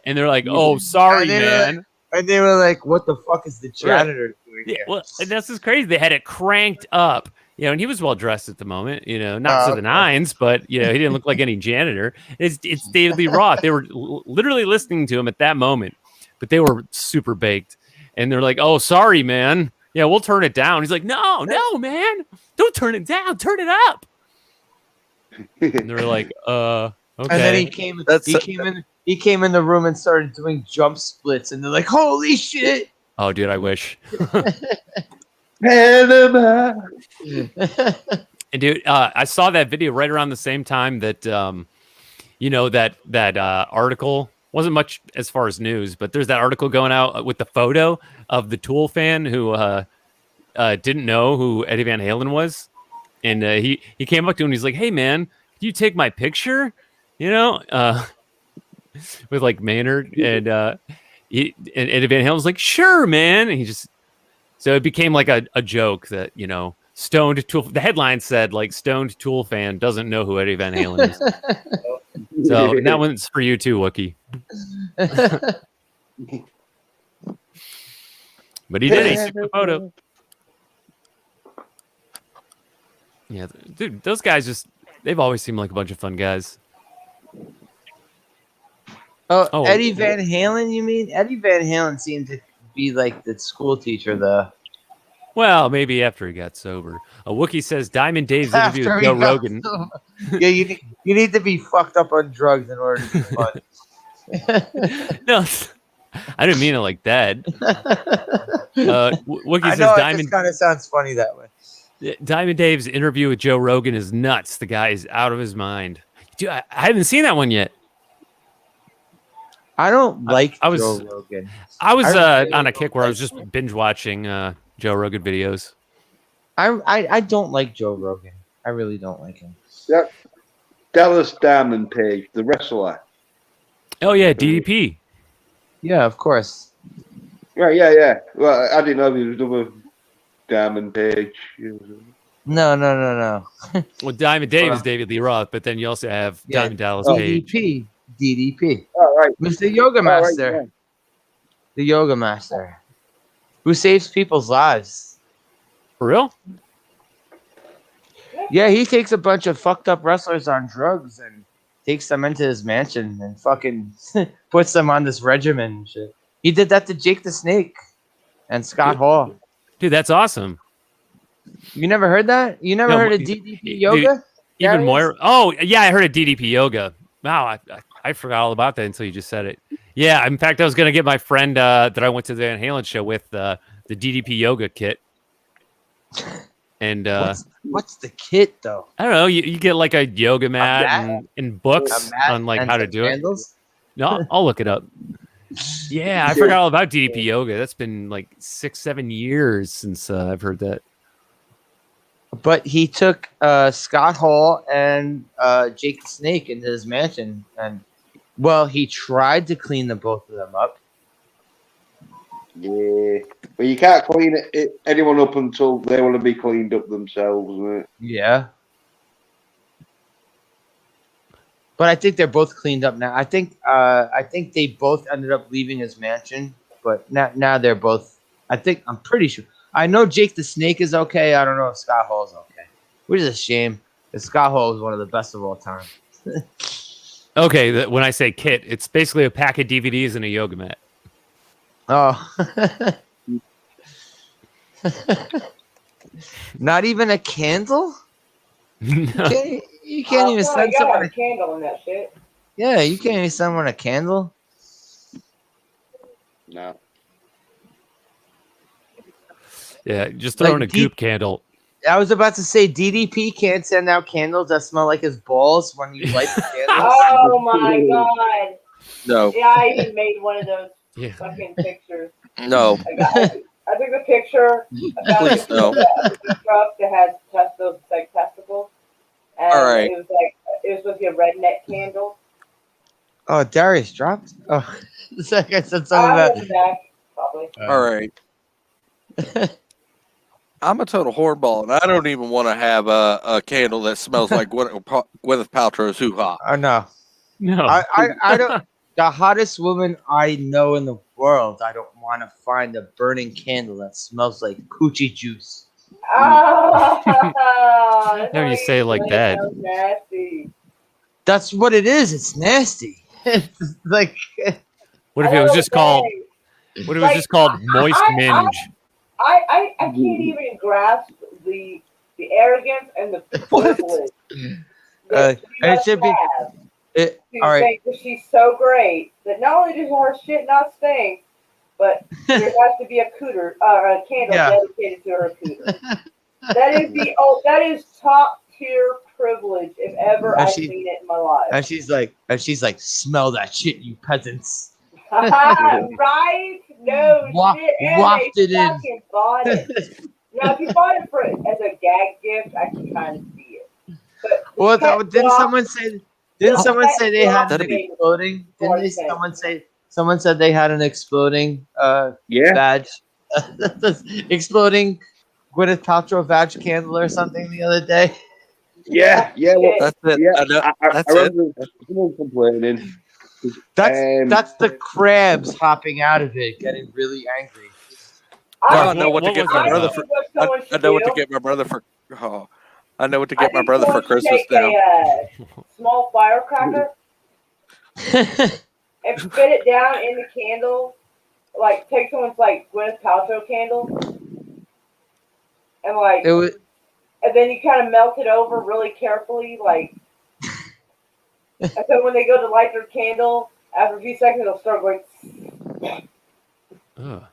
And they're like, "Oh, sorry, man." And they were like, "What the fuck is the janitor doing Yeah, here?" well, and that's just crazy. They had it cranked up, and he was well dressed at the moment, not to the nines, but he didn't look like any janitor. It's David Lee Roth. They were literally listening to him at that moment, but they were super baked, and they're like, "Oh, sorry, man. Yeah, we'll turn it down." He's like, "No, man, don't turn it down. Turn it up." And they're like, "Okay." And then he came in the room and started doing jump splits, and they're like, "Holy shit!" Oh, dude, I wish. Panama. And dude, I saw that video right around the same time that, that article wasn't much as far as news, but there's that article going out with the photo of the Tool fan who didn't know who Eddie Van Halen was, and he came up to him and he's like, "Hey man, can you take my picture?" With like Maynard, and Eddie Van Halen's like, "Sure, man." And so it became like a joke that stoned Tool. The headline said like stoned Tool fan doesn't know who Eddie Van Halen is. So that one's for you too, Wookie. But he did. He took the photo. Yeah, dude, those guys they've always seemed like a bunch of fun guys. Oh, Eddie Van Halen, you mean? Eddie Van Halen seemed to be like the school teacher, though. Well, maybe after he got sober. A Wookiee says Diamond Dave's interview with Joe Rogan. Yeah, you need to be fucked up on drugs in order to be fun. No, I didn't mean it like that. Wookiee I says know, it Diamond. just kind of sounds funny that way. Diamond Dave's interview with Joe Rogan is nuts. The guy is out of his mind. Dude, I haven't seen that one yet. I don't like Joe Rogan. I was on a kick where I was just binge watching Joe Rogan videos. I don't like Joe Rogan. I really don't like him. Yep. Dallas Diamond Page, the wrestler. Oh yeah, DDP. Yeah, of course. Right, yeah. Well, I didn't know he was another Diamond Page. No. Well, Diamond Dave is David Lee Roth, but then you also have Diamond Dallas Page. DDP. Oh, right. Mr. Yoga Master. Right, yeah. The Yoga Master. Who saves people's lives. For real? Yeah, he takes a bunch of fucked up wrestlers on drugs and takes them into his mansion and fucking puts them on this regimen and shit. He did that to Jake the Snake and Scott Hall. Dude, that's awesome. You never heard that? You never heard of DDP Yoga? Dude, even more. Oh, yeah, I heard of DDP Yoga. Wow, I forgot all about that until you just said it. Yeah, in fact, I was going to get my friend that I went to the Van Halen show with the DDP Yoga kit. And what's the kit, though? I don't know. You get like a yoga mat and books on like how to do candles? It. No, I'll look it up. Yeah, I forgot all about DDP Yoga. That's been like 6-7 years since I've heard that. But he took Scott Hall and Jake the Snake into his mansion, and he tried to clean the both of them up. Yeah, but you can't clean anyone up until they want to be cleaned up themselves, isn't it? Yeah. But I think they're both cleaned up now. I think they both ended up leaving his mansion, but now they're both. I'm pretty sure. I know Jake the Snake is okay. I don't know if Scott Hall's okay, which is a shame. Because Scott Hall is one of the best of all time. Okay, when I say kit, it's basically a pack of DVDs and a yoga mat. Oh. Not even a candle? No. You can't even send someone a candle in that shit. Yeah, you can't use someone a candle. No. Yeah, just throw in a Like deep. goop candle. I was about to say DDP can't send out candles that smell like his balls when you light the candles. Oh my god. No, Yeah, I even made one of those Yeah. fucking pictures. no, I took a picture about please a no. truck that has those like testicles. And All right. it was supposed to be a redneck candle. Oh, Darius dropped. Oh, it's like I said something I'm about. in the back, probably. All right. I'm a total hornball, and I don't even want to have a candle that smells like Gwyneth Paltrow's hoo-ha. Oh no, No. I don't. The hottest woman I know in the world. I don't want to find a burning candle that smells like coochie juice. Oh, No, you say it like that. Sounds nasty. That's what it is. It's nasty. It's like What if I it was know just what called? I'm saying. What if it was just called moist minge? I can't even grasp the arrogance and the What? privilege and that she it must should be. have to All right. think that she's so great that not only does her shit not stink, but there has to be a cooter or a candle Yeah. dedicated to her cooter. That is top tier privilege if ever And I've she- seen it in my life. And she's like, smell that shit, you peasants. Right? No shit. And Waft they it in. fucking bought it. Now, if you bought it for as a gag gift, I can kind of see it. But Well, pet didn't rock- someone say? Didn't the someone pet say they had rock an That'd be- exploding? Didn't they? More sense. Someone say? Someone said they had an exploding Yeah. badge, exploding Gwyneth Paltrow badge candle or something the other day. Yeah. Yeah. Well, That's it. yeah. I know. I That's it. remember someone complaining. That's the crabs hopping out of it, getting really angry. I know what to what get was my that brother about? for. What I, someone I should know what to do. get my brother for. Oh, I know what to I get my think brother for someone should Christmas take now. a small firecracker and spit it down in the candle. Like, take someone's, like, Gwyneth Paltrow candle. And, like, It was. and then you kind of melt it over really carefully, like. And so when they go to light their candle, after a few seconds, it'll start going. Ugh.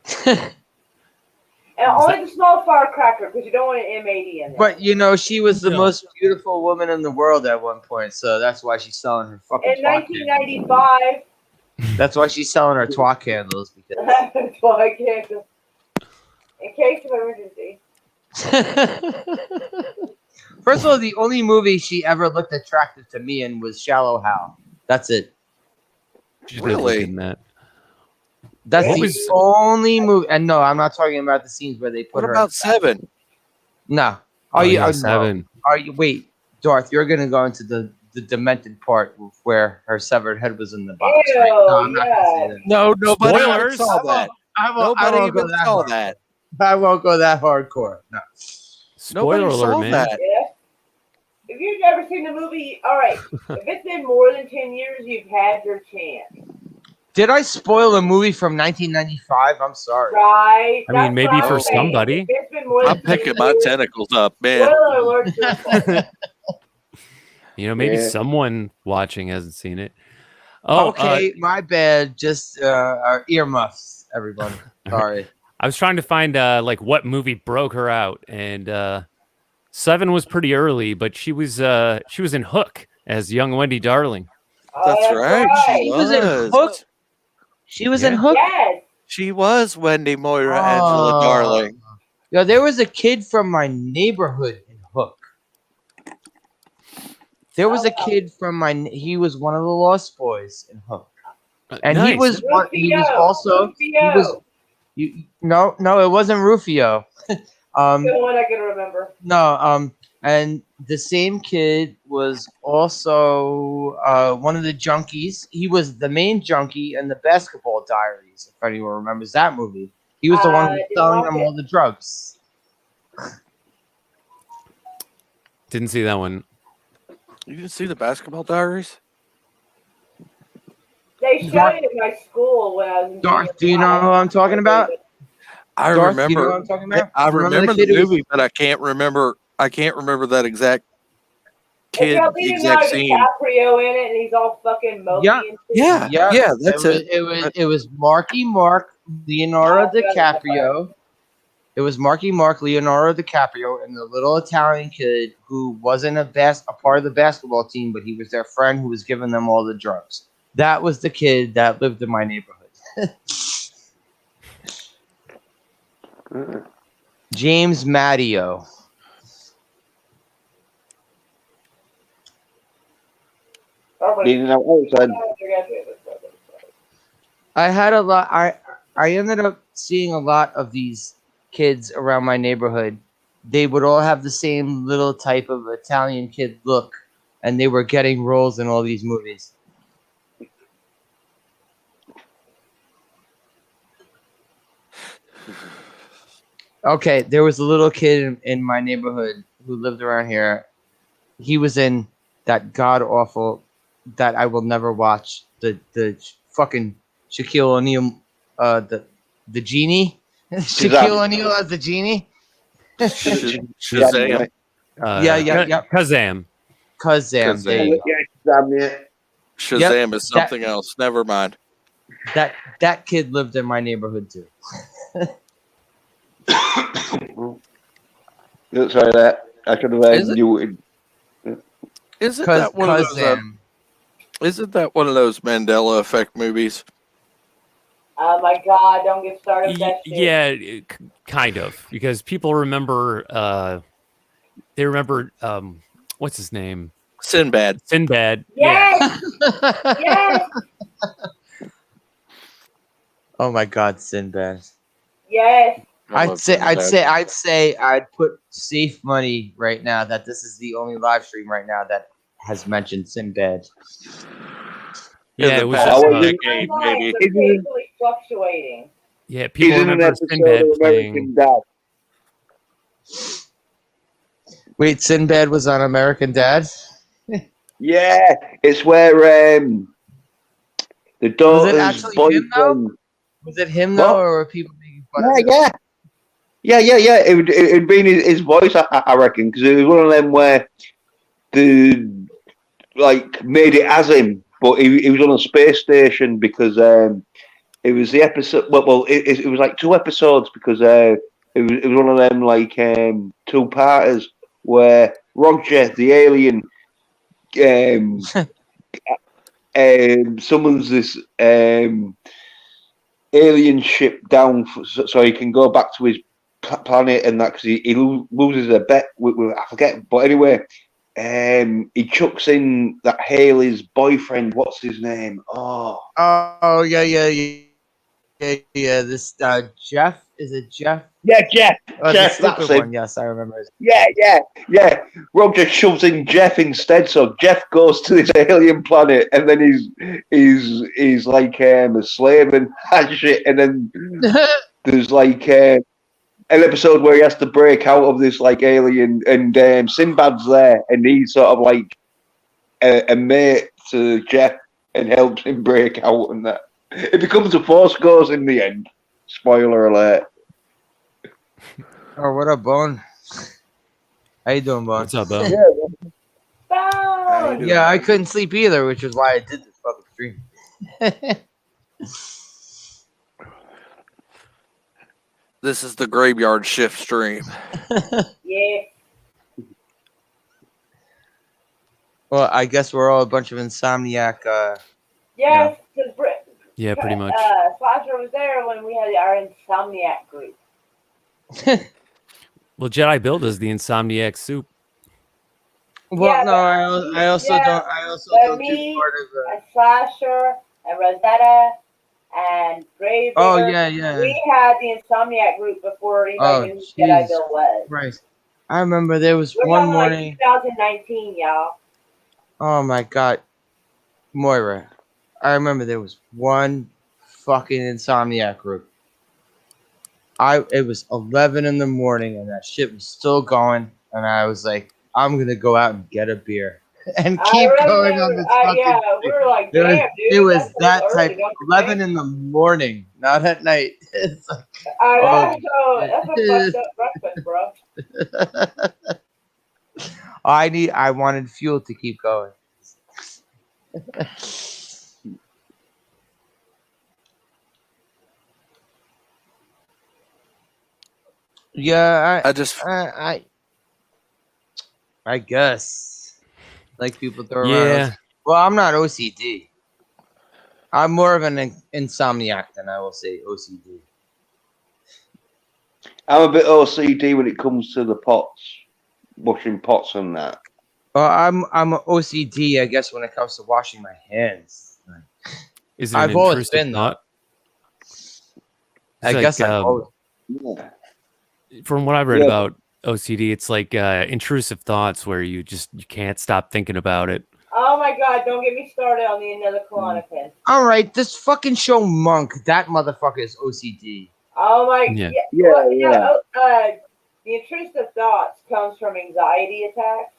And only the small firecracker, because you don't want an M80 in there. But you know, she was the No. most beautiful woman in the world at one point, so that's why she's selling her fucking In twat candles. 1995, That's why she's selling her twat candles because. that's why I can't. In case of emergency. First of all, the only movie she ever looked attractive to me in was Shallow Hal. That's it. She did Really? look in that. That's What the was- only movie. And no, I'm not talking about the scenes where they put What her. about Seven? No. Oh, Are you? yeah, No. Seven. Are you? Wait, Darth. You're gonna go into the demented part where her severed head was in the box, Ew, right? No, I'm not gonna say yeah. that. No, nobody even Spoilers. saw that. I won't Nobody go even that saw hard. that. I won't go that hardcore. No. Spoiler Nobody alert, saw man. that. Yeah. If you've never seen the movie, all right. If it's been more than 10 years, you've had your chance. Did I spoil a movie from 1995? I'm sorry. Right? I mean, That's maybe what I'm for saying. somebody. If it's been more than I'm 10 picking my years, tentacles up, man. spoiler alert, your fault. You know, maybe Yeah. someone watching hasn't seen it. Oh, Okay, my bad. Just earmuffs, everyone. Sorry. I was trying to find like what movie broke her out, and Seven was pretty early, but she was in Hook as young Wendy Darling. That's right. She was in Hook. She was in Yeah. Hook. Yes. She was Wendy Moira Angela Oh. Darling. Yeah, there was a kid from my neighborhood in Hook. There was a kid from my. He was one of the Lost Boys in Hook, and he Nice. was one. He was Rufio. also. He was. No, it wasn't Rufio. The one I can remember. No, and the same kid was also one of the junkies. He was the main junkie in the Basketball Diaries, if anyone remembers that movie. He was the one who was didn't selling watch them it. all the drugs. Didn't see that one. You didn't see the Basketball Diaries? They showed it in my school when I was in Darth, junior do you know high. who I'm talking about? I Darth, do you know remember. what I'm talking about? I You remember kid the who was- movie, but I can't remember. I can't remember that exact kid Leonardo exact scene. DiCaprio in it, and he's all fucking mopey Yeah. and shit. Yeah, that's it. It was Marky Mark, Leonardo DiCaprio. It was Marky Mark, Leonardo DiCaprio, and the little Italian kid who wasn't a part of the basketball team, but he was their friend who was giving them all the drugs. That was the kid that lived in my neighborhood. James Matteo. Leaning out outside. I had a lot. I ended up seeing a lot of these kids around my neighborhood. They would all have the same little type of Italian kid look, and they were getting roles in all these movies. Okay, there was a little kid in my neighborhood who lived around here. He was in that god awful that I will never watch. The fucking Shaquille O'Neal, the genie. Shaquille O'Neal as the genie. Shazam. Yeah. Kazam. Kazam. There you go. Shazam is something else. Never mind. That kid lived in my neighborhood too. Sorry, that I should have knew it. Isn't that one of those? Isn't that one of those Mandela effect movies? Oh my God! Don't get started with that shit. Yeah, kind of, because people remember. They remember. What's his name? Sinbad. Sinbad. Yes. Yeah. Yes. Oh my God, Sinbad. Yes. I'd put safe money right now that this is the only live stream right now that has mentioned Sinbad. Yeah, it was decade, maybe. It's fluctuating. Yeah, people remember Sinbad playing. Dad. Wait, Sinbad was on American Dad? Yeah, it's where the daughter's actually boyfriend. him, though? Was it him though, or were people making fun of him? Yeah. It'd been his voice, I reckon, because it was one of them where the made it as him, but he was on a space station because it was the episode. Well, it was like 2 episodes because it was one of them 2-parters where Roger the alien summons this alien ship down so he can go back to his planet and that because he loses a bet with I forget, but anyway, he chucks in that Haley's boyfriend. What's his name? Oh yeah. This Jeff, is it Jeff? Yeah, Jeff. Jeff, that's the him. one. Yes, I remember. Yeah. Roger shoves in Jeff instead, so Jeff goes to this alien planet, and then he's like a slave and shit. And then there's an episode where he has to break out of this alien, and Sinbad's there, and he's sort of like a mate to Jeff and helps him break out, and that it becomes a Force Ghost in the end. Spoiler alert. Oh, what up, Bone? How you doing, Bone? What's up, Bone? Bone. Yeah, I couldn't sleep either, which is why I did this fucking stream. This is the graveyard shift stream. Yeah. Well, I guess we're all a bunch of insomniac. Yes, because Yeah, pretty much. Slasher was there when we had our insomniac group. Well, Jedi Build is the Insomniac soup. Well, Yeah, no, I also don't me, do part of a Slasher, and Rosetta, and Graveyard. Oh yeah. We had the insomniac group before anybody knew who Jedi Bill was. Right. I remember there was We're one talking morning. 2019, y'all. Oh my God, Moira! I remember there was one fucking insomniac group. It was 11 in the morning and that shit was still going, and I was like, I'm gonna go out and get a beer and keep going on this fucking. Yeah, we were like, damn, dude. It was that early, type. 11 in the morning, not at night. It's like, I know, that's a fucked up breakfast, bro. I wanted fuel to keep going. Yeah, I just I guess like people throw around. Yeah. Well, I'm not OCD. I'm more of an insomniac than I will say OCD. I'm a bit OCD when it comes to the pots, washing pots and that. Well, I'm OCD, I guess, when it comes to washing my hands. Is it I've an always intrusive been though. thought? I It's guess like, I've always. Yeah. from what I've read Yeah. about OCD, it's like intrusive thoughts where you can't stop thinking about it. Oh my god, don't get me started on the another Klonopin. All right, this fucking show Monk. That motherfucker is OCD. Oh my Yeah. the intrusive thoughts comes from anxiety attacks.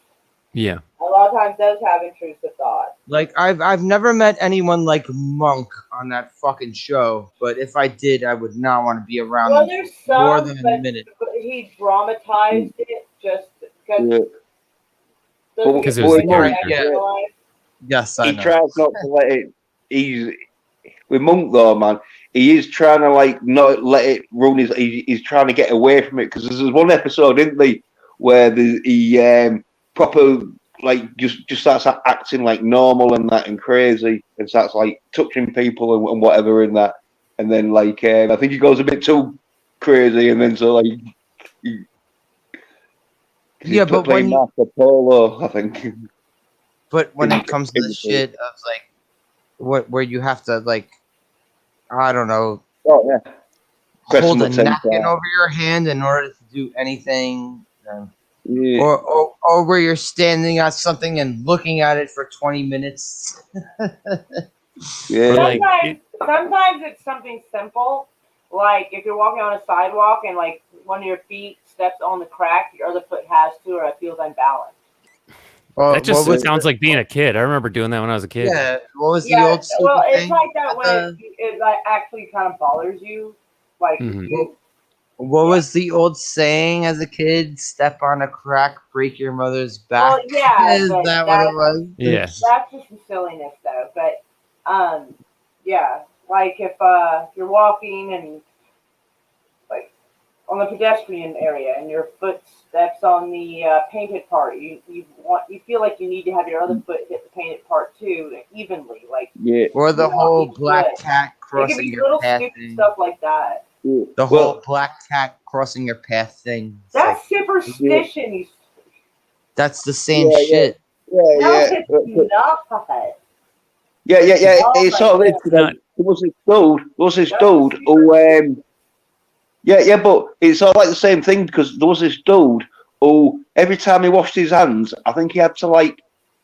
Yeah. A lot of times those have intrusive thoughts. Like I've never met anyone like Monk on that fucking show. But if I did, I would not want to be around Well, him there's for more some, than a but minute. he dramatized it just because. Yeah. Those Because get it was the more in character. real life. Yes, I He know. tries not to let it. He's with Monk though, man. He is trying to like not let it run his. He's trying to get away from it because there's one episode, isn't there, where he proper like just starts acting like normal and that and crazy and starts like touching people and whatever in that, and then like I think he goes a bit too crazy and then so like. Yeah, but when playing Marco Polo, I think. But when it comes to the shit of like where you have to like, I don't know, Oh yeah. hold a Press the napkin over your hand in order to do anything, Yeah. or where you're standing at something and looking at it for 20 minutes. Yeah. Or like Sometimes it's something simple, like if you're walking on a sidewalk and like one of your feet steps on the crack, your other foot has to, or it feels unbalanced. that just what was sounds like being a kid. I remember doing that when I was a kid. Yeah, what was the Yeah, old well, stupid it's thing? like that when it like actually kind of bothers you, like. Mhm. What was the old saying as a kid? Step on a crack, break your mother's back. Well, yeah, Is but that what it was? Yeah. That's just some silliness, though. But, yeah, like if you're walking and like on the pedestrian area and your foot steps on the painted part, you feel like you need to have your other foot hit the painted part too evenly, like. Yeah. Or the whole each black foot. cat It could crossing be your little path stupid thing. stuff like that. The whole black cat crossing your path thing. It's That's like, superstition. You. that's the same Yeah, shit. Yeah, No, yeah. it's not. Yeah. Oh It's my sort of God. this. There was this That's dude super who yeah, but it's all like the same thing because there was this dude who every time he washed his hands, I think he had to like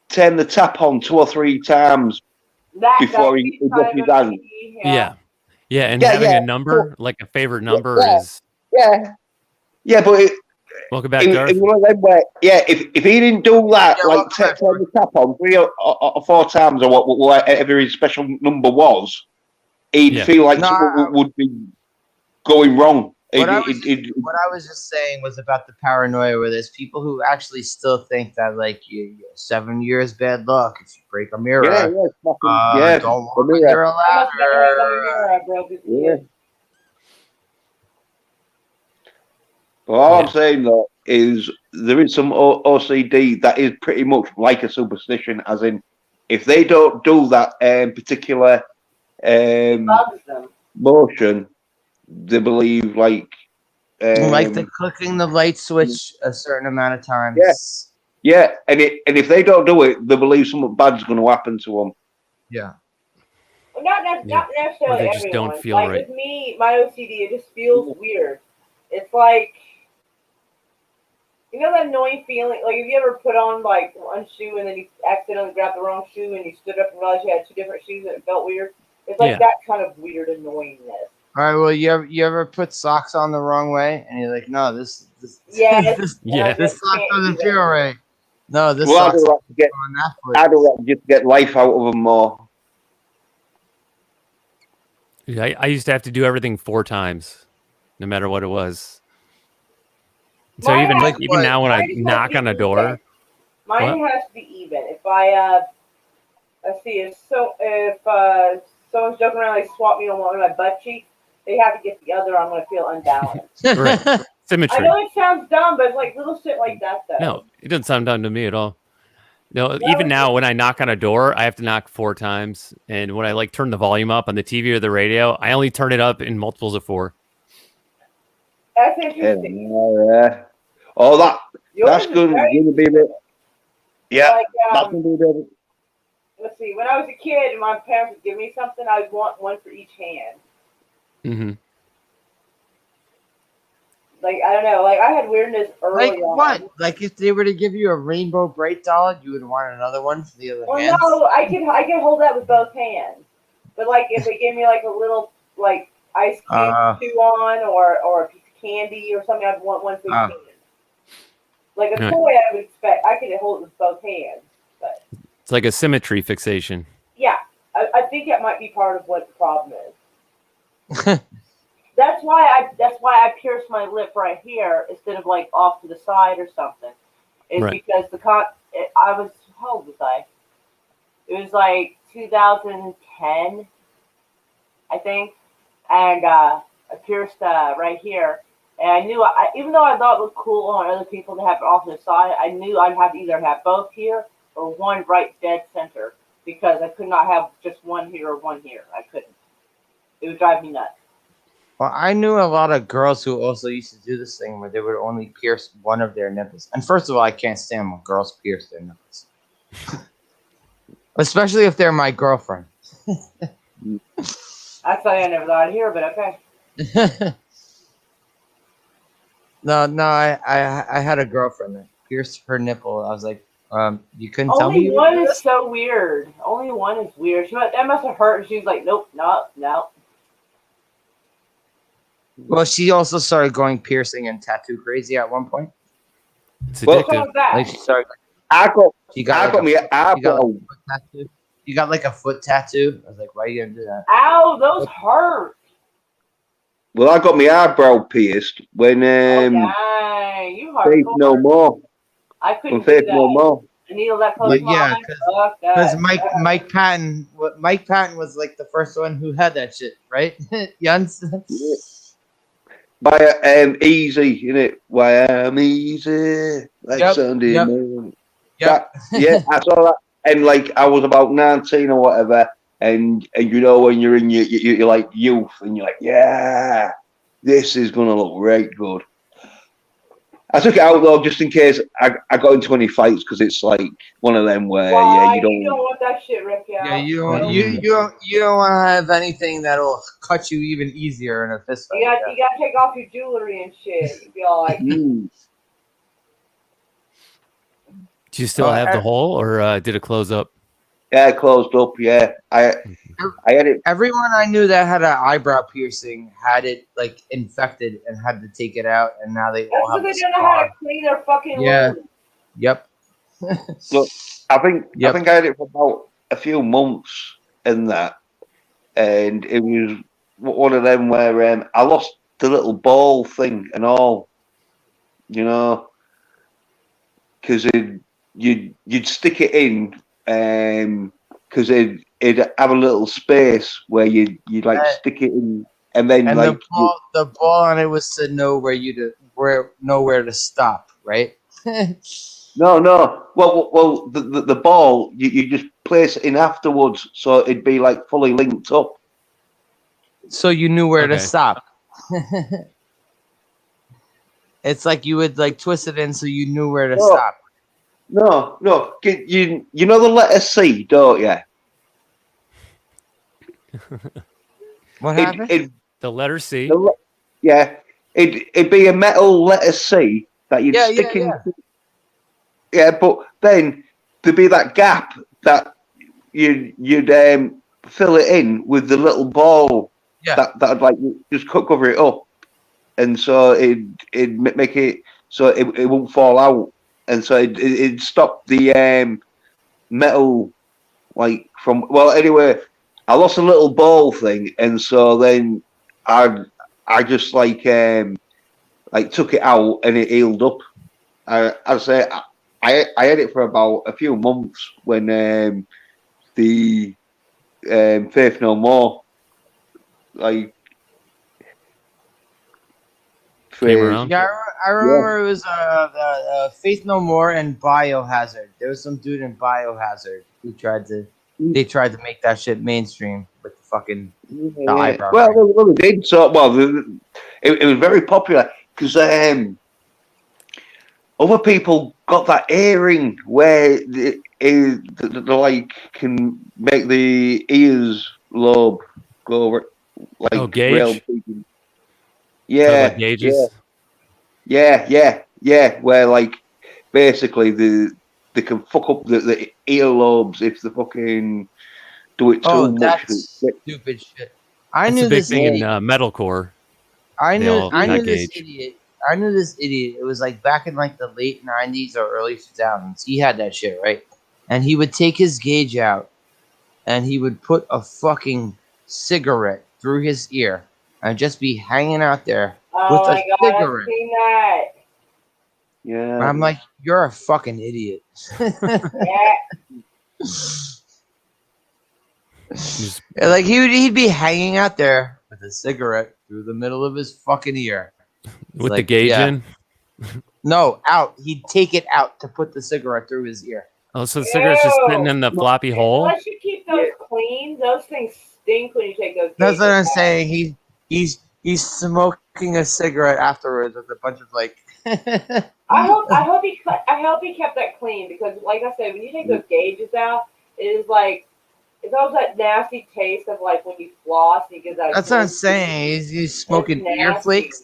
turn the tap on 2 or 3 times before he washed his hands. Yeah. Yeah. And Yeah, having yeah. a number, like a favorite number Yeah. is Yeah, but welcome back, it Darth. was one of them where, if he didn't do that, Yeah, like welcome back, turn the tap on 3 or 4 times or whatever his special number was, he'd Yeah. feel like No, something would be going wrong. What I was just saying was about the paranoia where there's people who actually still think that like you 7 years bad luck if you break a mirror. Yeah, Don't walk the mirror. under a I must never have done a ladder. mirror. I broke it. Yeah. Well, all I'm Yeah. saying though is there is some OCD that is pretty much like a superstition, as in if they don't do that particular Bugs them. motion, they believe like the clicking the light switch a certain amount of times. Yeah, and if they don't do it, they believe something bad's going to happen to them. Yeah. Well, not necessarily Or they just everyone. don't feel like right. with me, my OCD, it just feels weird. It's like, you know that annoying feeling? Like, have you ever put on like one shoe and then you accidentally grabbed the wrong shoe and you stood up and realized you had 2 different shoes and it felt weird? It's like that kind of weird annoyingness. All right. Well, you ever put socks on the wrong way and you're like, no, this Yeah, this sock can't doesn't do feel that. right. No, this Well, sock's on that foot. I'd like just get life out of them more. Yeah, I used to have to do everything 4 times, no matter what it was. So Mine even has- now when I mine is knock like on a door, Mine What? has to be even. If I let's see, if someone's joking around, they swap me on one of my butt cheeks, they have to get the other. I'm gonna feel unbalanced. Right. I Symmetry. know it sounds dumb, but it's like little shit like that though. No, it doesn't sound dumb to me at all. No, That even was now when I knock on a door, I have to knock 4 times, and when I like turn the volume up on the TV or the radio, I only turn it up in multiples of 4. That's Yeah, interesting. yeah. Oh, Yours that's is good. very Gonna be a bit. Yeah, like that's gonna be a bit. let's see, when I was a kid and my parents would give me something, I'd want one for each hand. Mm-hmm. Like I don't know, like I had weirdness early Like on. what? Like if they were to give you a rainbow bright doll, you would want another one for the other Well, hands? no, I can hold that with both hands. But like if they gave me like a little like ice cube to chew on or a piece of candy or something, I'd want one for each hand. Like a Right. toy, I would expect I could hold it with both hands. But It's like a symmetry fixation. yeah, I think that might be part of what the problem is. That's why I pierced my lip right here instead of like off to the side or something. Is Right. because I was, how old was I? It was like 2010, I think, and I pierced right here. And I knew, even though I thought it looked cool on other people to have it off to the side, I knew I'd have to either have both here or one right dead center because I could not have just one here or one here. I couldn't. It would drive me nuts. Well, I knew a lot of girls who also used to do this thing where they would only pierce one of their nipples. And first of all, I can't stand when girls pierce their nipples. Especially if they're my girlfriend. That's something I never thought I'd hear, but okay. No, I had a girlfriend that pierced her nipple. I was like, you couldn't tell me? Only you one would do is so weird. Only one is weird. That must have hurt. And she was like, nope, no. this? Well, she also started going piercing and tattoo crazy at one point. It's Well, addictive. What's that? Like she started. I got She got like me. I she got got like a foot tattoo. You got like a foot tattoo. I was like, why are you gonna do that? Ow, those hurt. well, I got my eyebrow pierced when Oh, dang. You Faith hardcore. No More. I When couldn't do Faith No that. More. A needle that close But to my yeah, eye? Fuck that. Because Mike Patton was like the first one who had that shit, right? Jens? By Easy, innit? Why I'm easy like Yep, Sunday yep. morning. Yep. Yeah, I saw that, and like I was about 19 or whatever, and you know when you're in your like youth, and you're like, yeah, this is gonna look right good. I took it out though just in case I got into any fights because it's like one of them where Why? you don't. want that shit ripped out. Yeah, you don't No. you don't want to have anything that'll cut you even easier in a fist fight. You gotta take off your jewelry and shit. You'd be all like, Mm. Do you still have the hole, or did it close up? Yeah, closed up. Yeah, I had it. Everyone I knew that had an eyebrow piercing had it like infected and had to take it out, and now they that's all because have they a don't know how to scar. clean their fucking Yeah. wounds. Yep. Look, I think Yep. I had it for about a few months in that, and it was one of them where I lost the little ball thing and all, you know, because you'd stick it in, because it'd have a little space where you'd like stick it in, and then And like the ball on it was to know where to stop, right? no. Well, the ball you just place it in afterwards, so it'd be like fully linked up. So you knew where to Okay. stop. It's like you would like twist it in so you knew where to No. stop. No. You know the letter C, don't you? What happened? The letter C. Yeah, it'd be a metal letter C that you'd Yeah, stick yeah, in. yeah. Yeah, but then there'd be that gap that you'd fill it in with the little ball Yeah. that'd like just cover it up, and so it'd make it so it won't fall out, and so it'd stop the metal like from. Well, anyway, I lost a little ball thing, and so then I just like took it out and it healed up. I say I had it for about a few months when the Faith No More like Came phase. around. Yeah, I remember it was Faith No More and Biohazard. There was some dude in Biohazard who tried to make that shit mainstream with the fucking the eyebrow. ring. Well, they did. So, it was very popular because other people got that earring where they like can make the ears lobe go like Oh, gauge. real. Talk Yeah, about gauges. yeah. Where like basically they can fuck up the earlobes if they fucking do it too Oh, much. that's stupid shit. I It's knew a big this thing in idiot. metalcore. I They knew all I got knew this gauge. idiot. I knew this idiot. It was like back in like the late '90s or early 2000s. He had that shit, right? And he would take his gauge out, and he would put a fucking cigarette through his ear, and just be hanging out there Oh with a my god, I've cigarette. seen that. Yeah, I'm like, you're a fucking idiot. Yeah. Just- Like he'd be hanging out there with a cigarette through the middle of his fucking ear. with the like, gauge yeah. in. No, out. He'd take it out to put the cigarette through his ear. Oh, so the cigarette's just sitting Ew. in the floppy hole. Unless you keep those clean, those things stink when you take those. That's what gauges I'm out. saying. He's smoking a cigarette afterwards with a bunch of like. I hope he kept that clean because, like I said, when you take those gauges out, it is like it's always that nasty taste of like when you floss and you get that. That's what I'm saying. He's smoking It's ear nasty. flakes.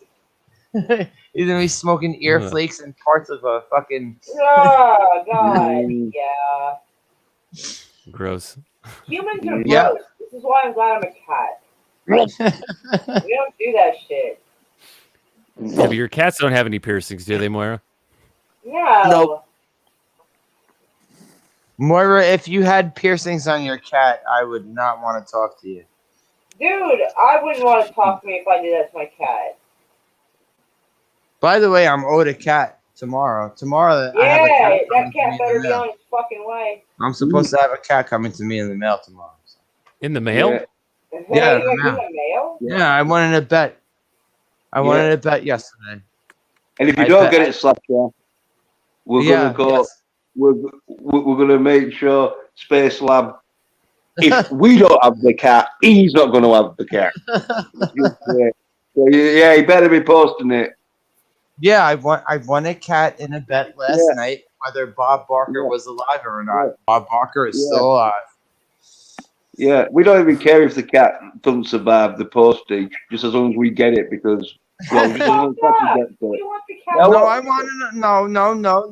He's gonna be smoking ear flakes and parts of a fucking. Oh God, yeah. Gross. Humans are Yeah. gross. This is why I'm glad I'm a cat. We don't do that shit. Yeah, but your cats don't have any piercings, do they, Moira? No. Nope. Moira, if you had piercings on your cat, I would not want to talk to you. Dude, I wouldn't want to talk to me if I did that to my cat. By the way, I'm owed a cat tomorrow. Tomorrow, I have a Yeah, cat that coming to cat me in better the be mail. on his fucking way. I'm supposed to have a cat coming to me in the mail tomorrow. In the mail? Yeah. Yeah, you no. got the mail? Yeah, I wanted a bet. I wanted a bet yesterday. And if you I don't bet- get it, Slasher, we're Yeah, gonna go. yes. We're gonna make sure Space Lab. If we don't have the cat, he's not going to have the cat. So, yeah, he better be posting it. Yeah, I won a cat in a bet last night, whether Bob Barker was alive or not. Yeah. Bob Barker is still alive. Yeah, we don't even care if the cat doesn't survive the postage, just as long as we get it, because well, just as long as Slasher gets We it. want the cat. Yeah, No, well- I want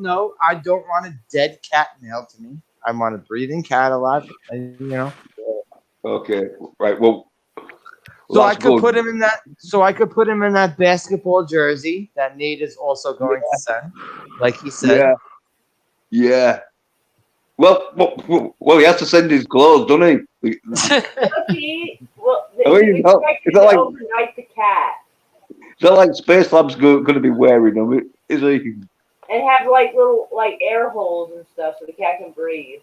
no. I don't want a dead cat mailed to me. I want a breathing cat alive. You know. Okay, right. Well, So I that's could good. put him in that. So I could put him in that basketball jersey that Nate is also going to send, like he said. Yeah. Well, he has to send his clothes, doesn't he? Okay, well, I mean, we it's not- expect it's you not to like- overnight the cat It's not like Space Lab's going to be wearing them, is he? and have like little like air holes and stuff so the cat can breathe.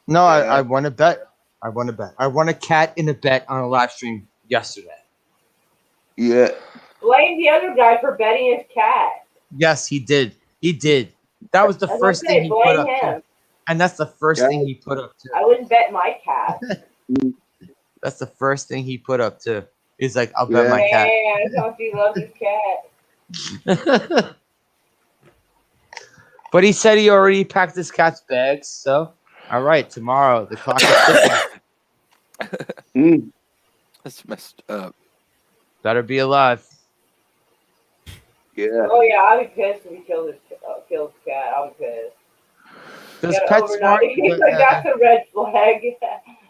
No, I won a bet. I won a bet. I won a cat in a bet on a live stream yesterday. Yeah. Blame the other guy for betting his cat. Yes, he did. He did. That was the As I first say, thing he put blame up him. to. And that's the first thing he put up to. I wouldn't bet my cat. That's the first thing he put up to. He's like, I'll bet my Man, cat. I thought you loved his cat. But he said he already packed his cat's bags. So, all right, tomorrow the clock is ticking. That's messed up. Better be alive. Yeah. Oh yeah, I'd be pissed if he kills the cat. I'll be pissed. Does Gotta PetSmart? overnight. That's a red flag.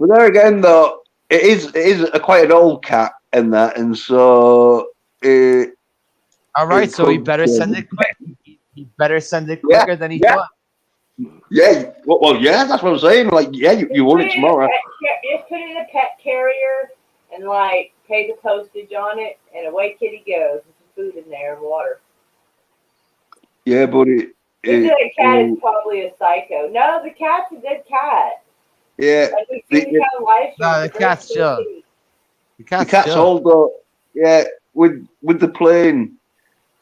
But there again, though, it is quite an old cat and that, and so All right, it so he could- better send it quick. He better send it quicker than he thought. yeah. Well, yeah, that's what I'm saying. Like, yeah, you want it tomorrow. Just put it in a pet carrier and like pay the postage on it, and away kitty goes with some food in there and water. Yeah, but He said a cat is probably a psycho. No, the cat's a good cat. Yeah. Like we've seen the cat in live stream. No, the cat's chill. The The cat's cat's chill. old though. Yeah, with the plane.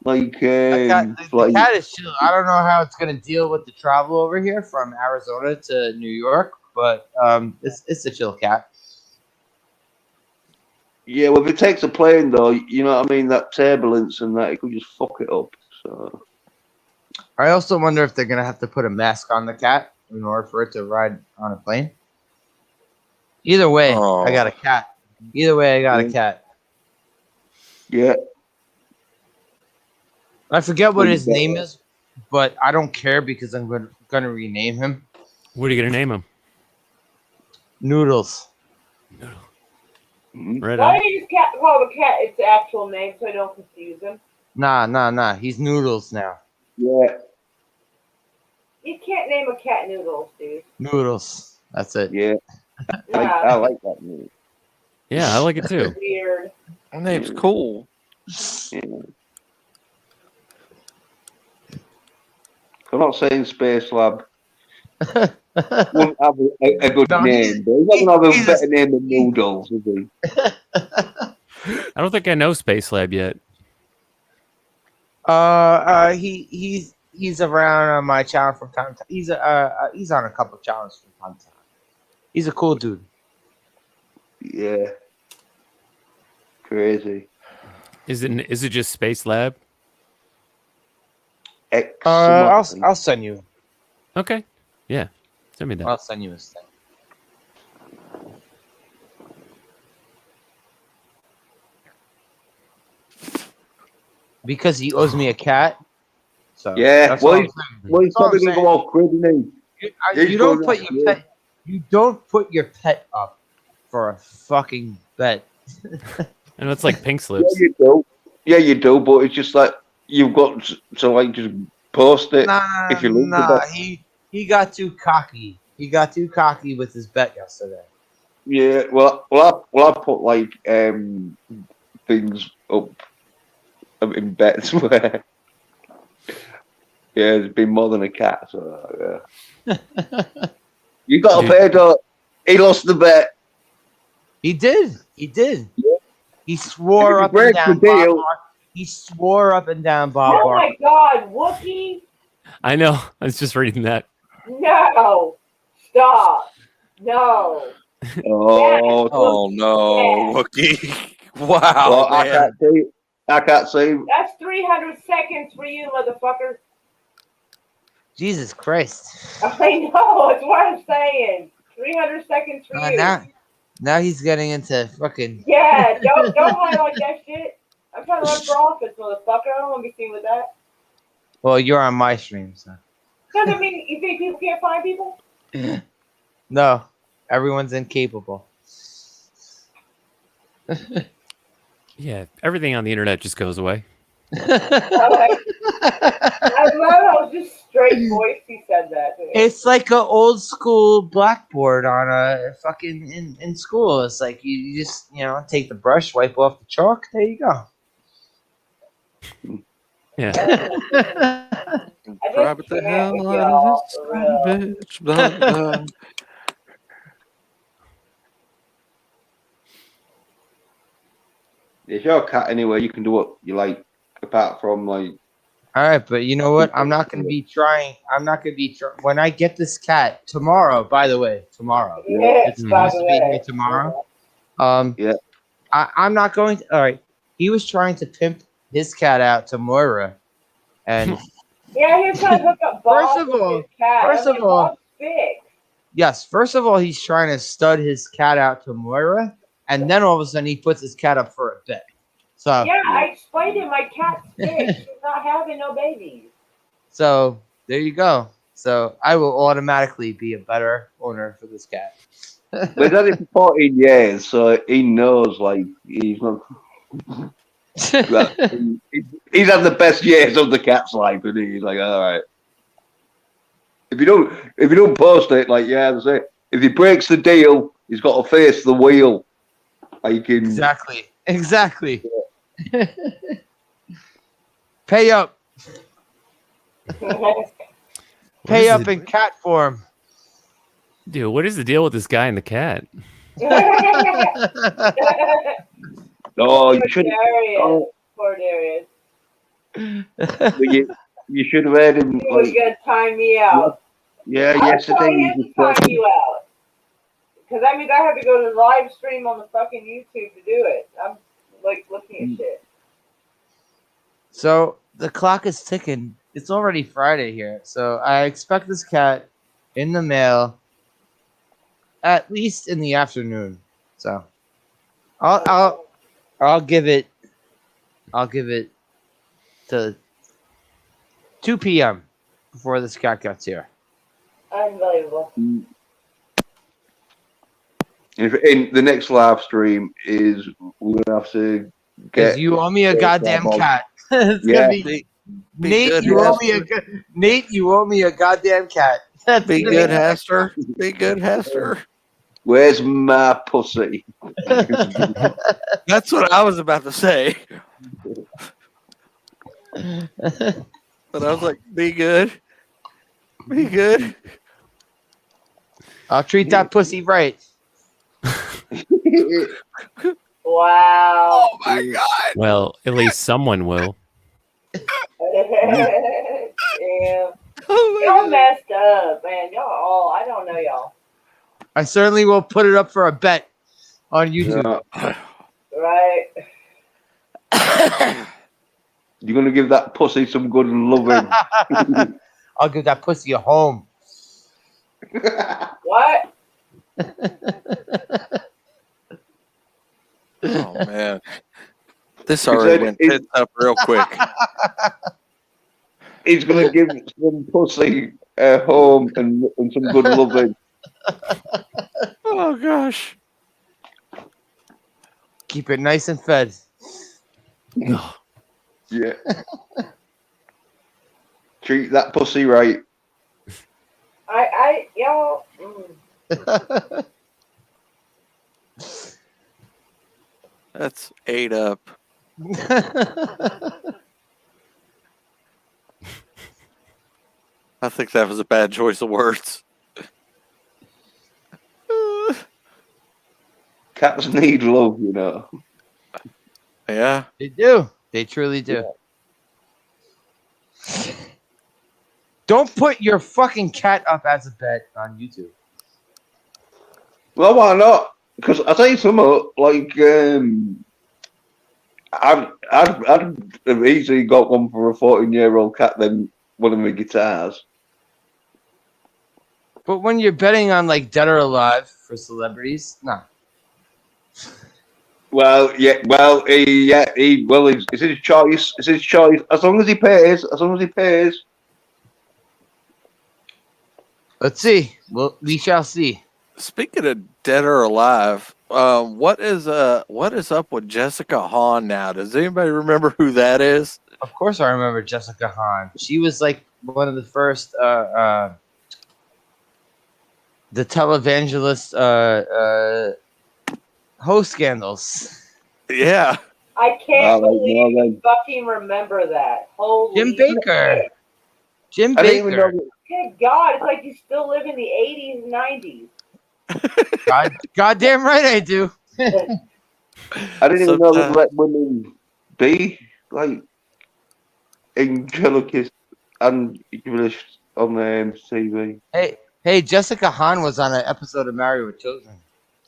Like, The cat is chill. I don't know how it's gonna deal with the travel over here from Arizona to New York, but it's a chill cat. yeah, well, if it takes a plane though, you know what I mean, that turbulence and that, it could just fuck it up. So I also wonder if they're gonna have to put a mask on the cat in order for it to ride on a plane. Either way, Oh. I got a cat. Either way, I got a cat. yeah, I forget what his name is, but I don't care because I'm gonna rename him What are you gonna name him? Noodles. Mhm. Right Why on. do you just call the cat its actual name so I don't confuse him? Nah. He's Noodles now. yeah, You can't name a cat Noodles, dude. Noodles. That's it. yeah. I Nah, like that movie. Yeah, I like it too. weird. My name's cool. Yeah. I'm not saying Space Lab wouldn't have a good No, name, but he's not gonna have he's a a- better name than Noodles, is he? I don't think I know Space Lab yet. He's around on my channel from time to time. He's on a couple of channels from time to time. He's a cool dude. Yeah. Crazy. Is it just Space Lab? I'll send you. Okay. Yeah. Send me that. I'll send you his thing. Because he owes me a cat. So Yeah, that's well, all I'm he's- saying. Well, he's That's all I'm probably gonna saying. go off grid, isn't he? You don't put your pet. You don't put your pet up for a fucking bet. I know it's like pink Yeah, slips. you do. Yeah, you do, but it's just like you've got to like just post it if you lose the bet. He got too cocky. He got too cocky with his bet yesterday. Yeah, well, I put like things up in bets where yeah, there's been more than a cat. So yeah, you got to Dude. pay. Though. He lost the bet. He did. He did. Yeah. He swore If up he and breaks down. the deal- Bob Barker. He swore up and down Bob Oh Barker. my god, Wookie? I know. I was just reading that. No! Stop! No! Oh, Oh no, Wookie. Wow, well, I man. can't see. I can't see. That's 300 seconds for you, motherfucker. Jesus Christ. I know, that's what I'm saying. 300 seconds for you. Now he's getting into fucking. Yeah, don't highlight that shit. I'm trying to run for office, motherfucker. I don't want to be seen with that. Well, you're on my stream, so. Doesn't mean you think people can't find people? No, everyone's incapable. Yeah. Everything on the internet just goes away. I love how just straight voice he said that. It's like an old school blackboard on a fucking in school. It's like you just take the brush, wipe off the chalk. There you go. Yeah. Grab the hell out of this son of a bitch. Blah, blah. If you're a cat anyway, you can do what you like, apart from like. All right, but you know what? I'm not going to be trying. When I get this cat tomorrow. By the way, tomorrow. It's supposed to be here tomorrow. Yeah. I'm not going to. All right. He was trying to pimp his cat out to Moira, and Yeah, he was trying to hook up Bob First of all- with his cat. first I'm of like, all- Bob's sick. yes, first of all, he's trying to stud his cat out to Moira, and then all of a sudden he puts his cat up for a bet. So Yeah, I explained it. My cat's sick. She's not having no babies. So there you go. So I will automatically be a better owner for this cat. But he's had it for 14 years, so he knows like he's not. He's had the best years of the cat's life, and he's like, all right. If you don't post it, like that's it. If he breaks the deal, he's got to face the wheel. Like in Exactly. Pay up. Pay is up it- in cat form. Dude, what is the deal with this guy and the cat? No, you should. Darius. Oh, Poor Darius. you should have heard him. He was Like, gonna time me out. yeah, I was yesterday. telling He him was to just time you out. Because that means I have to go to live stream on the fucking YouTube to do it. I'm like looking at shit. So the clock is ticking. It's already Friday here, so I expect this cat in the mail at least in the afternoon. So I'll give it to 2 p.m. before this cat gets here. Unbelievable. in the next live stream is we're gonna have to Because get. you owe me a goddamn cat. It's Yeah. gonna be Be Nate. good, You owe Hester. me Nate. You owe me a goddamn cat. That's Be gonna good, Hester. Be good, Hester. Where's my pussy? That's what I was about to say. But I was like, be good. Be good. I'll treat that pussy right. Wow. Oh my God. Well, at least someone will. Damn. Oh my Y'all God. messed up, man. Y'all all, I don't know y'all. I certainly will put it up for a bet on YouTube. Yeah. Right? You're gonna give that pussy some good loving. I'll give that pussy a home. What? Oh man. This already went tits up real quick. He's gonna give some pussy a home and some good loving. Oh gosh. Keep it nice and fed. Yeah. Treat that pussy right. Y'all. That's 8 up. I think that was a bad choice of words. Cats need love, you know. Yeah. They do. They truly do. Don't put your fucking cat up as a bet on YouTube. Well, why not? Because I tell you something, like, I'd have easily got one for a 14-year-old cat than one of my guitars. But when you're betting on like dead or alive for celebrities, no. Well, yeah, well, it's his choice. It's his choice. As long as he pays. Let's see. Well, we shall see. Speaking of dead or alive, what is up with Jessica Hahn now? Does anybody remember who that is? Of course, I remember Jessica Hahn. She was like one of the first the televangelist host scandals. Yeah. I can't Well, believe then. you fucking remember that. Holy Jim Baker. shit. Jim I didn't even know. Baker. Good God, it's like you still live in the 80s and 90s. Goddamn right I do. I didn't even know that let women be like Angelicus and English on TV. Hey, Jessica Hahn was on an episode of Married with Children.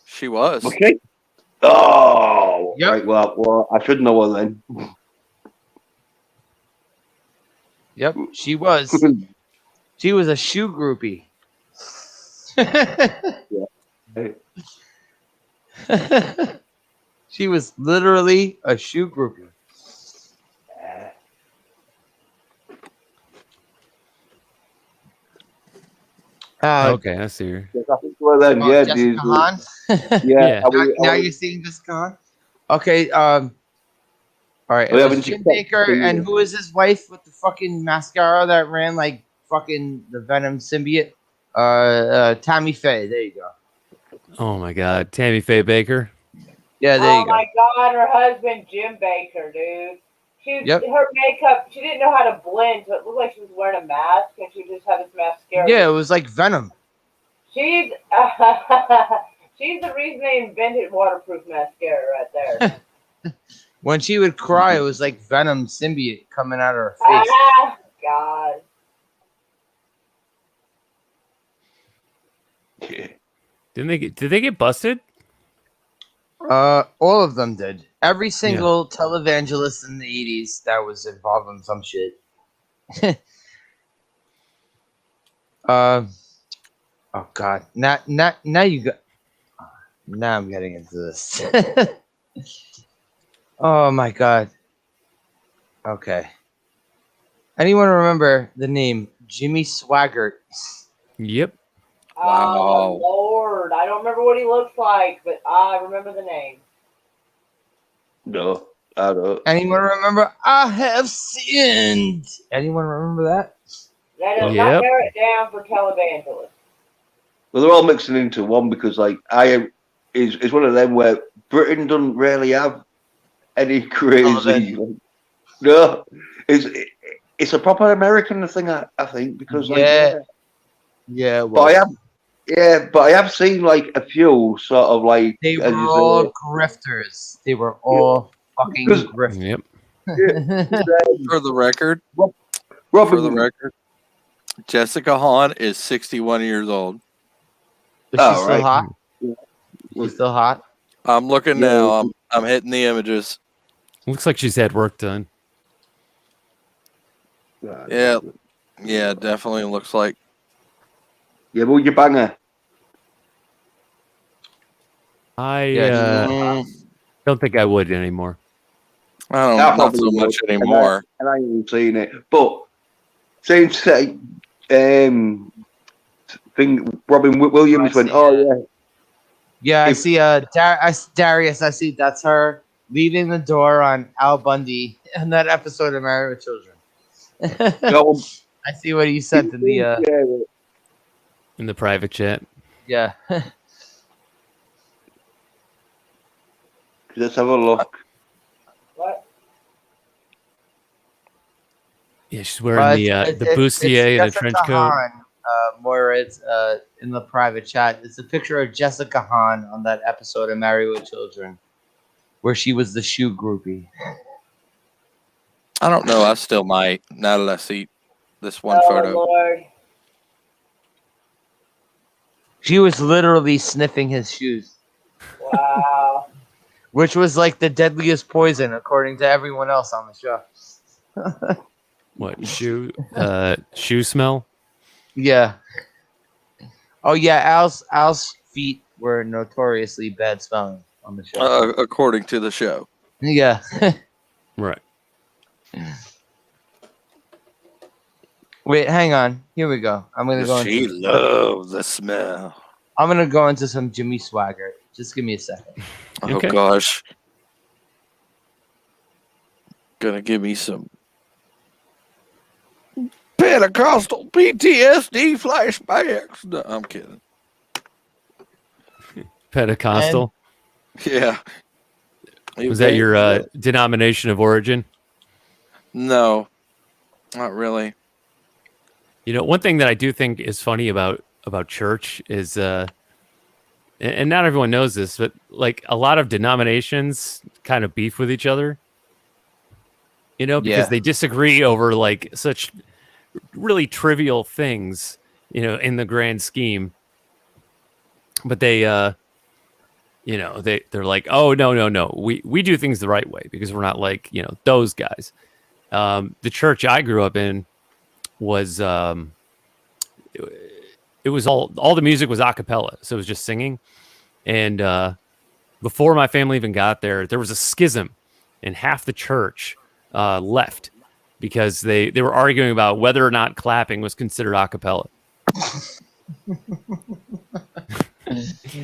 She was. Okay. Oh, Yep. right. Well, I should know her then. Yep, she was. She was a shoe groupie. She was literally a shoe groupie. Okay, I see her. Well, then, Oh, yeah, Jessica dude. Hahn. Yeah. Now you're seeing Jessica Hahn. Okay. All right. It Oh, yeah, was but Jim you- Baker, and who is his wife with the fucking mascara that ran like fucking the Venom symbiote? Tammy Faye. There you go. Oh my God, Tammy Faye Baker. Yeah, there Oh you go. my God, her husband, Jim Baker, dude. Her makeup, she didn't know how to blend, so it looked like she was wearing a mask, and she just had this mascara. Yeah, it was like Venom. She's she's the reason they invented waterproof mascara right there. When she would cry, it was like Venom symbiote coming out of her face. Ah, God. Yeah. Did they get busted? All of them did. Every single televangelist in the 80s that was involved in some shit. Oh God! Now you got. Now I'm getting into this. Oh my God. Okay. Anyone remember the name Jimmy Swaggart? Yep. Oh, Lord. I don't remember what he looks like, but I remember the name. No, I don't. Anyone remember I Have Sinned? Anyone remember that? That does Yep. not narrow it down for televangelists. Well, they're all mixing into one because, like, it's one of them where Britain doesn't really have any crazy. Like, no, it's a proper American thing, I think, because Yeah. But I have seen like a few sort of like They as were you all say, grifters. They were all fucking Because- grifters. Yep. For the record, Robin, Jessica Hahn is 61 years old. Is she Oh, still right. hot? She's still hot? I'm looking Yeah. now. I'm hitting the images. Looks like she's had work done. Yeah. Yeah, definitely looks like. Yeah, will you bang her? I Mm, don't think I would anymore. I don't I not probably so would, much anymore. And I ain't seen it. But same say, thing. Robin Williams I went, see oh it. yeah. Yeah, I If- see Darius, I see that's her leaving the door on Al Bundy in that episode of Married with Children. No, I see what he sent in the yeah, In the private chat. yeah. let's have a look. What? Yeah, she's wearing the bustier and the trench coat. Hahn, Moira, it's in the private chat. It's a picture of Jessica Hahn on that episode of Married with Children, where she was the shoe groupie. I don't know. I still might. Now that I see this one Oh, photo. Lord. She was literally sniffing his shoes, Wow. which was like the deadliest poison, according to everyone else on the show. What shoe smell? Yeah. Oh yeah, Al's feet were notoriously bad smelling on the show. According to the show. Yeah. Right. Wait, hang on. Here we go. I'm gonna go. She loves the smell. I'm gonna go into some Jimmy Swaggart. Just give me a second. Oh Okay. gosh. Gonna give me some Pentecostal PTSD flashbacks. No, I'm kidding. Pentecostal. Yeah. Was that your denomination of origin? No, not really. You know, one thing that I do think is funny about church is, and not everyone knows this, but like a lot of denominations kind of beef with each other. You know, because Yeah. they disagree over like such really trivial things, you know, in the grand scheme. But they, you know, they're like, oh no, we do things the right way because we're not like, you know, those guys. The church I grew up in was it was all the music was a cappella, so it was just singing. And before my family even got there was a schism, and half the church left because they were arguing about whether or not clapping was considered a cappella.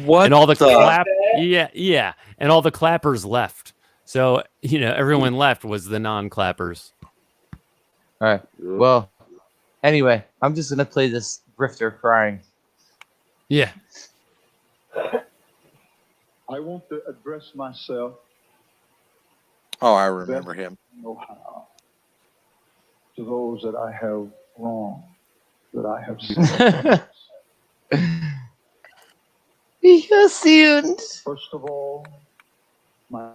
What? And all the clap, yeah, and all the clappers left. So you know, everyone left was the non-clappers. All right. Well, anyway, I'm just gonna play this grifter crying. Yeah. I want to address myself Oh, I remember him. know how. To those that I have wronged, that I have sinned. First of all, my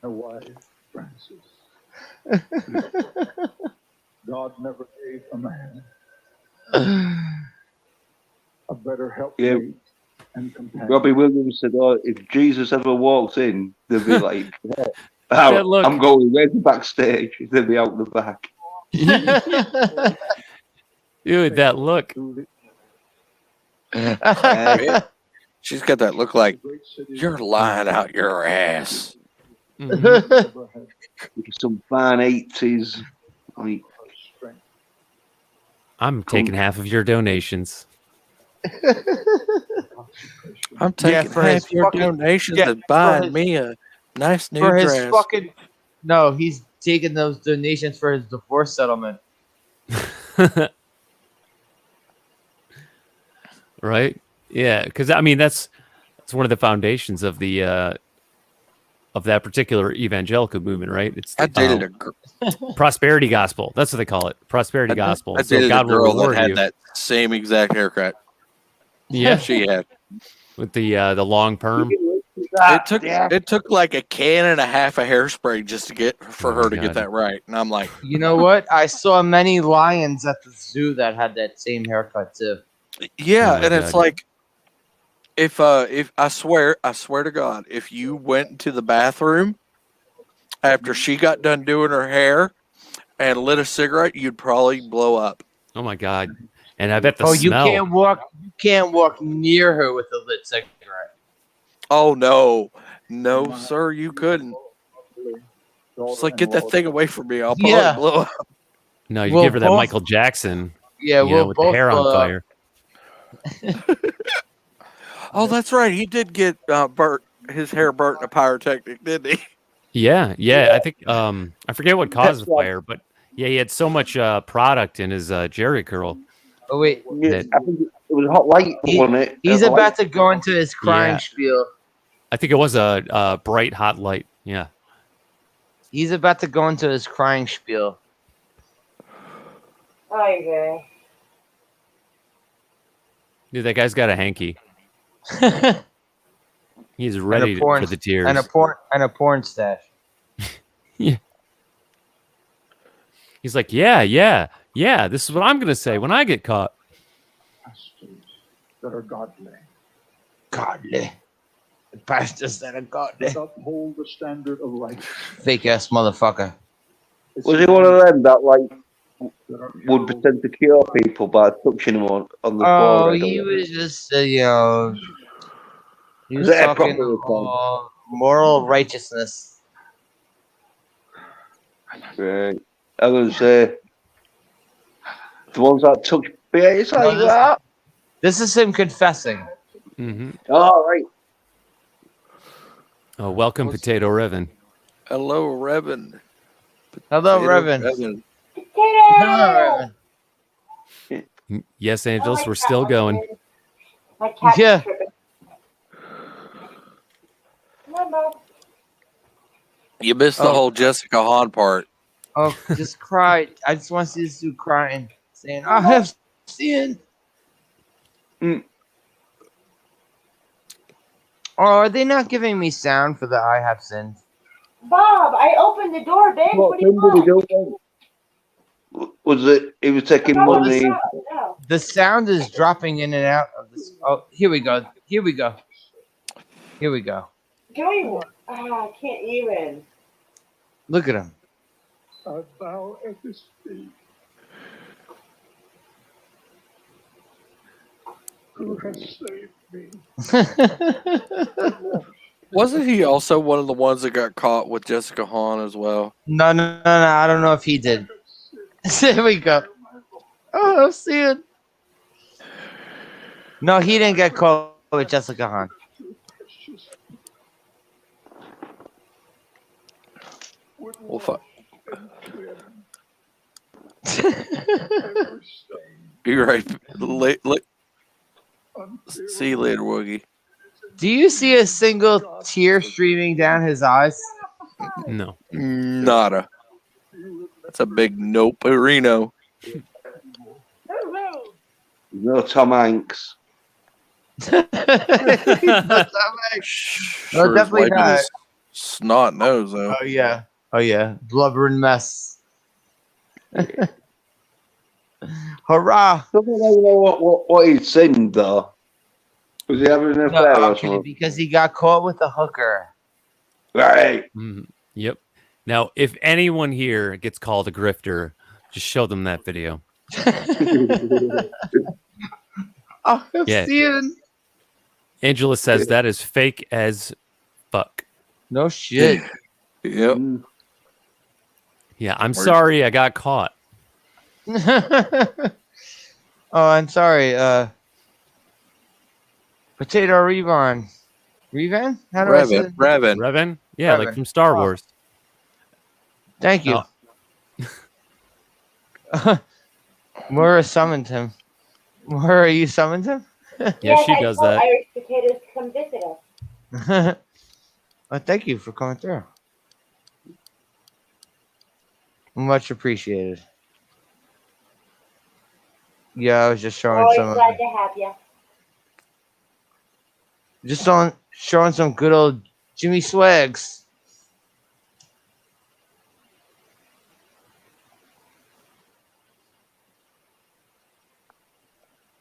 wife, Frances. God never gave a man a better helpmate and companion. Robbie Williams said, "Oh, if Jesus ever walks in, they'll be like, That look. I'm going way backstage. They'll be out the back." Dude, that look. She's got that look like you're lying out your ass. Some fine 80s. Like, I'm taking half of your donations. I'm taking half your donations and buying me a nice new for dress. his fucking no, he's taking those donations for his divorce settlement. Right? Yeah, because I mean that's one of the foundations of the of that particular evangelical movement, right? It's I dated a prosperity gospel. That's what they call it, prosperity gospel. I dated God a girl will that had you. that same exact haircut. Yeah, she had with the long perm. It took like a can and a half of hairspray just to get for her to get that right, and I'm like, you know what? I saw many lions at the zoo that had that same haircut too. yeah, and it's like. If I swear to God, if you went into the bathroom after she got done doing her hair and lit a cigarette, you'd probably blow up. Oh my God! And I bet the smell. You can't walk near her with a lit cigarette. Oh no, sir, you couldn't. It's like, get that thing away from me! I'll probably blow up. No, you give her that Michael Jackson. Yeah, with the hair on fire. Oh, that's right. He did get burnt. His hair burnt in a pyrotechnic, didn't he? Yeah. I think I forget what caused the fire, but yeah, he had so much product in his Jerry curl. Oh wait, I think it was a hot light, wasn't it? He's about to go into his crying spiel. I think it was a bright hot light. Yeah. He's about to go into his crying spiel. Okay. Dude, that guy's got a hanky. He's ready for the tears. And a porn stash. Yeah. He's like, yeah. This is what I'm gonna say when I get caught. Pastors that are godly. Godly. The pastors that are godly. That uphold the standard of righteousness. Fake ass motherfucker. Was he one of them that would pretend to cure people by touching them on the forehead? Oh, he was just he was talking moral righteousness. Right. I was the ones that touch beers like that. This is him confessing. Mm-hmm. Oh, right. Oh, welcome, Potato Revan. Hello, Revan. Hello, Revan. Potato! Yes, Angels, we're still going. My cat's Yeah. tripping. Come on, Bob. You missed the whole Jessica Hahn part. Oh, just cry. I just want to see this dude crying, saying, I have sinned. Mm. Oh, are they not giving me sound for the I have sinned? Bob, I opened the door, babe. What do you want? Was it? He was taking money. No. The sound is dropping in and out of this. Oh, here we go. Can we? I can't even. Look at him. I bow at his feet. Who has saved me? Wasn't he also one of the ones that got caught with Jessica Hahn as well? No. I don't know if he did. There we go. Oh, I'm seeing. No, he didn't get caught with Jessica Hahn. Well, fuck. You're right. See you later, Woogie. Do you see a single tear streaming down his eyes? No. Nada. That's a big nope-erino. No Tom Hanks. Sure as definitely wiping not. his snot nose, though. Oh yeah. Oh yeah. Blubbering mess. Hurrah! I don't know what he'd sing though. Was he having an No, affair or okay, something? because he got caught with a hooker. Right. Yep. Now, if anyone here gets called a grifter, just show them that video. Oh, Yeah. Steven. Angela says that is fake as fuck. No shit. Yep. Yeah, I'm sorry I got caught. Oh, I'm sorry. Potato Revan. Revan? How do I say it? Revan? Yeah, like Revan. from Star Oh. Wars. Thank you. Moira summoned him. Moira, you summoned him? Yeah, she does that. Irish potatoes to come visit us. Well, thank you for coming through. Much appreciated. Yeah, I was just showing Always some. glad to have you. Just showing some good old Jimmy Swags.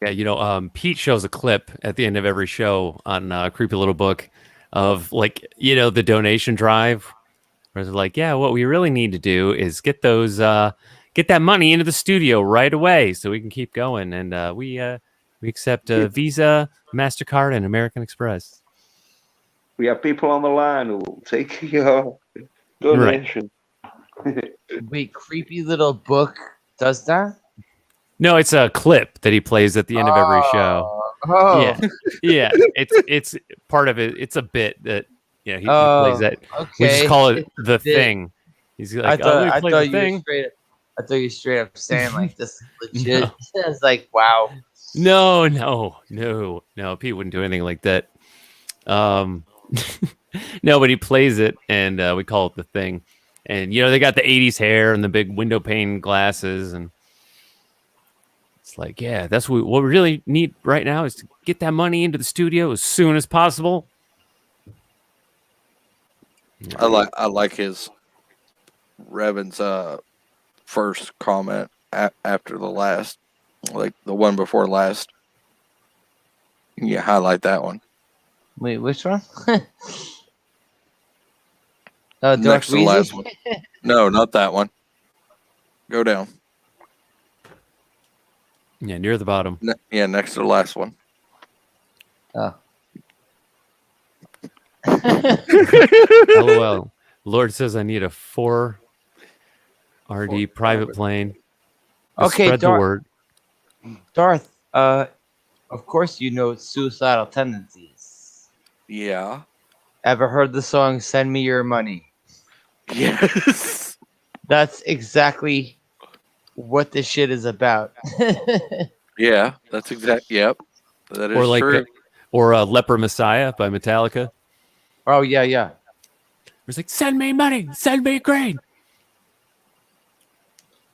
Yeah, Pete shows a clip at the end of every show on Creepy Little Book of the donation drive, where they're like, yeah, what we really need to do is get that money into the studio right away so we can keep going, and we accept Visa, MasterCard, and American Express. We have people on the line who will take your donation. Wait, Creepy Little Book does that? No, it's a clip that he plays at the end of every show. Oh, yeah. It's part of it. It's a bit that he plays that. Okay. We just call it the thing. He's like, I thought the you thing. I thought you straight up saying like this is legit. I was like, wow. No. Pete wouldn't do anything like that. No, but he plays it, and we call it the thing. And they got the '80s hair and the big window pane glasses, and it's like, yeah, that's what we really need right now is to get that money into the studio as soon as possible. I like his Revan's first comment after the last, like the one before last. Yeah, highlight that one. Wait, which one? Next to the last one. No, not that one. Go down. Yeah, near the bottom. Next to the last one. Oh. LOL. Lord says I need a 4 RD private plane. Okay, spread the word. Darth, of course you know Suicidal Tendencies. Yeah. Ever heard the song Send Me Your Money? Yes. That's exactly what this shit is about. Yeah, that's exact. Yep. That is Or like true. Or Leper Messiah by Metallica. Oh, yeah. It's like, send me money, send me grain.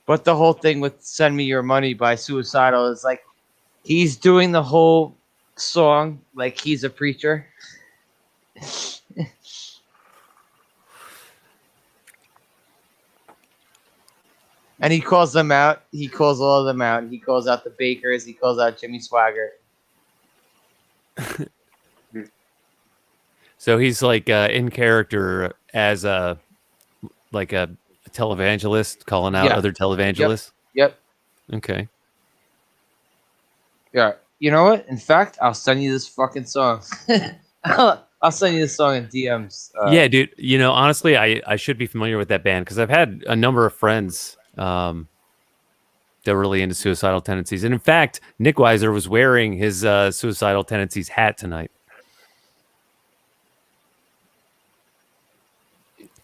But the whole thing with Send Me Your Money by Suicidal is like, he's doing the whole song like he's a preacher. And he calls them out. He calls all of them out. He calls out the Bakers. He calls out Jimmy Swagger. So he's like in character as a televangelist calling out other televangelists. Yep. Okay. Yeah. You know what? In fact, I'll send you this fucking song. I'll send you this song in DMs. Yeah, dude. Honestly, I should be familiar with that band because I've had a number of friends that were really into Suicidal Tendencies. And in fact, Nick Weiser was wearing his Suicidal Tendencies hat tonight,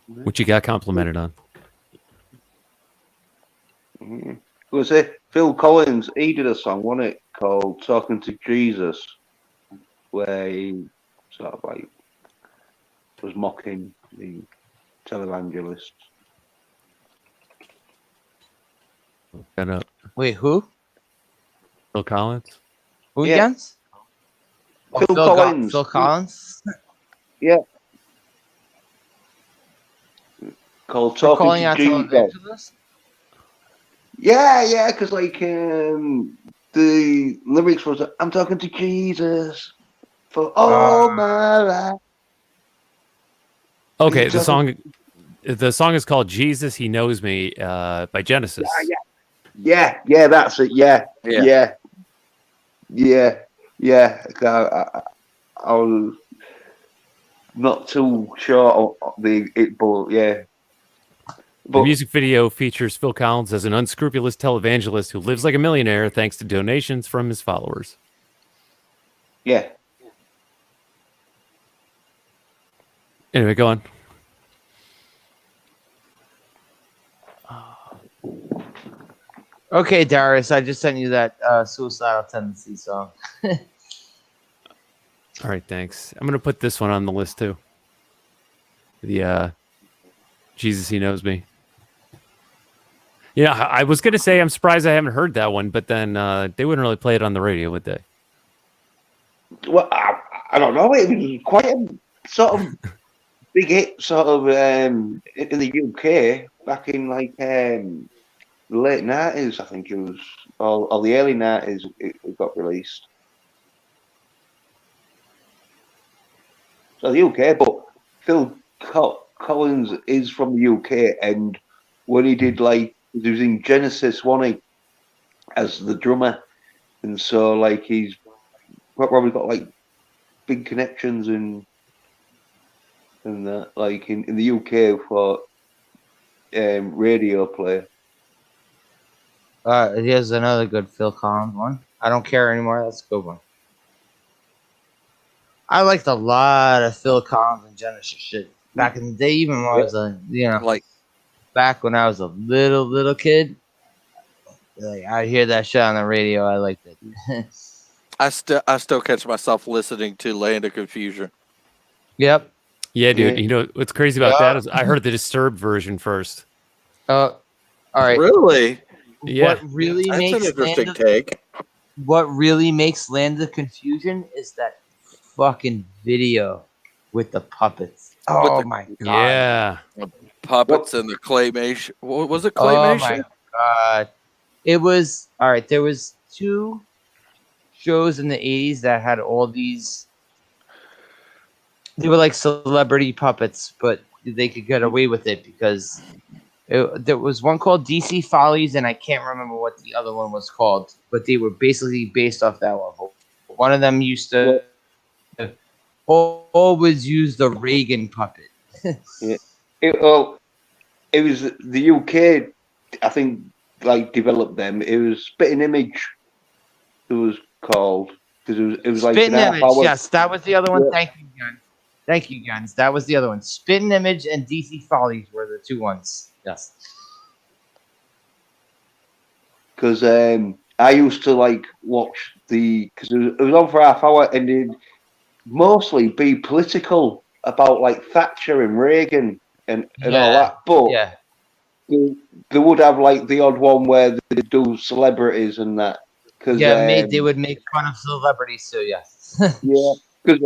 which he got complimented on. Was it Phil Collins? He did a song, wasn't it, called "Talking to Jesus," where he sort of like was mocking the televangelist. Look that up. Wait, who? Phil Collins. Who Yeah. against? Oh, Phil Collins. Phil Collins. Called For Talking calling to out Jesus. televangelists? Yeah, because like the lyrics was I'm talking to Jesus for all my life. Okay, He's the talking- song is called "Jesus He Knows Me" by Genesis. Yeah, that's it. Yeah. I was not too sure of but yeah. The music video features Phil Collins as an unscrupulous televangelist who lives like a millionaire thanks to donations from his followers. Yeah. Anyway, go on. Okay, Darius, I just sent you that Suicidal Tendency song. All right, thanks. I'm going to put this one on the list too. The Jesus He Knows Me. Yeah, I was going to say I'm surprised I haven't heard that one, but then they wouldn't really play it on the radio, would they? Well, I don't know. It was quite a sort of big hit, sort of in the UK back in like the late 90s, I think it was, or the early 90s. It got released. So the UK, but Phil Collins is from the UK, and when he did he was in Genesis, wasn't he, as the drummer, and so like he's probably got like big connections and that, like in the UK for radio play. Here's another good Phil Collins one. I Don't Care Anymore. That's a good one. I liked a lot of Phil Collins and Genesis shit back in the day, even when I was back when I was a little kid. Like, I'd hear that shit on the radio. I liked it. I still catch myself listening to Land of Confusion. Yep. Yeah, dude. Yeah. You know what's crazy about that is I heard the Disturbed version first. All right. Really? Yeah. What really That's an makes interesting take. What really makes Land of Confusion is that fucking video with the puppets. Oh my god. Yeah. Puppets and the claymation. What was it? Oh Claymation? my god. It was all right. There was 2 shows in the 80s that had all these. They were like celebrity puppets, but they could get away with it because there was one called DC Follies, and I can't remember what the other one was called, but they were basically based off that one. One of them used to always use the Reagan puppet. Yeah. It was the UK, I think, developed them. It was Spitting Image. It was called because it was like Spitting an Image. half hour. Yes, that was the other one. Yeah. Thank you, Guns. That was the other one. Spitting Image and DC Follies were the 2 ones. Yes. Because I used to watch because it was on for half hour and it'd mostly be political about Thatcher and Reagan and all that. But yeah, they would have the odd one where they do celebrities and that. Cause, they would make fun of celebrities. So yes. yeah, because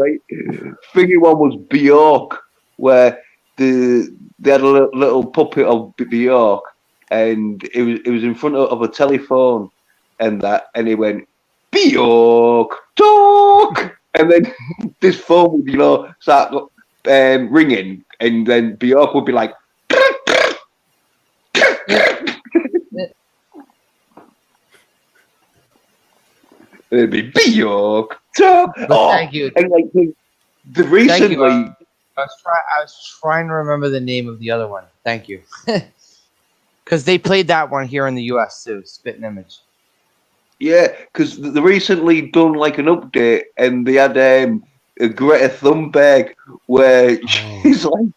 thingy one was Bjork, where they had a little puppet of Bjork, and it was in front of a telephone, and he went Bjork talk, and then this phone would start ringing, and then Bjork would be like. It'd be Bjork talk. Thank you. And the recently. I was trying to remember the name of the other one. Thank you. Because they played that one here in the U.S. too, Spitting Image. Yeah, because they recently done an update, and they had a Greta Thunberg where she's dating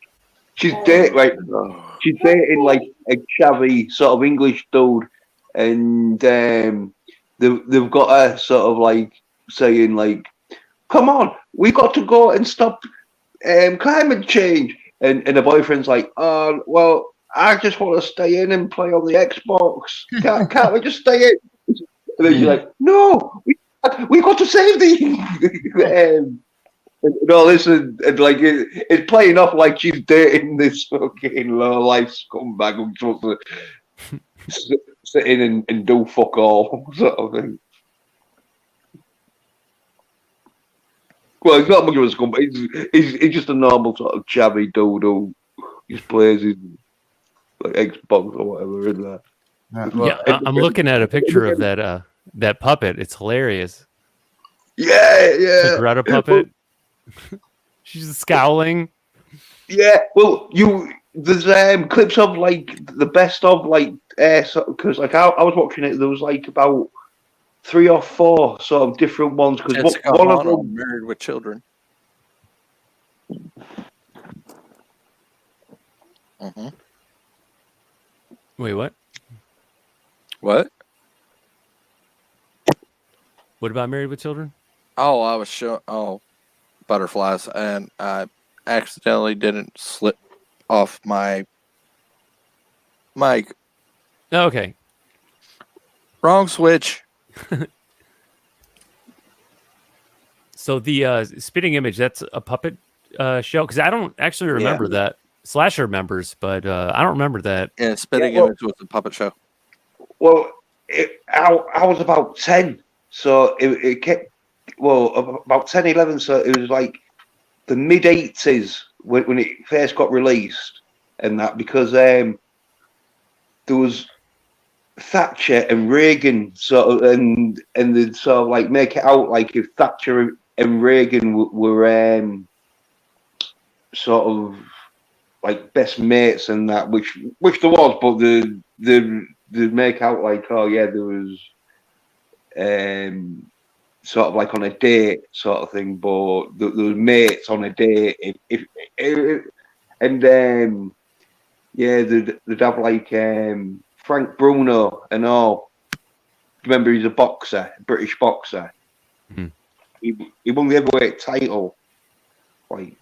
she's dating a shabby sort of English dude, and they've got her sort of saying "Come on, we got to go and stop climate change," and the boyfriend's like, oh, well, I just want to stay in and play on the Xbox. Can't we just stay in? And then she's like, no, we got to save the. And all this, and like it's playing off like she's dating this fucking low life scumbag who's supposed to sit in and do fuck all sort of thing. Well, he's not much of a scumbag. He's just a normal sort of chavvy dude who just plays his like Xbox or whatever in there. Yeah, I'm looking at a picture of that puppet. It's hilarious. Yeah, yeah. The Greta puppet. She's scowling. Yeah, well, there's clips of like the best of like because like I was watching it. There was like about 3 or 4 sort of different ones because one of them Married with Children. Mm-hmm. Wait, what? What? What about Married with Children? Oh, I was showing. Oh, butterflies, and I accidentally didn't slip off my mic. Oh, okay. Wrong switch. So the spitting image, that's a puppet show? Because I don't actually remember that. Slasher remembers, but I don't remember that. Yeah, spitting image was a puppet show. Well, I was about 10, so it kept, about 10, 11, so it was like the mid-80s when it first got released, and that, because there was Thatcher and Reagan, sort of, and they'd sort of like make it out like if Thatcher and Reagan were sort of like best mates and that, which there was, but they'd make out like, oh yeah, there was sort of like on a date sort of thing, but there was mates on a date. Yeah, they'd have like Frank Bruno and all. Remember, he's a boxer, a British boxer. Mm-hmm. He won the heavyweight title, like.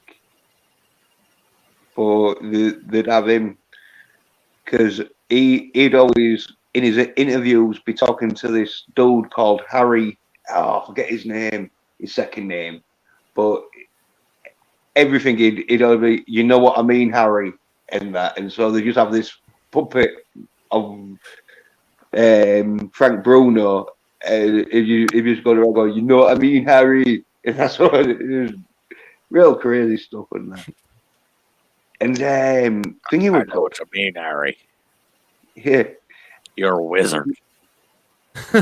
But they'd have him because he'd always in his interviews be talking to this dude called Harry. Oh, I forget his name, his second name, but everything he'd always be, you know what I mean, Harry, and that, and so they just have this puppet of Frank Bruno. If you just go to go, you know what I mean, Harry, and that's what it is. Real crazy stuff in that. And thinking I know what you mean, Harry. Yeah, You're a wizard.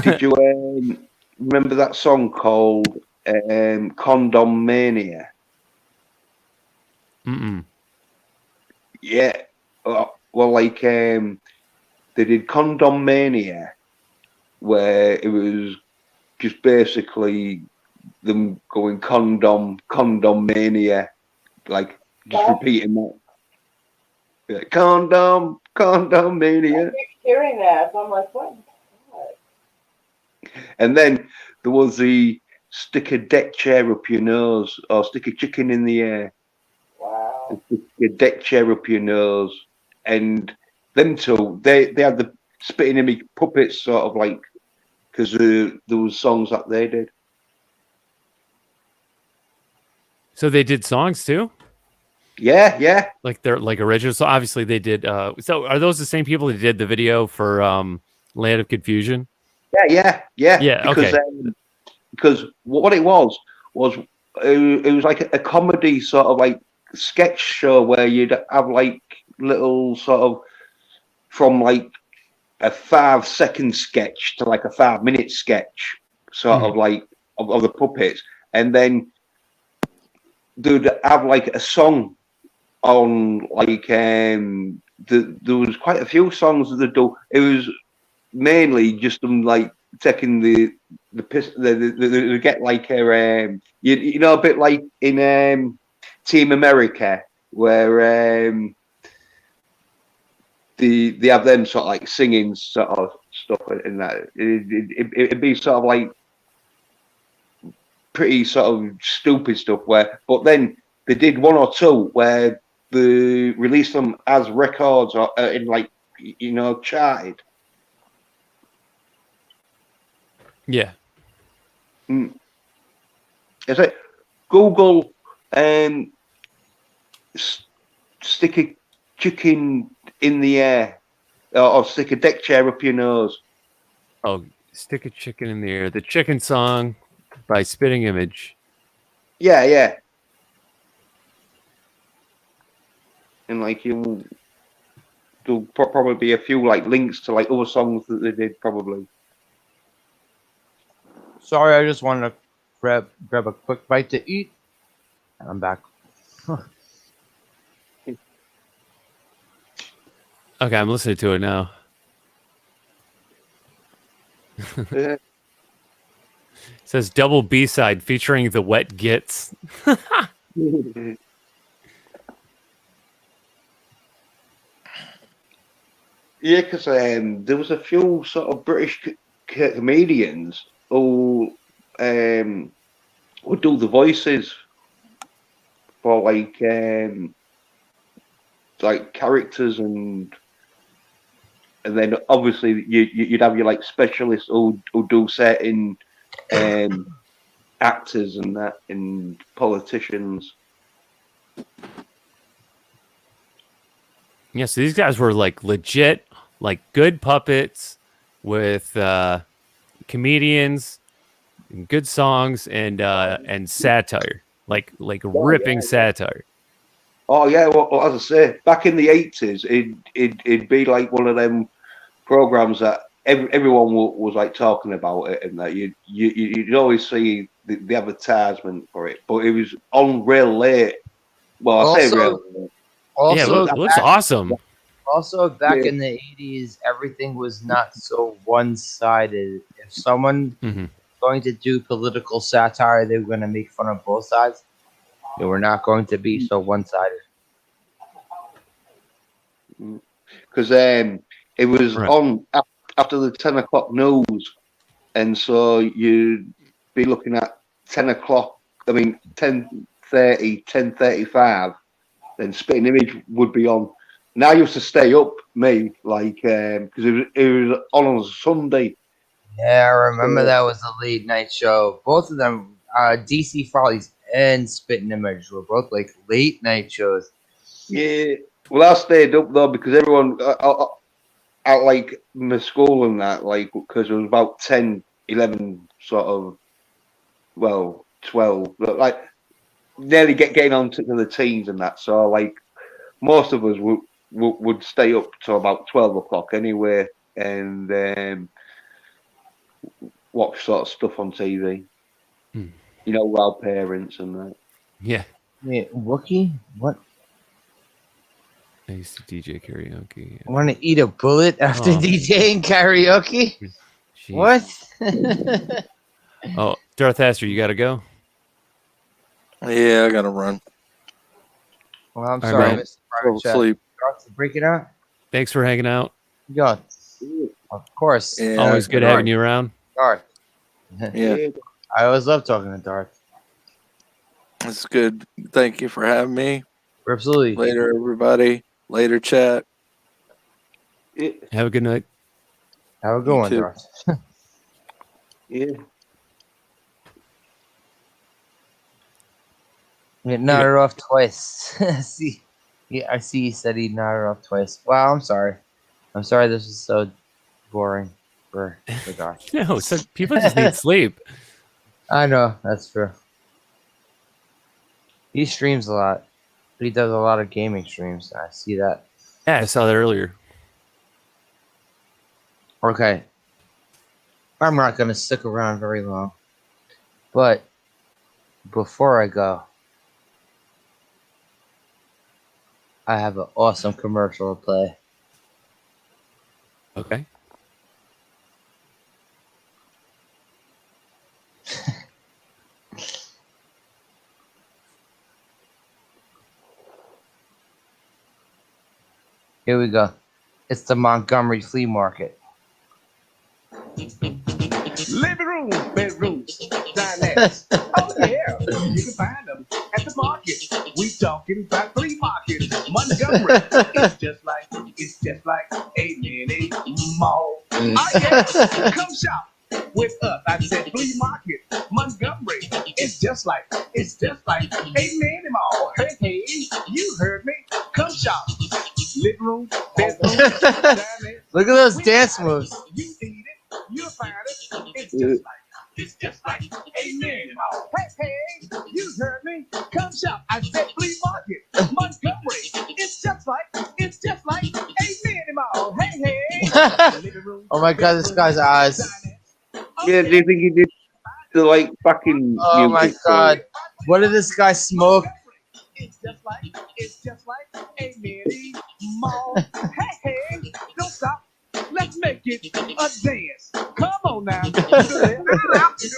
did you remember that song called Condom Mania? Mm-mm. Yeah. Well, like they did Condom Mania, where it was just basically them going condom mania, like just repeating that. Like, condom mania. I keep hearing that, so I'm like, what? And then there was the stick a deck chair up your nose, or stick a chicken in the air. Wow. Stick a deck chair up your nose. And them two, they had the spitting image puppets, sort of like, because there was songs that they did. So they did songs too? Yeah. Like they're like original. So obviously they did. So are those the same people that did the video for Land of Confusion? Yeah. Because, okay. Because what it was it was like a comedy sort of like sketch show where you'd have like little sort of from like a 5-second sketch to like a 5-minute sketch, sort of like of the puppets, and then they'd have like a song on, like there was quite a few songs that they do. It was mainly just them like taking the piss. They get like a you know, a bit like in Team America, where they have them sort of like singing sort of stuff in that. It'd be sort of like pretty sort of stupid stuff but then they did 1 or 2 where they release them as records or in like charted. Yeah. It's like Google stick a chicken in the air or stick a deck chair up your nose. Oh, stick a chicken in the air. The Chicken Song by Spitting Image. Yeah. And like there'll probably be a few like links to like other songs that they did probably. Sorry, I just wanted to grab a quick bite to eat. And I'm back. Okay, I'm listening to it now. Yeah. It says double B-side featuring the Wet Gits. Yeah, because there was a few sort of British comedians who would do the voices for like characters, and then obviously you'd have your like specialists who do certain actors and that, and politicians. Yeah, so these guys were like legit, like good puppets with comedians and good songs and satire, like ripping satire. Oh yeah, well, as I say, back in the 80s, it'd be like one of them programs that everyone was like talking about it, and that you'd always see the advertisement for it, but it was on real late. Well, I say real late. Yeah, it looks awesome. Also, back in the 80s, everything was not so one-sided. If someone going to do political satire, they were going to make fun of both sides. They were not going to be so one-sided. Because it was on after the 10 o'clock news, and so you'd be looking at 10 o'clock. I mean, 10:30, 10:35. Then Spitting Image would be on. And I used to stay up, me, like because it was on a Sunday. Yeah, I remember that was a late night show. Both of them, DC Follies and Spitting Image, were both like late night shows. Yeah, well, I stayed up though because everyone at like my school and that, like, because it was about 10, 11, sort of, well, 12, but like nearly getting on to the teens and that. So like most of us would stay up till about 12 o'clock anyway, and watch sort of stuff on TV. You know, with our parents and that. Yeah. Wait, Wookie? What? I used to DJ karaoke. Want to eat a bullet after DJing karaoke? Jeez. What? Oh, Darth Aster, you got to go? Yeah, I got to run. Well, I'm sorry, I missed the private chat. Sleep. Break it out. Thanks for hanging out. Yeah, of course. Yeah, Always good having you around. Darth. Yeah. I always love talking to Darth. That's good. Thank you for having me. Absolutely. Later, everybody. Later, chat. Have a good night. Have a good one, Darth. Yeah. He nodded off twice. See, yeah, I see. He said he nodded off twice. Wow, I'm sorry. I'm sorry. This is so boring for Darth. No, so people just need sleep. I know that's true. He streams a lot. He does a lot of gaming streams. I see that. Yeah, I saw that earlier. Okay. I'm not going to stick around very long. But before I go, I have an awesome commercial to play. Okay. Here we go. It's the Montgomery Flea Market. Living room, bedrooms, dinettes. Oh yeah, you can find them at the market. We talking about flea market. Montgomery. It's just like a mini mall. Oh yeah, come shop with us. I said flea market, Montgomery. It's just like a mini mall. Hey, hey, you heard me. Come shop. Living room, bedroom, dinettes. Look at those dance moves. You need it, you'll find it. It's just like a mini mall. Hey, hey, you heard me. Come shop. I said flea market, Montgomery. It's just like a mini mall. Hey, hey. Oh my god, this guy's eyes. Yeah, do you think he did the like fucking Oh my music? god. What did this guy smoke? It's just like a mini mall. Hey, hey, don't stop. Let's make it a dance. Come on now. To the left, to the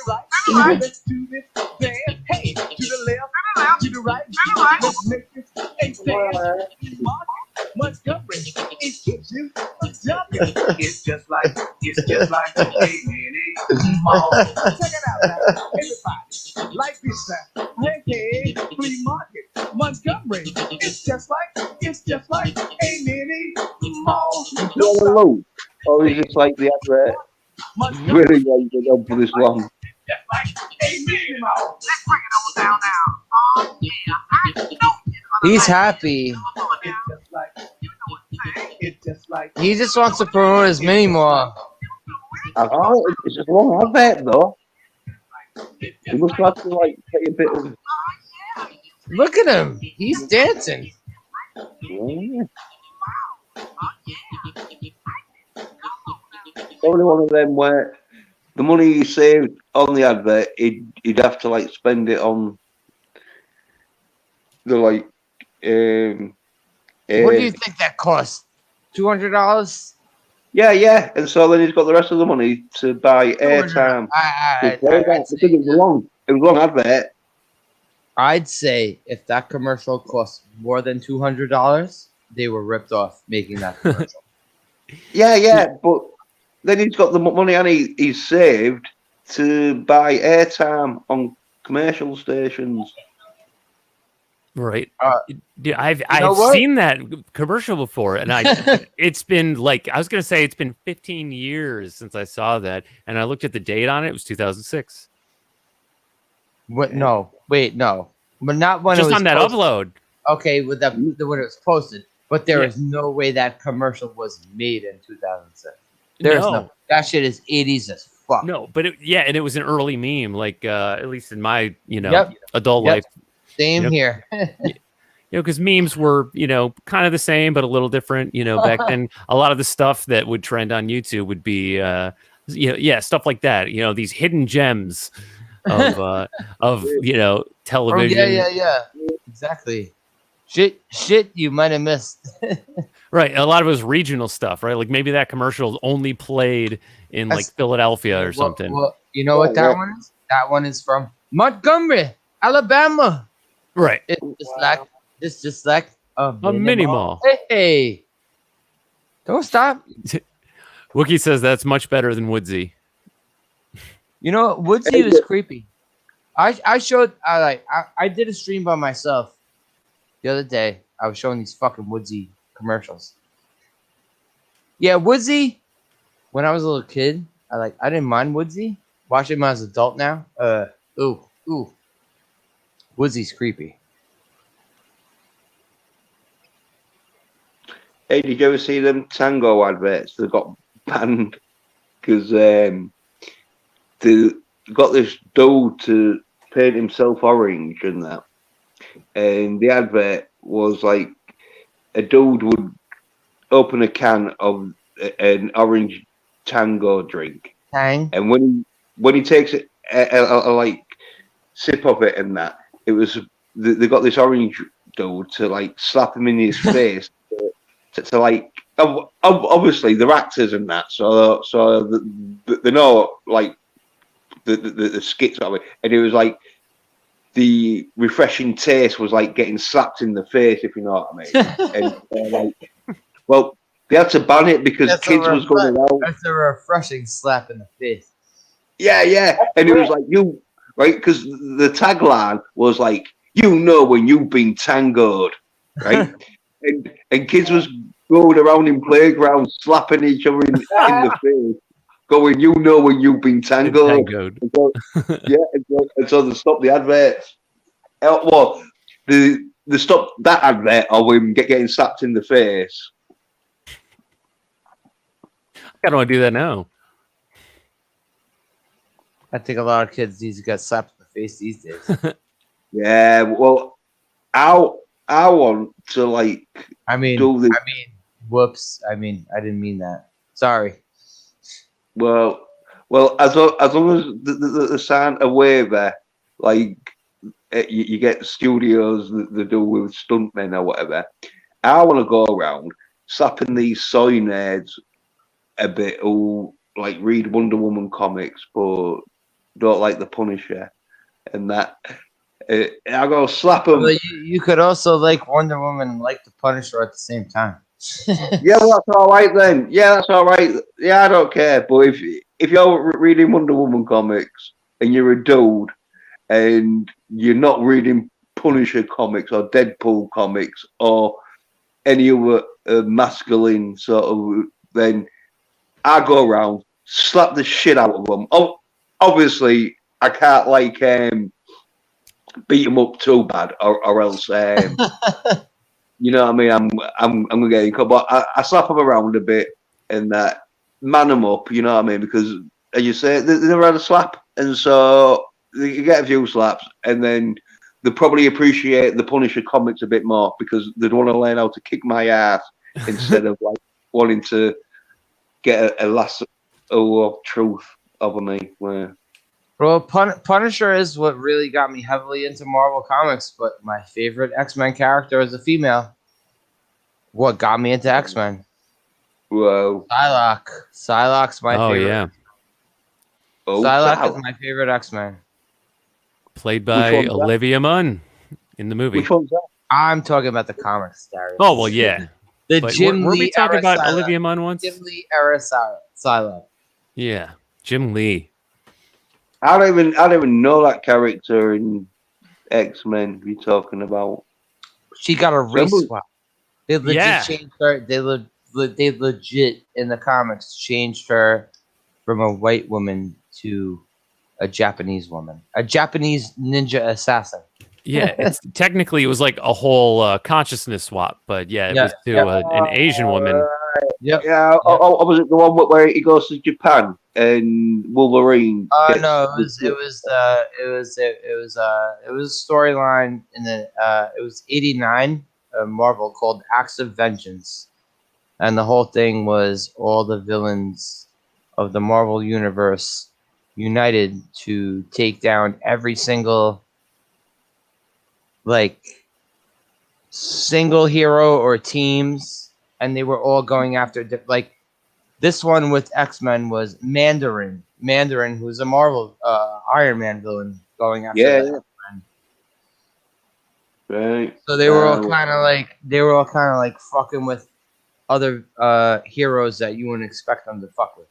right. Let's do this dance. Hey, to the left, to the right. Let's make this a dance. Montgomery, it keeps you jumping. It's just like a mini mall. Check it out now, everybody. Like this now. Hey, hey, flea market, Montgomery. It's just like a mini mall. Don't stop. Or is it like the advert? Really, like they don't put this long. Just like a mini mall. Let's bring it on down now. Oh yeah, I know. He's happy. It's just like He just wants to promote his mini mall. Oh, it's just a long advert though. He must have to like take a bit of. Look at him. He's dancing. Yeah. Probably one of them where the money he saved on the advert, he'd have to like spend it on the like. What do you think that cost? $200? Yeah, and so then he's got the rest of the money to buy airtime. Because it was a long advert. I'd say if that commercial cost more than $200, they were ripped off making that commercial. Yeah, but then he's got the money and he's saved to buy airtime on commercial stations. Right. know I've what? seen that commercial before, and it's been like I was gonna say it's been 15 years since I saw that, and I looked at the date on it. It was 2006. What? No. Wait, no. But not when Just it was on that posted. upload. Okay, with the when it was posted. But there is no way that commercial was made in 2006. There's no. That shit is 80s as fuck. No, but and it was an early meme, like at least in my adult life. Same here. Because memes were, kind of the same, but a little different. Back then, a lot of the stuff that would trend on YouTube would be, stuff like that. These hidden gems of television. Yeah. Exactly. Shit you might have missed. Right. A lot of it was regional stuff, right? Like maybe that commercial only played in like Philadelphia or something. Well, you know what that one is? That one is from Montgomery, Alabama. Right. It's just like a mini mall. Hey. Don't stop. Wookie says that's much better than Woodsy. You know, Woodsy was creepy. I did a stream by myself the other day. I was showing these fucking Woodsy commercials. Yeah, Woodsy. When I was a little kid, I didn't mind Woodsy. Watching him as an adult now. Ooh. Woodsy's creepy. Hey, did you ever see them Tango adverts that got banned because they got this dude to paint himself orange and that, and the advert was like a dude would open a can of an orange Tango drink, and when he takes a like sip of it and that, it was they got this orange dude to like slap him in his face to like obviously they're actors and that, so they know like the skits of it, and it was like the refreshing taste was like getting slapped in the face, if you know what I mean. And they had to ban it because kids was going around. That's a refreshing slap in the face. Yeah. And it was like, you, right? Because the tagline was like, you know when you've been tangoed, right? and kids was going around in playgrounds, slapping each other in the face, going, you know when you've been tangoed. Tangoed. And so, so they stopped the adverts. Well, they stopped that advert of him getting slapped in the face. I don't want to do that now. I think a lot of kids need to get slapped in the face these days. Yeah, well, I want to like I mean, do this. whoops. I didn't mean that. Sorry. Well, as long as the sign a waiver, like you get studios that do with stuntmen or whatever. I want to go around slapping these soy nerds a bit who like read Wonder Woman comics but don't like the Punisher and that. I go slap them. Well, you could also like Wonder Woman and like the Punisher at the same time. Yeah, well, that's all right then. Yeah, that's all right. Yeah, I don't care. But if you're reading Wonder Woman comics and you're a dude and you're not reading Punisher comics or Deadpool comics or any other masculine sort of, then I go around, slap the shit out of them. Oh, obviously, I can't like beat them up too bad, or else you know what I mean. I'm gonna get in trouble. But I slap them around a bit and man them up. You know what I mean? Because as you say, they never had a slap, and so you get a few slaps, and then they probably appreciate the Punisher comics a bit more because they'd want to learn how to kick my ass instead of like wanting to get a last truth over me. Where Well, Punisher is what really got me heavily into Marvel Comics, but my favorite X-Men character is a female. What got me into X-Men? whoa, Psylocke. Psylocke's my favorite. Yeah. Psylocke is my favorite X-Men. Played by Olivia Munn in the movie. Which one's that? I'm talking about the comics, Darius. Oh, well, yeah. The But Jim were we Lee talking era about Psylocke. Olivia Munn once? Jim Lee era Psylocke. Yeah. Jim Lee. I don't even know that character in X-Men you're talking about. She got a race swap. They legit Yeah. changed her. They legit in the comics changed her from a white woman to a Japanese woman, a Japanese ninja assassin. Yeah, it's technically it was like a whole consciousness swap, but yeah, it was to an Asian woman. Yep. Yeah, or was it the one where he goes to Japan and Wolverine? No, it was a storyline in the it was '89 Marvel called Acts of Vengeance, and the whole thing was all the villains of the Marvel universe united to take down every single single hero or teams, and they were all going after this one with X-Men was Mandarin, who's a Marvel Iron Man villain, going after X-Men. Right. So they were all kind of like fucking with other heroes that you wouldn't expect them to fuck with.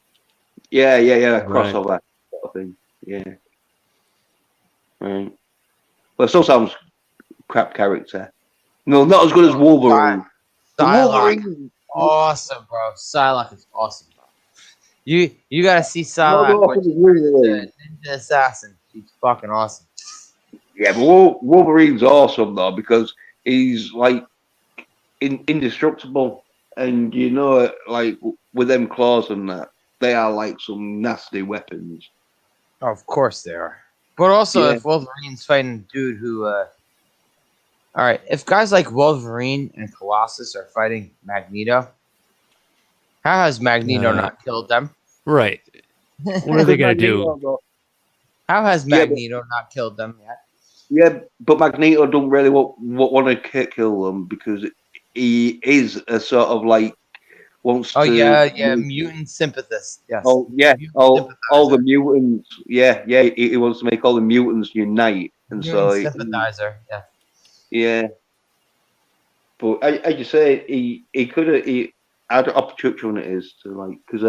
Yeah, Right. crossover sort of thing. Yeah. Right. Well, it still sounds crap character. No, not as good as Wolverine. Psylocke, awesome, bro. Psylocke is awesome, bro. You gotta see Psylocke when she's the ninja assassin. She's fucking awesome. Yeah, but Wolverine's awesome though because he's like indestructible, and you know, like with them claws and that, they are like some nasty weapons. Oh, of course they are. But also, Yeah. if Wolverine's fighting a dude who, all right, if guys like Wolverine and Colossus are fighting Magneto, how has Magneto not killed them? Right. What are they gonna do? How has Magneto not killed them yet? Yeah, but Magneto don't really want to kill them because he is a sort of like wants to. Mutant sympathist. Yes. Oh yeah, Mutant all the sympathizer. mutants. Yeah. He wants to make all the mutants unite, and Mutant so sympathizer. Yeah. yeah. But I just say he could have had opportunities to like because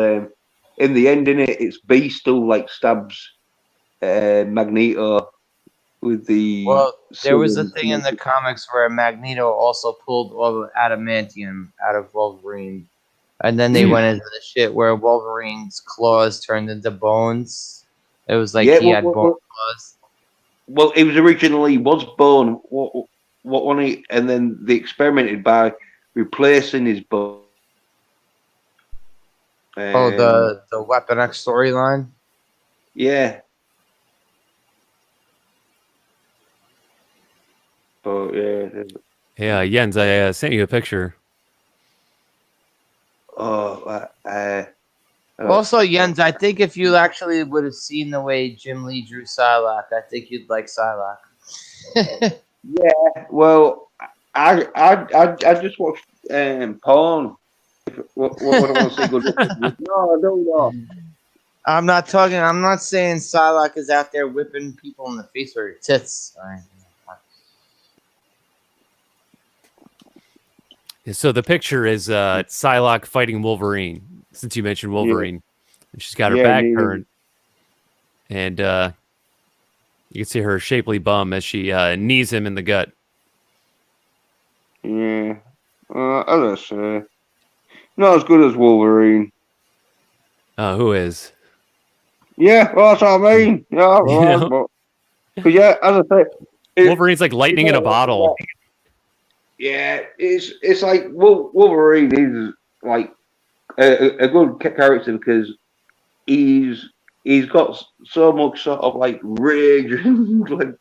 in the end, in it's Beast still like stabs Magneto with the. Well, there was a sword thing in the comics where Magneto also pulled all the adamantium out of Wolverine, and then they went into the shit where Wolverine's claws turned into bones. It was like Yeah, he had bone claws. well, it was originally was bone. What on it, and then they experimented by replacing his bone. Oh, the Weapon X storyline. Yeah. Oh yeah. Yeah, Jens, I sent you a picture. Oh, Also, Jens, I think if you actually would have seen the way Jim Lee drew Psylocke, I think you'd like Psylocke. well, I just watched porn. What I want to say? Good. No, I don't know. I'm not saying Psylocke is out there whipping people in the face with her tits. So the picture is Psylocke fighting Wolverine. Since you mentioned Wolverine, and she's got her back turned, and you can see her shapely bum as she knees him in the gut. Yeah, as I say, not as good as Wolverine. Who is? Yeah, well, that's what I mean. Yeah, well, but yeah, as I say, Wolverine's like lightning in a bottle. Yeah, it's like Wolverine is like a good character because he's got so much sort of like rage and like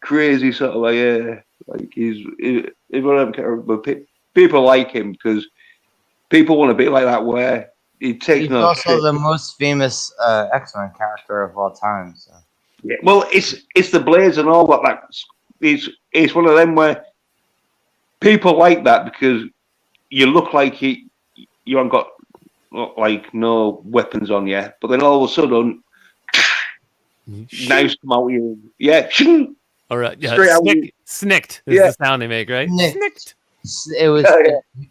crazy sort of like he's one of them characters, but people like him because people want to be like that where he takes He's no also shit. the most famous X-Men character of all time. So. Yeah. Well, it's the blades and all that. Like it's one of them where people like that because you look like you haven't got like no weapons on you, but then all of a sudden, knives come out you. Yeah, All right, yeah, straight out. Snicked is the sound they make, right? Snicked. It was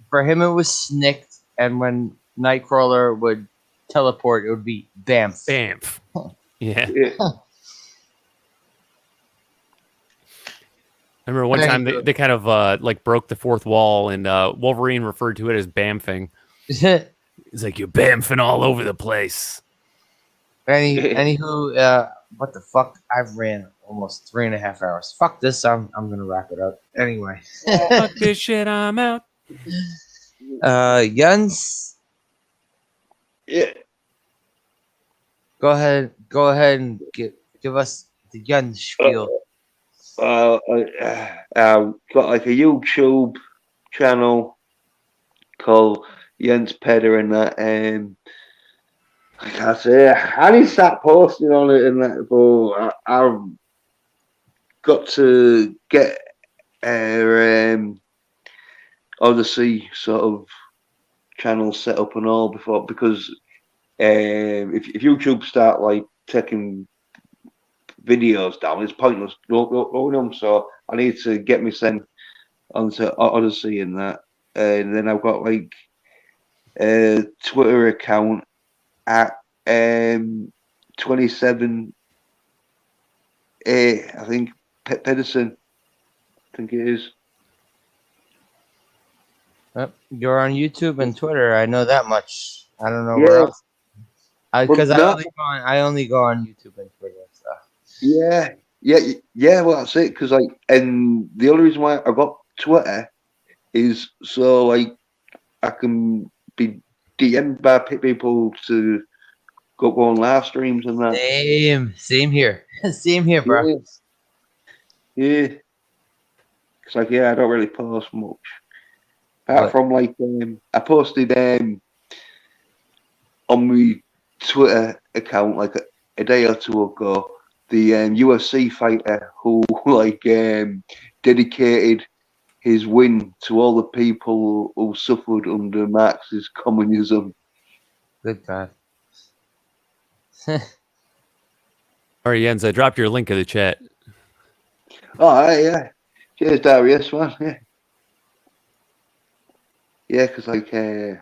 for him. It was snicked, and when Nightcrawler would teleport, it would be bamf. Bamf. Yeah. I remember one time they kind of like broke the fourth wall, and Wolverine referred to it as bamfing. He's like, "You're bamfing all over the place." Anywho, what the fuck? I've ran almost 3.5 hours. Fuck this. I'm gonna wrap it up. Anyway. Fuck this shit. I'm out. Jens. Yeah. Go ahead and give us the Jens spiel. I've got like a YouTube channel called Jens Peder and that. Like I say, I need to start posting on it and that, but I've got to get Odyssey sort of channel set up and all before because if YouTube start like taking videos down, it's pointless going them. So I need to get me sent onto Odyssey and that, and then I've got like a Twitter account at 27A, I think Pedersen, I think it is. You're on YouTube and Twitter. I know that much. I don't know where else. Because I only go on YouTube and Twitter and stuff. Yeah. Well, that's it. Because like, and the only reason why I got Twitter is so like I can be DM'd by people to go on live streams and that. Same here. Same here, bro. Yeah. It's like I don't really post much. Apart from like I posted on my Twitter account like a day or two ago the UFC fighter who like dedicated his win to all the people who suffered under Marxist communism. Good God. All right, Jens, I dropped your link in the chat. Oh, yeah. Cheers, Darius, man. Yeah. Yeah, because like I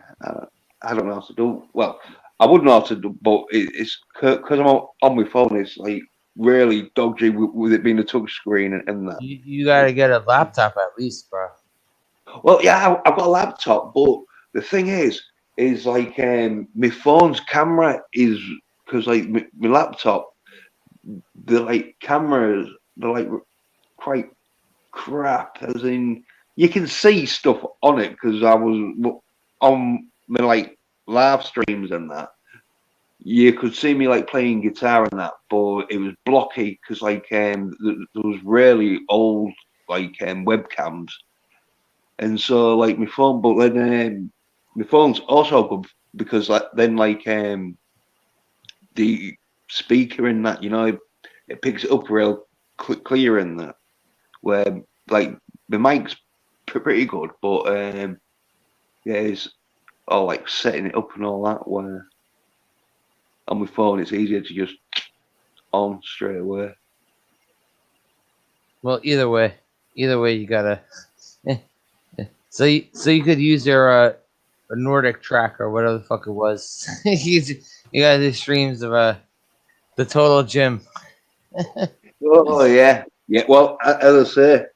don't know how to do. Well, I wouldn't know how to do, but it's because I'm on my phone. It's like really dodgy with it being a touch screen and that. You got to get a laptop at least, bro. Well, yeah, I've got a laptop, but the thing is like my phone's camera is because like my laptop, the like cameras, they're like quite crap. As in, you can see stuff on it because I was on my like live streams and that. You could see me like playing guitar and that, but it was blocky because like there was really old like webcams. And so, like my phone, but then my phone's also good because, like, then like the speaker in that, it picks it up real clear in that. Where like the mic's pretty good, but yeah, it's all like setting it up and all that. Where on my phone, it's easier to just on straight away. Well, either way, you gotta. So you could use your a Nordic track or whatever the fuck it was. you got the streams of the total gym. Oh yeah. Well, as I say,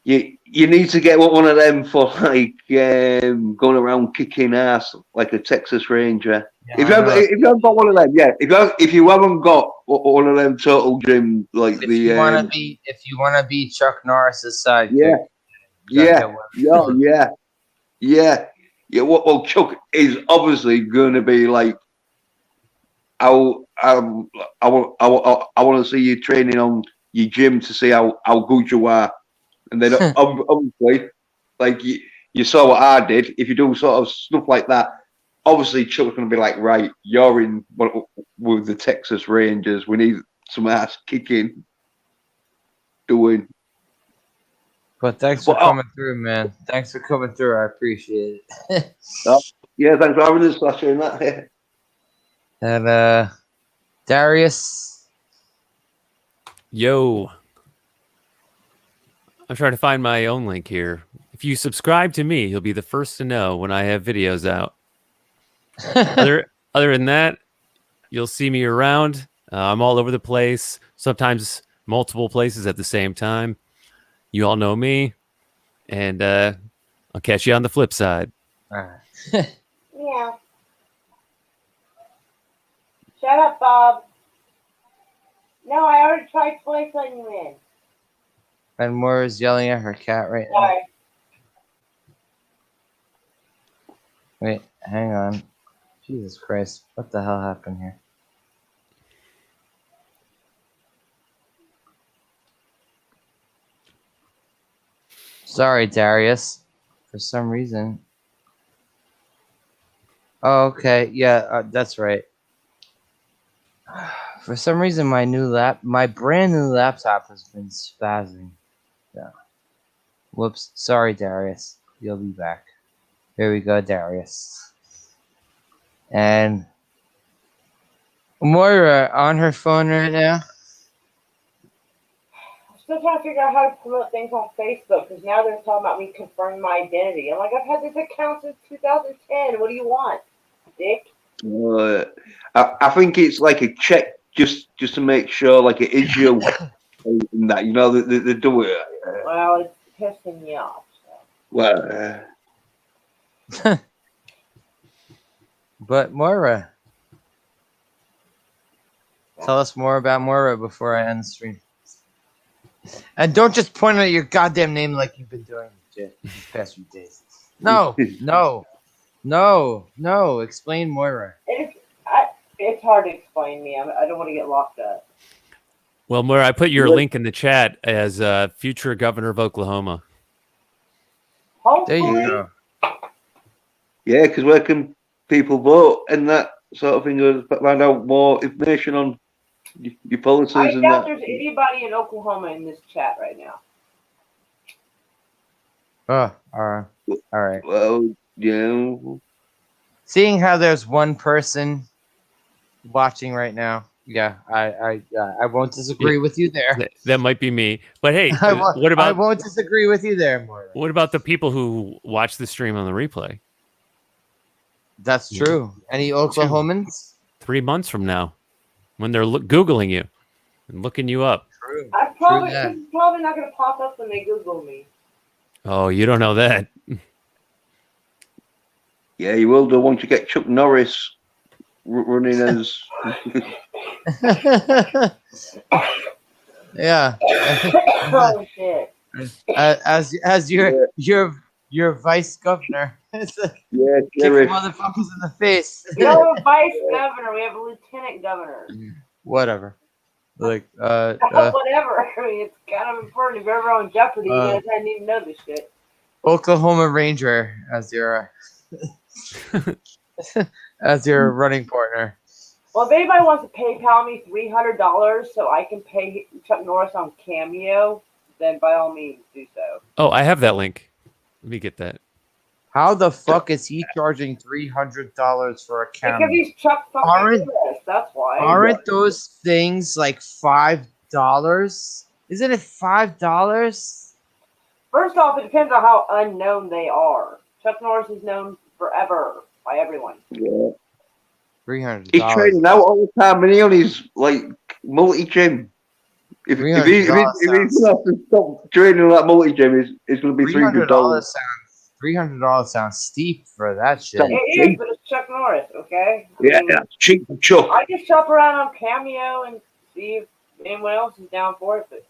you need to get one of them for like going around kicking ass like a Texas Ranger. Yeah, if you haven't got one of them, yeah. If you haven't got one of them total gym like if you wanna be Chuck Norris's side, yeah. Well, Chuck is obviously going to be like, I want to see you training on your gym to see how good you are, and then obviously, like you saw what I did. If you do sort of stuff like that, obviously Chuck's going to be like, right, you're in with the Texas Rangers. We need some ass kicking, doing. But thanks for coming through, man. Thanks for coming through. I appreciate it. Yeah, thanks for having us, Sasha, and that. And Darius. Yo. I'm trying to find my own link here. If you subscribe to me, you'll be the first to know when I have videos out. Other than that, you'll see me around. I'm all over the place, sometimes multiple places at the same time. You all know me, and I'll catch you on the flip side. Yeah. Shut up, Bob. No, I already tried twice letting you in. And Moira's yelling at her cat right now. Sorry. Wait, hang on. Jesus Christ. What the hell happened here? Sorry, Darius. For some reason. Oh, okay. Yeah, that's right. For some reason, my brand new laptop has been spazzing. Yeah. Whoops. Sorry, Darius. You'll be back. Here we go, Darius. And Moira on her phone right now. I'm still trying to figure out how to promote things on Facebook because now they're talking about me confirming my identity. I'm like, I've had this account since 2010. What do you want, dick? I think it's like a check just to make sure like it is you. And that they do it. Well, it's pissing me off. So. Well. But Moira, tell us more about Moira before I end the stream. And don't just point out your goddamn name like you've been doing these past few days. No. Explain Moira. It's hard to explain me. I don't want to get locked up. Well, Moira, I put your link in the chat as future governor of Oklahoma. Hopefully. There you go. Yeah, because where can people vote and that sort of thing? Find out more information on your policies I and doubt that. there's anybody in Oklahoma in this chat right now. Oh, all right. Well, yeah. Seeing how there's one person watching right now, yeah, I won't disagree with you there. That might be me. But hey, I won't disagree with you there, Moira. What about the people who watch the stream on the replay? That's true. Any Oklahomans? 3 months from now, when they're Googling you and looking you up. True. This is probably not going to pop up when they Google me. Oh, you don't know that. Yeah, you will do once you get Chuck Norris running as. Yeah. Oh shit! As your vice governor. It's like, Yeah, kick sheriff. motherfuckers in the face. We don't have a vice governor. We have a lieutenant governor. Whatever. Like Whatever. I mean, it's kind of important. If you're ever on Jeopardy, you guys hadn't even know this shit. Oklahoma Ranger as your as your running partner. Well, if anybody wants to PayPal me $300 so I can pay Chuck Norris on Cameo, then by all means do so. Oh, I have that link. Let me get that. How the fuck is he charging $300 for a camera? Because he's Chuck fucking Norris. That's why. Aren't those things like $5? Isn't it $5? First off, it depends on how unknown they are. Chuck Norris is known forever by everyone. Yeah. $300. He's training out all the time, and he on his like multi gym. If he's gonna have to stop training on that multi gym, it's going to be $300. $300 sounds steep for that shit. It is, but it's Chuck Norris, okay? Yeah, that's cheap for Chuck. I just shop around on Cameo and see if anyone else is down for it. But it's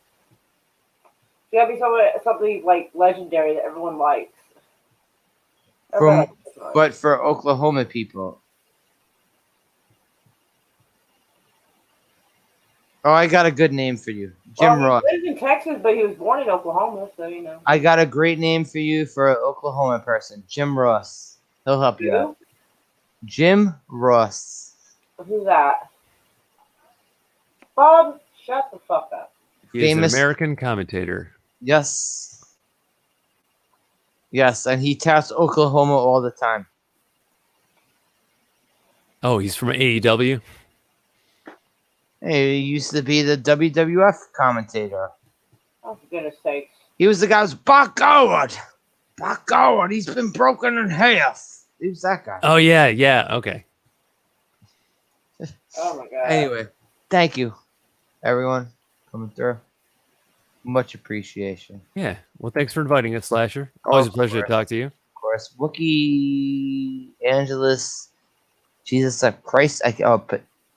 got to be something like legendary that everyone likes. But for Oklahoma people. Oh, I got a good name for you. Jim Ross. He lives in Texas, but he was born in Oklahoma, so you know. I got a great name for you for an Oklahoma person. Jim Ross. He'll help you out. Jim Ross. Who's that? Bob, shut the fuck up. He's an American commentator. Yes. Yes, and he taps Oklahoma all the time. Oh, he's from AEW? Hey, he used to be the WWF commentator. Oh, for goodness sakes. He was the guy who's Buck Howard. Buck Howard, he's been broken in half. He was that guy. Oh, yeah, okay. Oh, my God. Anyway, thank you, everyone, coming through. Much appreciation. Yeah, well, thanks for inviting us, Slasher. Always a pleasure to talk to you. Of course. Wookie, Angelus, Jesus Christ,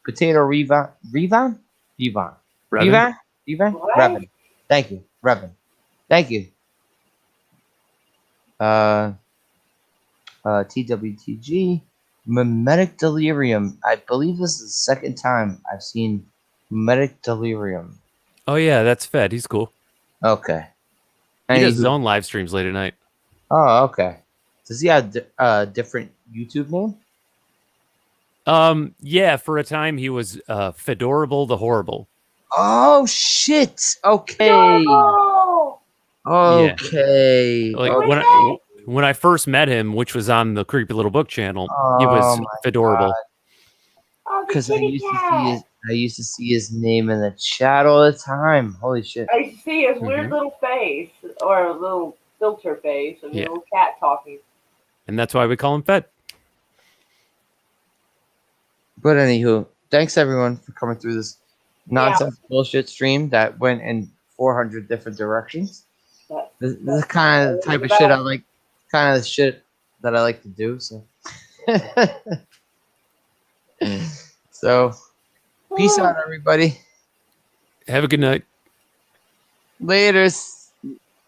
Potato Revan? Revan? Revan. Thank you. Revan. Thank you. TWTG. Mimetic Delirium. I believe this is the second time I've seen Mimetic Delirium. Oh, yeah, that's Fed. He's cool. Okay. He does his own live streams late at night. Oh, okay. Does he have a different YouTube name? Yeah, for a time he was Fedorable the Horrible. Oh shit! Okay. No! Okay. Yeah. Like okay. when I first met him, which was on the Creepy Little Book channel, he was Fedorable. Because I used to see his name in the chat all the time. Holy shit! I used to see his weird little face or a little filter face of a little cat talking. And that's why we call him Fed. But anywho, thanks everyone for coming through this nonsense bullshit stream that went in 400 different directions. This is kind of the type of shit I like, kind of the shit that I like to do. So, so peace out, everybody. Have a good night. Laters.